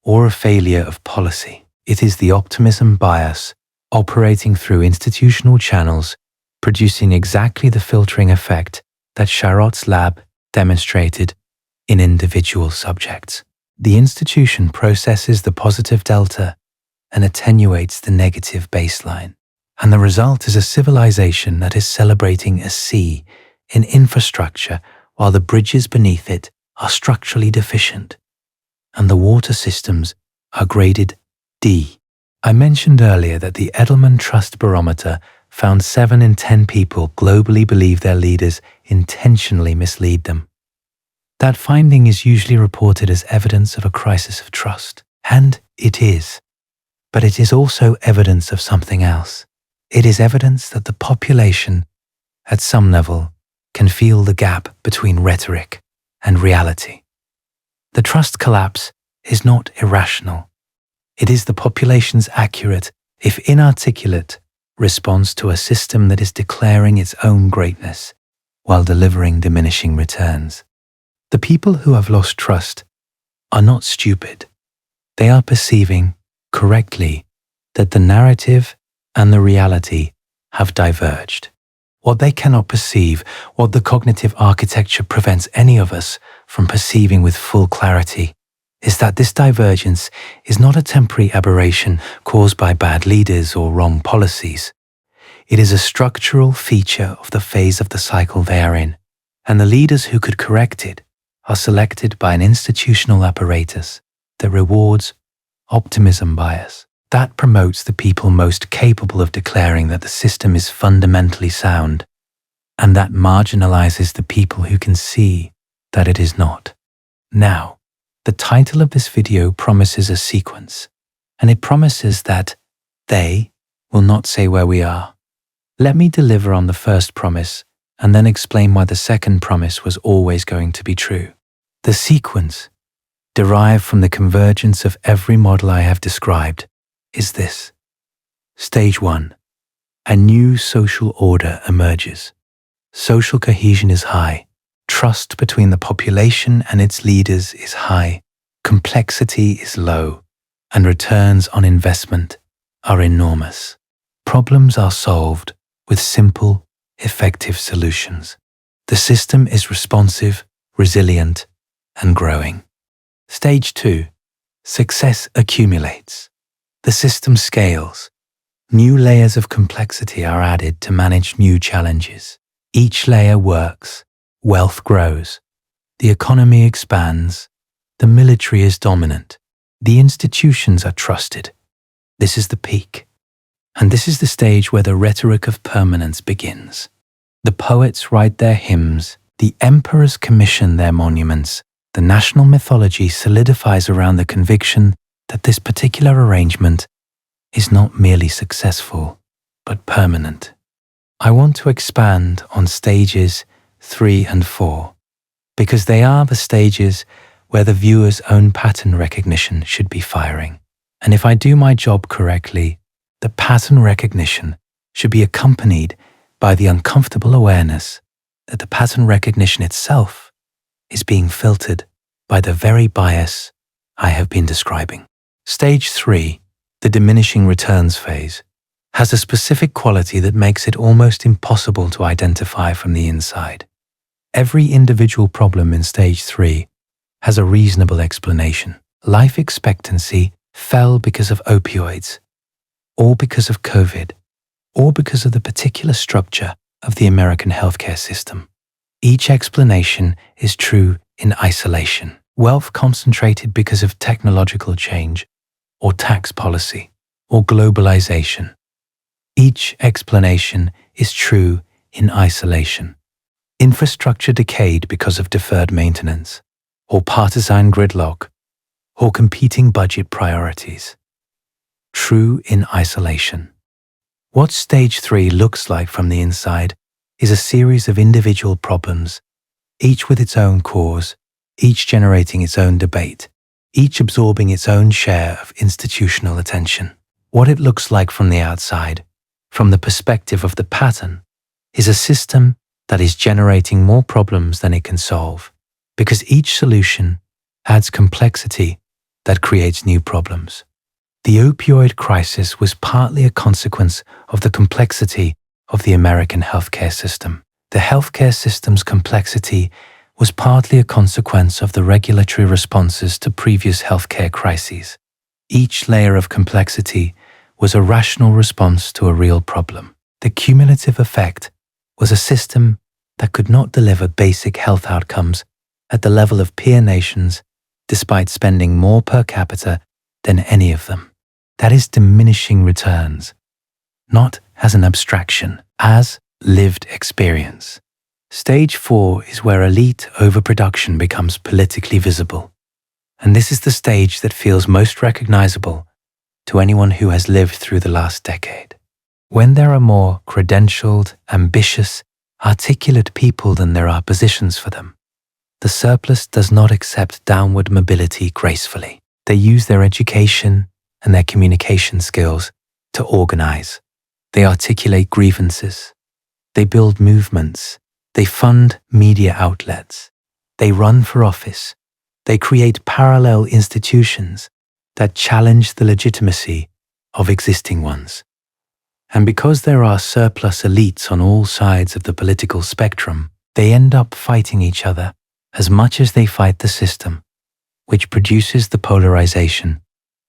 or a failure of policy. It is the optimism bias operating through institutional channels, producing exactly the filtering effect that Sharot's lab demonstrated in individual subjects. The institution processes the positive delta and attenuates the negative baseline. And the result is a civilization that is celebrating a C in infrastructure while the bridges beneath it are structurally deficient and the water systems are graded D. I mentioned earlier that the Edelman Trust Barometer found 7 in 10 people globally believe their leaders intentionally mislead them. That finding is usually reported as evidence of a crisis of trust, and it is. But it is also evidence of something else. It is evidence that the population, at some level, can feel the gap between rhetoric and reality. The trust collapse is not irrational. It is the population's accurate, if inarticulate, response to a system that is declaring its own greatness while delivering diminishing returns. The people who have lost trust are not stupid. They are perceiving, correctly, that the narrative and the reality have diverged. What they cannot perceive, what the cognitive architecture prevents any of us from perceiving with full clarity, is that this divergence is not a temporary aberration caused by bad leaders or wrong policies. It is a structural feature of the phase of the cycle they are in, and the leaders who could correct it are selected by an institutional apparatus that rewards optimism bias. That promotes the people most capable of declaring that the system is fundamentally sound, and that marginalizes the people who can see that it is not. Now, the title of this video promises a sequence, and it promises that they will not say where we are. Let me deliver on the first promise and then explain why the second promise was always going to be true. The sequence, derived from the convergence of every model I have described, is this. Stage 1. A new social order emerges. Social cohesion is high. Trust between the population and its leaders is high. Complexity is low. And returns on investment are enormous. Problems are solved with simple, effective solutions. The system is responsive, resilient, and growing. Stage 2. Success accumulates. The system scales. New layers of complexity are added to manage new challenges. Each layer works. Wealth grows. The economy expands. The military is dominant. The institutions are trusted. This is the peak. And this is the stage where the rhetoric of permanence begins. The poets write their hymns. The emperors commission their monuments. The national mythology solidifies around the conviction that this particular arrangement is not merely successful, but permanent. I want to expand on stages 3 and 4, because they are the stages where the viewer's own pattern recognition should be firing. And if I do my job correctly, the pattern recognition should be accompanied by the uncomfortable awareness that the pattern recognition itself is being filtered by the very bias I have been describing. Stage 3, the diminishing returns phase, has a specific quality that makes it almost impossible to identify from the inside. Every individual problem in stage 3 has a reasonable explanation. Life expectancy fell because of opioids, or because of COVID, or because of the particular structure of the American healthcare system. Each explanation is true in isolation. Wealth concentrated because of technological change, or tax policy, or globalization. Each explanation is true in isolation. Infrastructure decayed because of deferred maintenance, or partisan gridlock, or competing budget priorities. True in isolation. What stage 3 looks like from the inside is a series of individual problems, each with its own cause, each generating its own debate, each absorbing its own share of institutional attention. What it looks like from the outside, from the perspective of the pattern, is a system that is generating more problems than it can solve, because each solution adds complexity that creates new problems. The opioid crisis was partly a consequence of the complexity of the American healthcare system. The healthcare system's complexity was partly a consequence of the regulatory responses to previous healthcare crises. Each layer of complexity was a rational response to a real problem. The cumulative effect was a system that could not deliver basic health outcomes at the level of peer nations despite spending more per capita than any of them. That is diminishing returns, not as an abstraction, as lived experience. Stage 4 is where elite overproduction becomes politically visible, and this is the stage that feels most recognizable to anyone who has lived through the last decade. When there are more credentialed, ambitious, articulate people than there are positions for them, the surplus does not accept downward mobility gracefully. They use their education and their communication skills to organize. They articulate grievances. They build movements. They fund media outlets. They run for office. They create parallel institutions that challenge the legitimacy of existing ones. And because there are surplus elites on all sides of the political spectrum, they end up fighting each other as much as they fight the system, which produces the polarization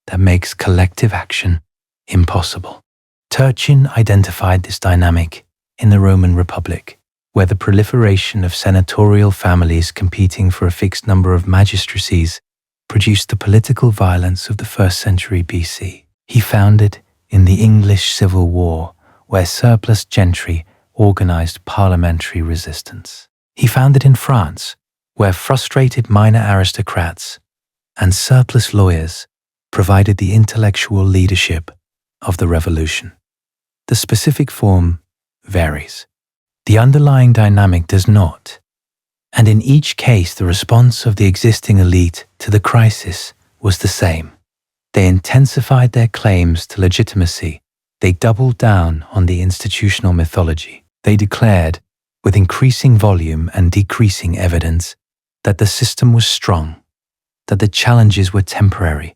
that makes collective action impossible. Turchin identified this dynamic in the Roman Republic, where the proliferation of senatorial families competing for a fixed number of magistracies produced the political violence of the 1st century BC. He found it in the English Civil War, where surplus gentry organized parliamentary resistance. He found it in France, where frustrated minor aristocrats and surplus lawyers provided the intellectual leadership of the revolution. The specific form varies. The underlying dynamic does not, and in each case the response of the existing elite to the crisis was the same. They intensified their claims to legitimacy. They doubled down on the institutional mythology. They declared, with increasing volume and decreasing evidence, that the system was strong, that the challenges were temporary,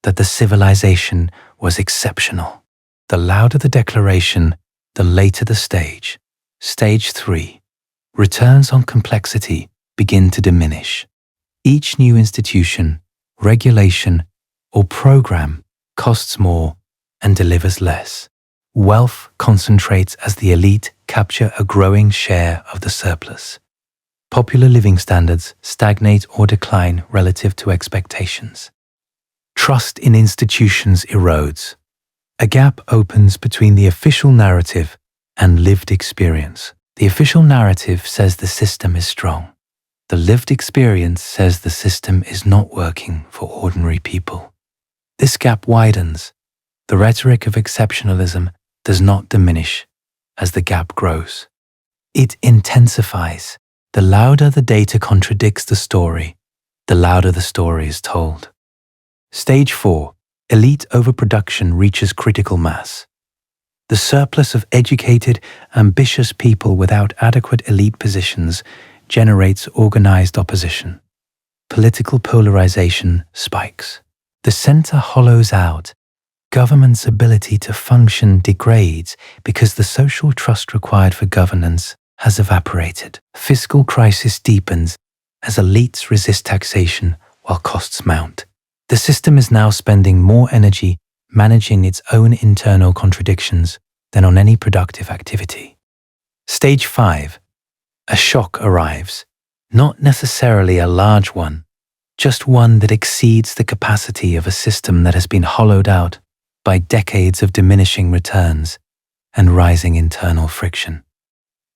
that the civilization was exceptional. The louder the declaration, the later the stage. Stage 3. Returns on complexity begin to diminish. Each new institution, regulation, or program costs more and delivers less. Wealth concentrates as the elite capture a growing share of the surplus. Popular living standards stagnate or decline relative to expectations. Trust in institutions erodes. A gap opens between the official narrative and lived experience. The official narrative says the system is strong. The lived experience says the system is not working for ordinary people. This gap widens. The rhetoric of exceptionalism does not diminish as the gap grows. It intensifies. The louder the data contradicts the story, the louder the story is told. Stage 4. Elite overproduction reaches critical mass. The surplus of educated, ambitious people without adequate elite positions generates organized opposition. Political polarization spikes. The center hollows out. Government's ability to function degrades because the social trust required for governance has evaporated. Fiscal crisis deepens as elites resist taxation while costs mount. The system is now spending more energy managing its own internal contradictions than on any productive activity. Stage 5. A shock arrives, not necessarily a large one, just one that exceeds the capacity of a system that has been hollowed out by decades of diminishing returns and rising internal friction.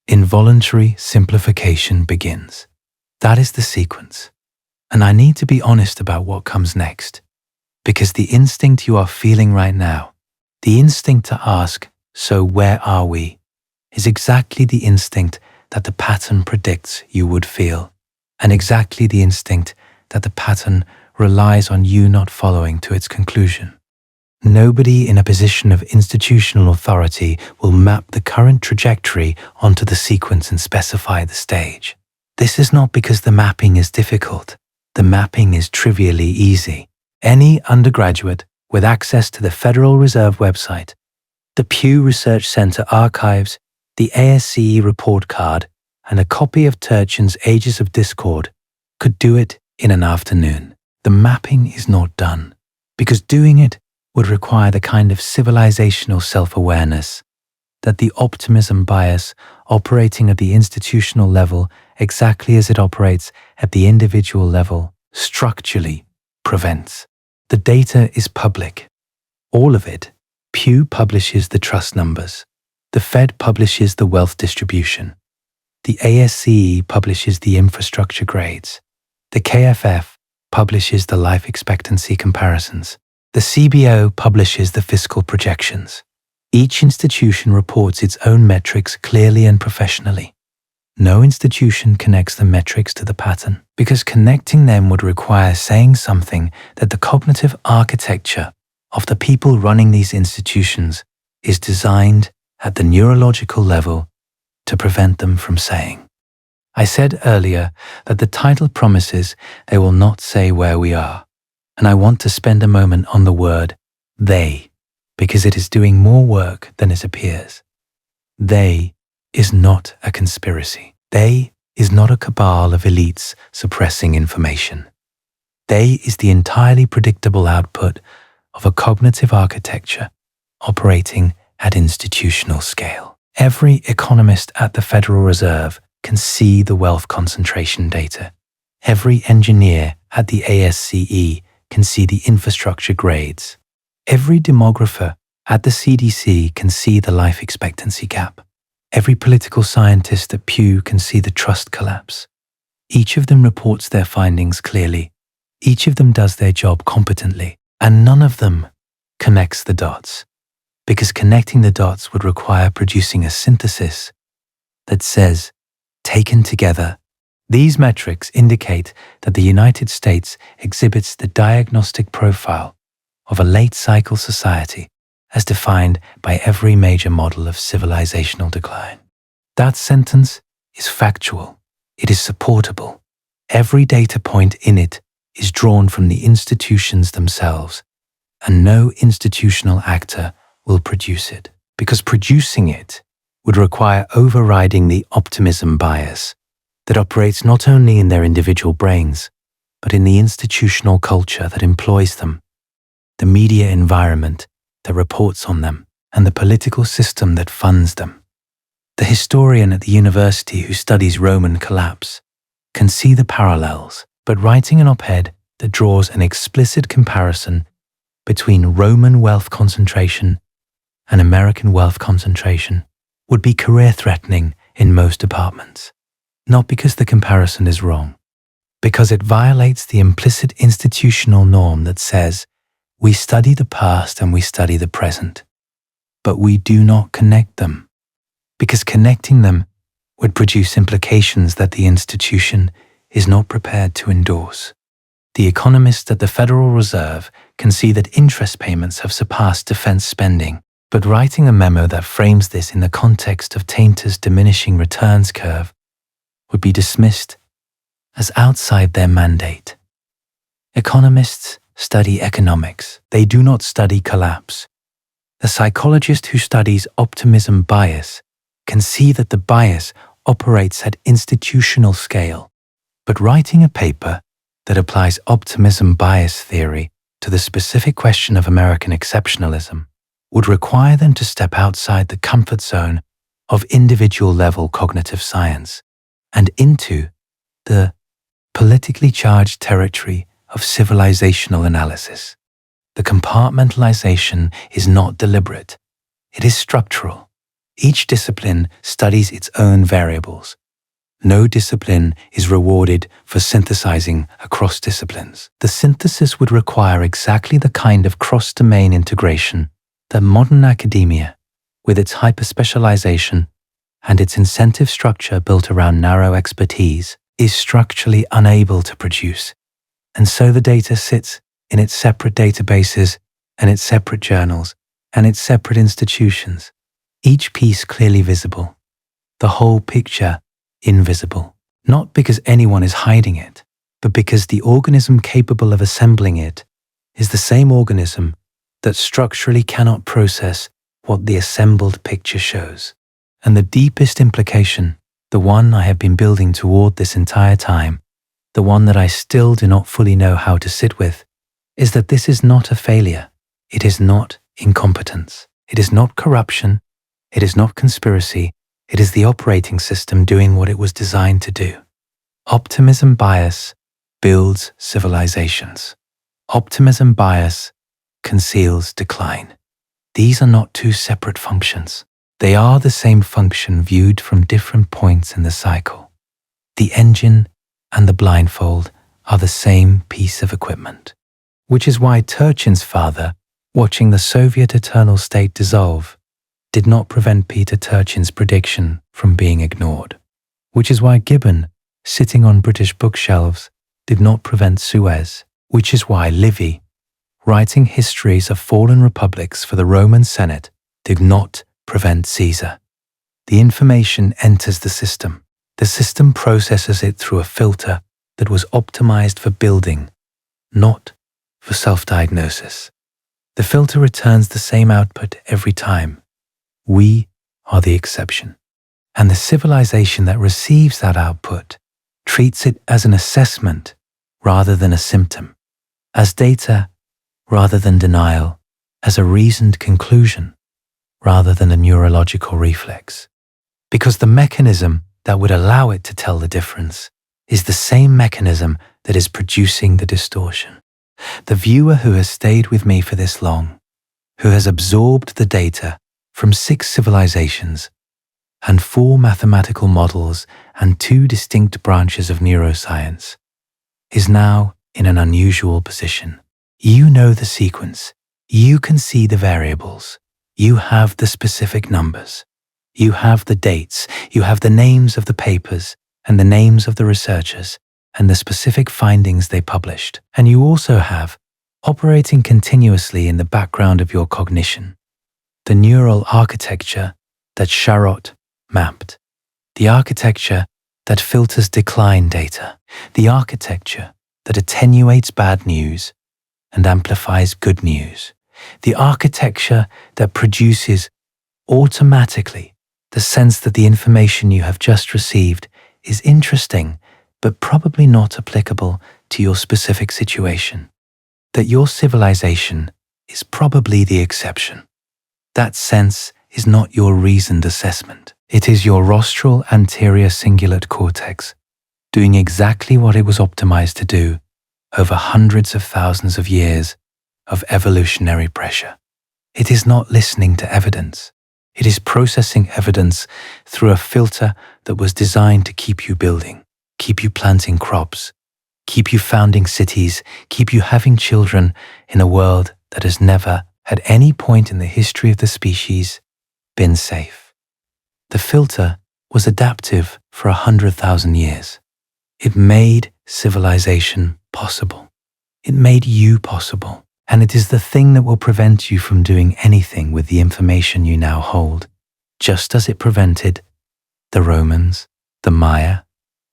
Involuntary simplification begins. That is the sequence. And I need to be honest about what comes next, because the instinct you are feeling right now, the instinct to ask, so where are we, is exactly the instinct that the pattern predicts you would feel, and exactly the instinct that the pattern relies on you not following to its conclusion. Nobody in a position of institutional authority will map the current trajectory onto the sequence and specify the stage. This is not because the mapping is difficult. The mapping is trivially easy. Any undergraduate with access to the Federal Reserve website, the Pew Research Center archives, the ASCE report card, and a copy of Turchin's Ages of Discord could do it in an afternoon. The mapping is not done, because doing it would require the kind of civilizational self-awareness that the optimism bias operating at the institutional level exactly as it operates at the individual level structurally prevents. The data is public. All of it. Pew publishes the trust numbers. The Fed publishes the wealth distribution. The ASCE publishes the infrastructure grades. The KFF publishes the life expectancy comparisons. The CBO publishes the fiscal projections. Each institution reports its own metrics clearly and professionally. No institution connects the metrics to the pattern, because connecting them would require saying something that the cognitive architecture of the people running these institutions is designed at the neurological level to prevent them from saying. I said earlier that the title promises they will not say where we are, and I want to spend a moment on the word they, because it is doing more work than it appears. They is not a conspiracy. They is not a cabal of elites suppressing information. They is the entirely predictable output of a cognitive architecture operating at institutional scale. Every economist at the Federal Reserve can see the wealth concentration data. Every engineer at the ASCE can see the infrastructure grades. Every demographer at the CDC can see the life expectancy gap. Every political scientist at Pew can see the trust collapse. Each of them reports their findings clearly. Each of them does their job competently, and none of them connects the dots, because connecting the dots would require producing a synthesis that says, taken together, these metrics indicate that the United States exhibits the diagnostic profile of a late-cycle society as defined by every major model of civilizational decline. That sentence is factual. It is supportable. Every data point in it is drawn from the institutions themselves, and no institutional actor will produce it, because producing it would require overriding the optimism bias that operates not only in their individual brains, but in the institutional culture that employs them, the media environment that reports on them, and the political system that funds them. The historian at the university who studies Roman collapse can see the parallels, but writing an op-ed that draws an explicit comparison between Roman wealth concentration and American wealth concentration would be career-threatening in most departments. Not because the comparison is wrong, because it violates the implicit institutional norm that says we study the past and we study the present, but we do not connect them, because connecting them would produce implications that the institution is not prepared to endorse. The economists at the Federal Reserve can see that interest payments have surpassed defense spending, but writing a memo that frames this in the context of Tainter's diminishing returns curve would be dismissed as outside their mandate. Economists study economics. They do not study collapse. The psychologist who studies optimism bias can see that the bias operates at institutional scale, but writing a paper that applies optimism bias theory to the specific question of American exceptionalism would require them to step outside the comfort zone of individual-level cognitive science and into the politically charged territory of civilizational analysis. The compartmentalization is not deliberate. It is structural. Each discipline studies its own variables. No discipline is rewarded for synthesizing across disciplines. The synthesis would require exactly the kind of cross-domain integration that modern academia, with its hyperspecialization and its incentive structure built around narrow expertise, is structurally unable to produce. And so the data sits in its separate databases and its separate journals and its separate institutions, each piece clearly visible, the whole picture invisible, not because anyone is hiding it, but because the organism capable of assembling it is the same organism that structurally cannot process what the assembled picture shows. And the deepest implication, the one I have been building toward this entire time, the one that I still do not fully know how to sit with, is that this is not a failure. It is not incompetence. It is not corruption. It is not conspiracy. It is the operating system doing what it was designed to do. Optimism bias builds civilizations. Optimism bias conceals decline. These are not two separate functions. They are the same function viewed from different points in the cycle. The engine and the blindfold are the same piece of equipment, which is why Turchin's father, watching the Soviet eternal state dissolve, did not prevent Peter Turchin's prediction from being ignored, which is why Gibbon, sitting on British bookshelves, did not prevent Suez, which is why Livy, writing histories of fallen republics for the Roman Senate, did not prevent Caesar. The information enters the system. The system processes it through a filter that was optimized for building, not for self-diagnosis. The filter returns the same output every time. We are the exception. And the civilization that receives that output treats it as an assessment rather than a symptom, as data rather than denial, as a reasoned conclusion rather than a neurological reflex. Because the mechanism that would allow it to tell the difference is the same mechanism that is producing the distortion. The viewer who has stayed with me for this long, who has absorbed the data from 6 civilizations and 4 mathematical models and 2 distinct branches of neuroscience, is now in an unusual position. You know the sequence. You can see the variables. You have the specific numbers. You have the dates. You have the names of the papers and the names of the researchers and the specific findings they published. And you also have, operating continuously in the background of your cognition, the neural architecture that Sharot mapped, the architecture that filters decline data, the architecture that attenuates bad news and amplifies good news, the architecture that produces automatically the sense that the information you have just received is interesting but probably not applicable to your specific situation, that your civilization is probably the exception. That sense is not your reasoned assessment. It is your rostral anterior cingulate cortex doing exactly what it was optimized to do over hundreds of thousands of years of evolutionary pressure. It is not listening to evidence. It is processing evidence through a filter that was designed to keep you building, keep you planting crops, keep you founding cities, keep you having children in a world that has never, at any point in the history of the species, been safe. The filter was adaptive for 100,000 years. It made civilization possible. It made you possible. And it is the thing that will prevent you from doing anything with the information you now hold, just as it prevented the Romans, the Maya,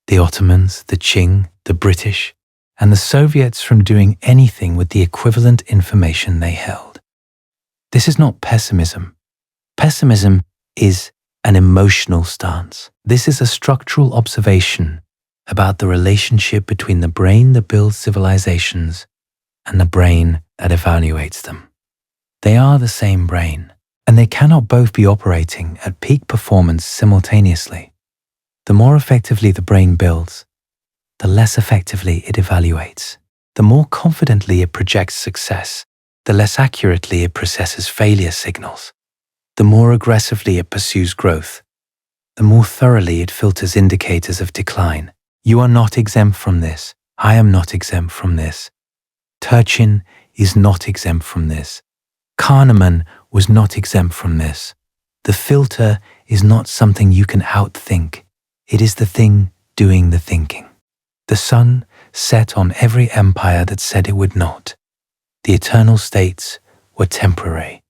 the Ottomans, the Qing, the British, and the Soviets from doing anything with the equivalent information they held. This is not pessimism. Pessimism is an emotional stance. This is a structural observation about the relationship between the brain that builds civilizations and the brain that evaluates them. They are the same brain, and they cannot both be operating at peak performance simultaneously. The more effectively the brain builds, the less effectively it evaluates. The more confidently it projects success, the less accurately it processes failure signals. The more aggressively it pursues growth, the more thoroughly it filters indicators of decline. You are not exempt from this. I am not exempt from this. Turchin is not exempt from this. Kahneman was not exempt from this. The filter is not something you can outthink. It is the thing doing the thinking. The sun set on every empire that said it would not. The eternal states were temporary.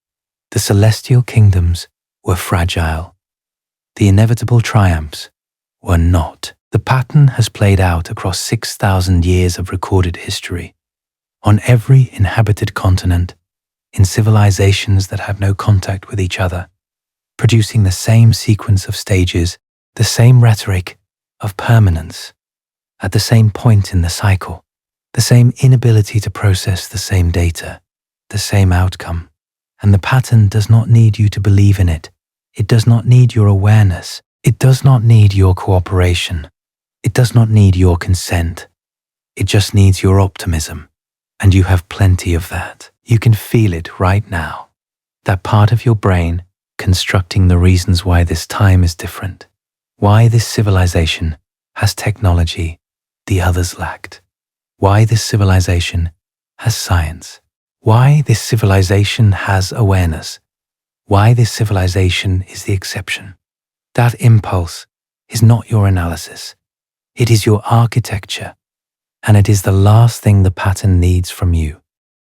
The celestial kingdoms were fragile. The inevitable triumphs were not. The pattern has played out across 6,000 years of recorded history, on every inhabited continent, in civilizations that have no contact with each other, producing the same sequence of stages, the same rhetoric of permanence, at the same point in the cycle, the same inability to process the same data, the same outcome. And the pattern does not need you to believe in it. It does not need your awareness. It does not need your cooperation. It does not need your consent. It just needs your optimism. And you have plenty of that. You can feel it right now. That part of your brain constructing the reasons why this time is different. Why this civilization has technology the others lacked. Why this civilization has science. Why this civilization has awareness. Why this civilization is the exception. That impulse is not your analysis. It is your architecture, and it is the last thing the pattern needs from you.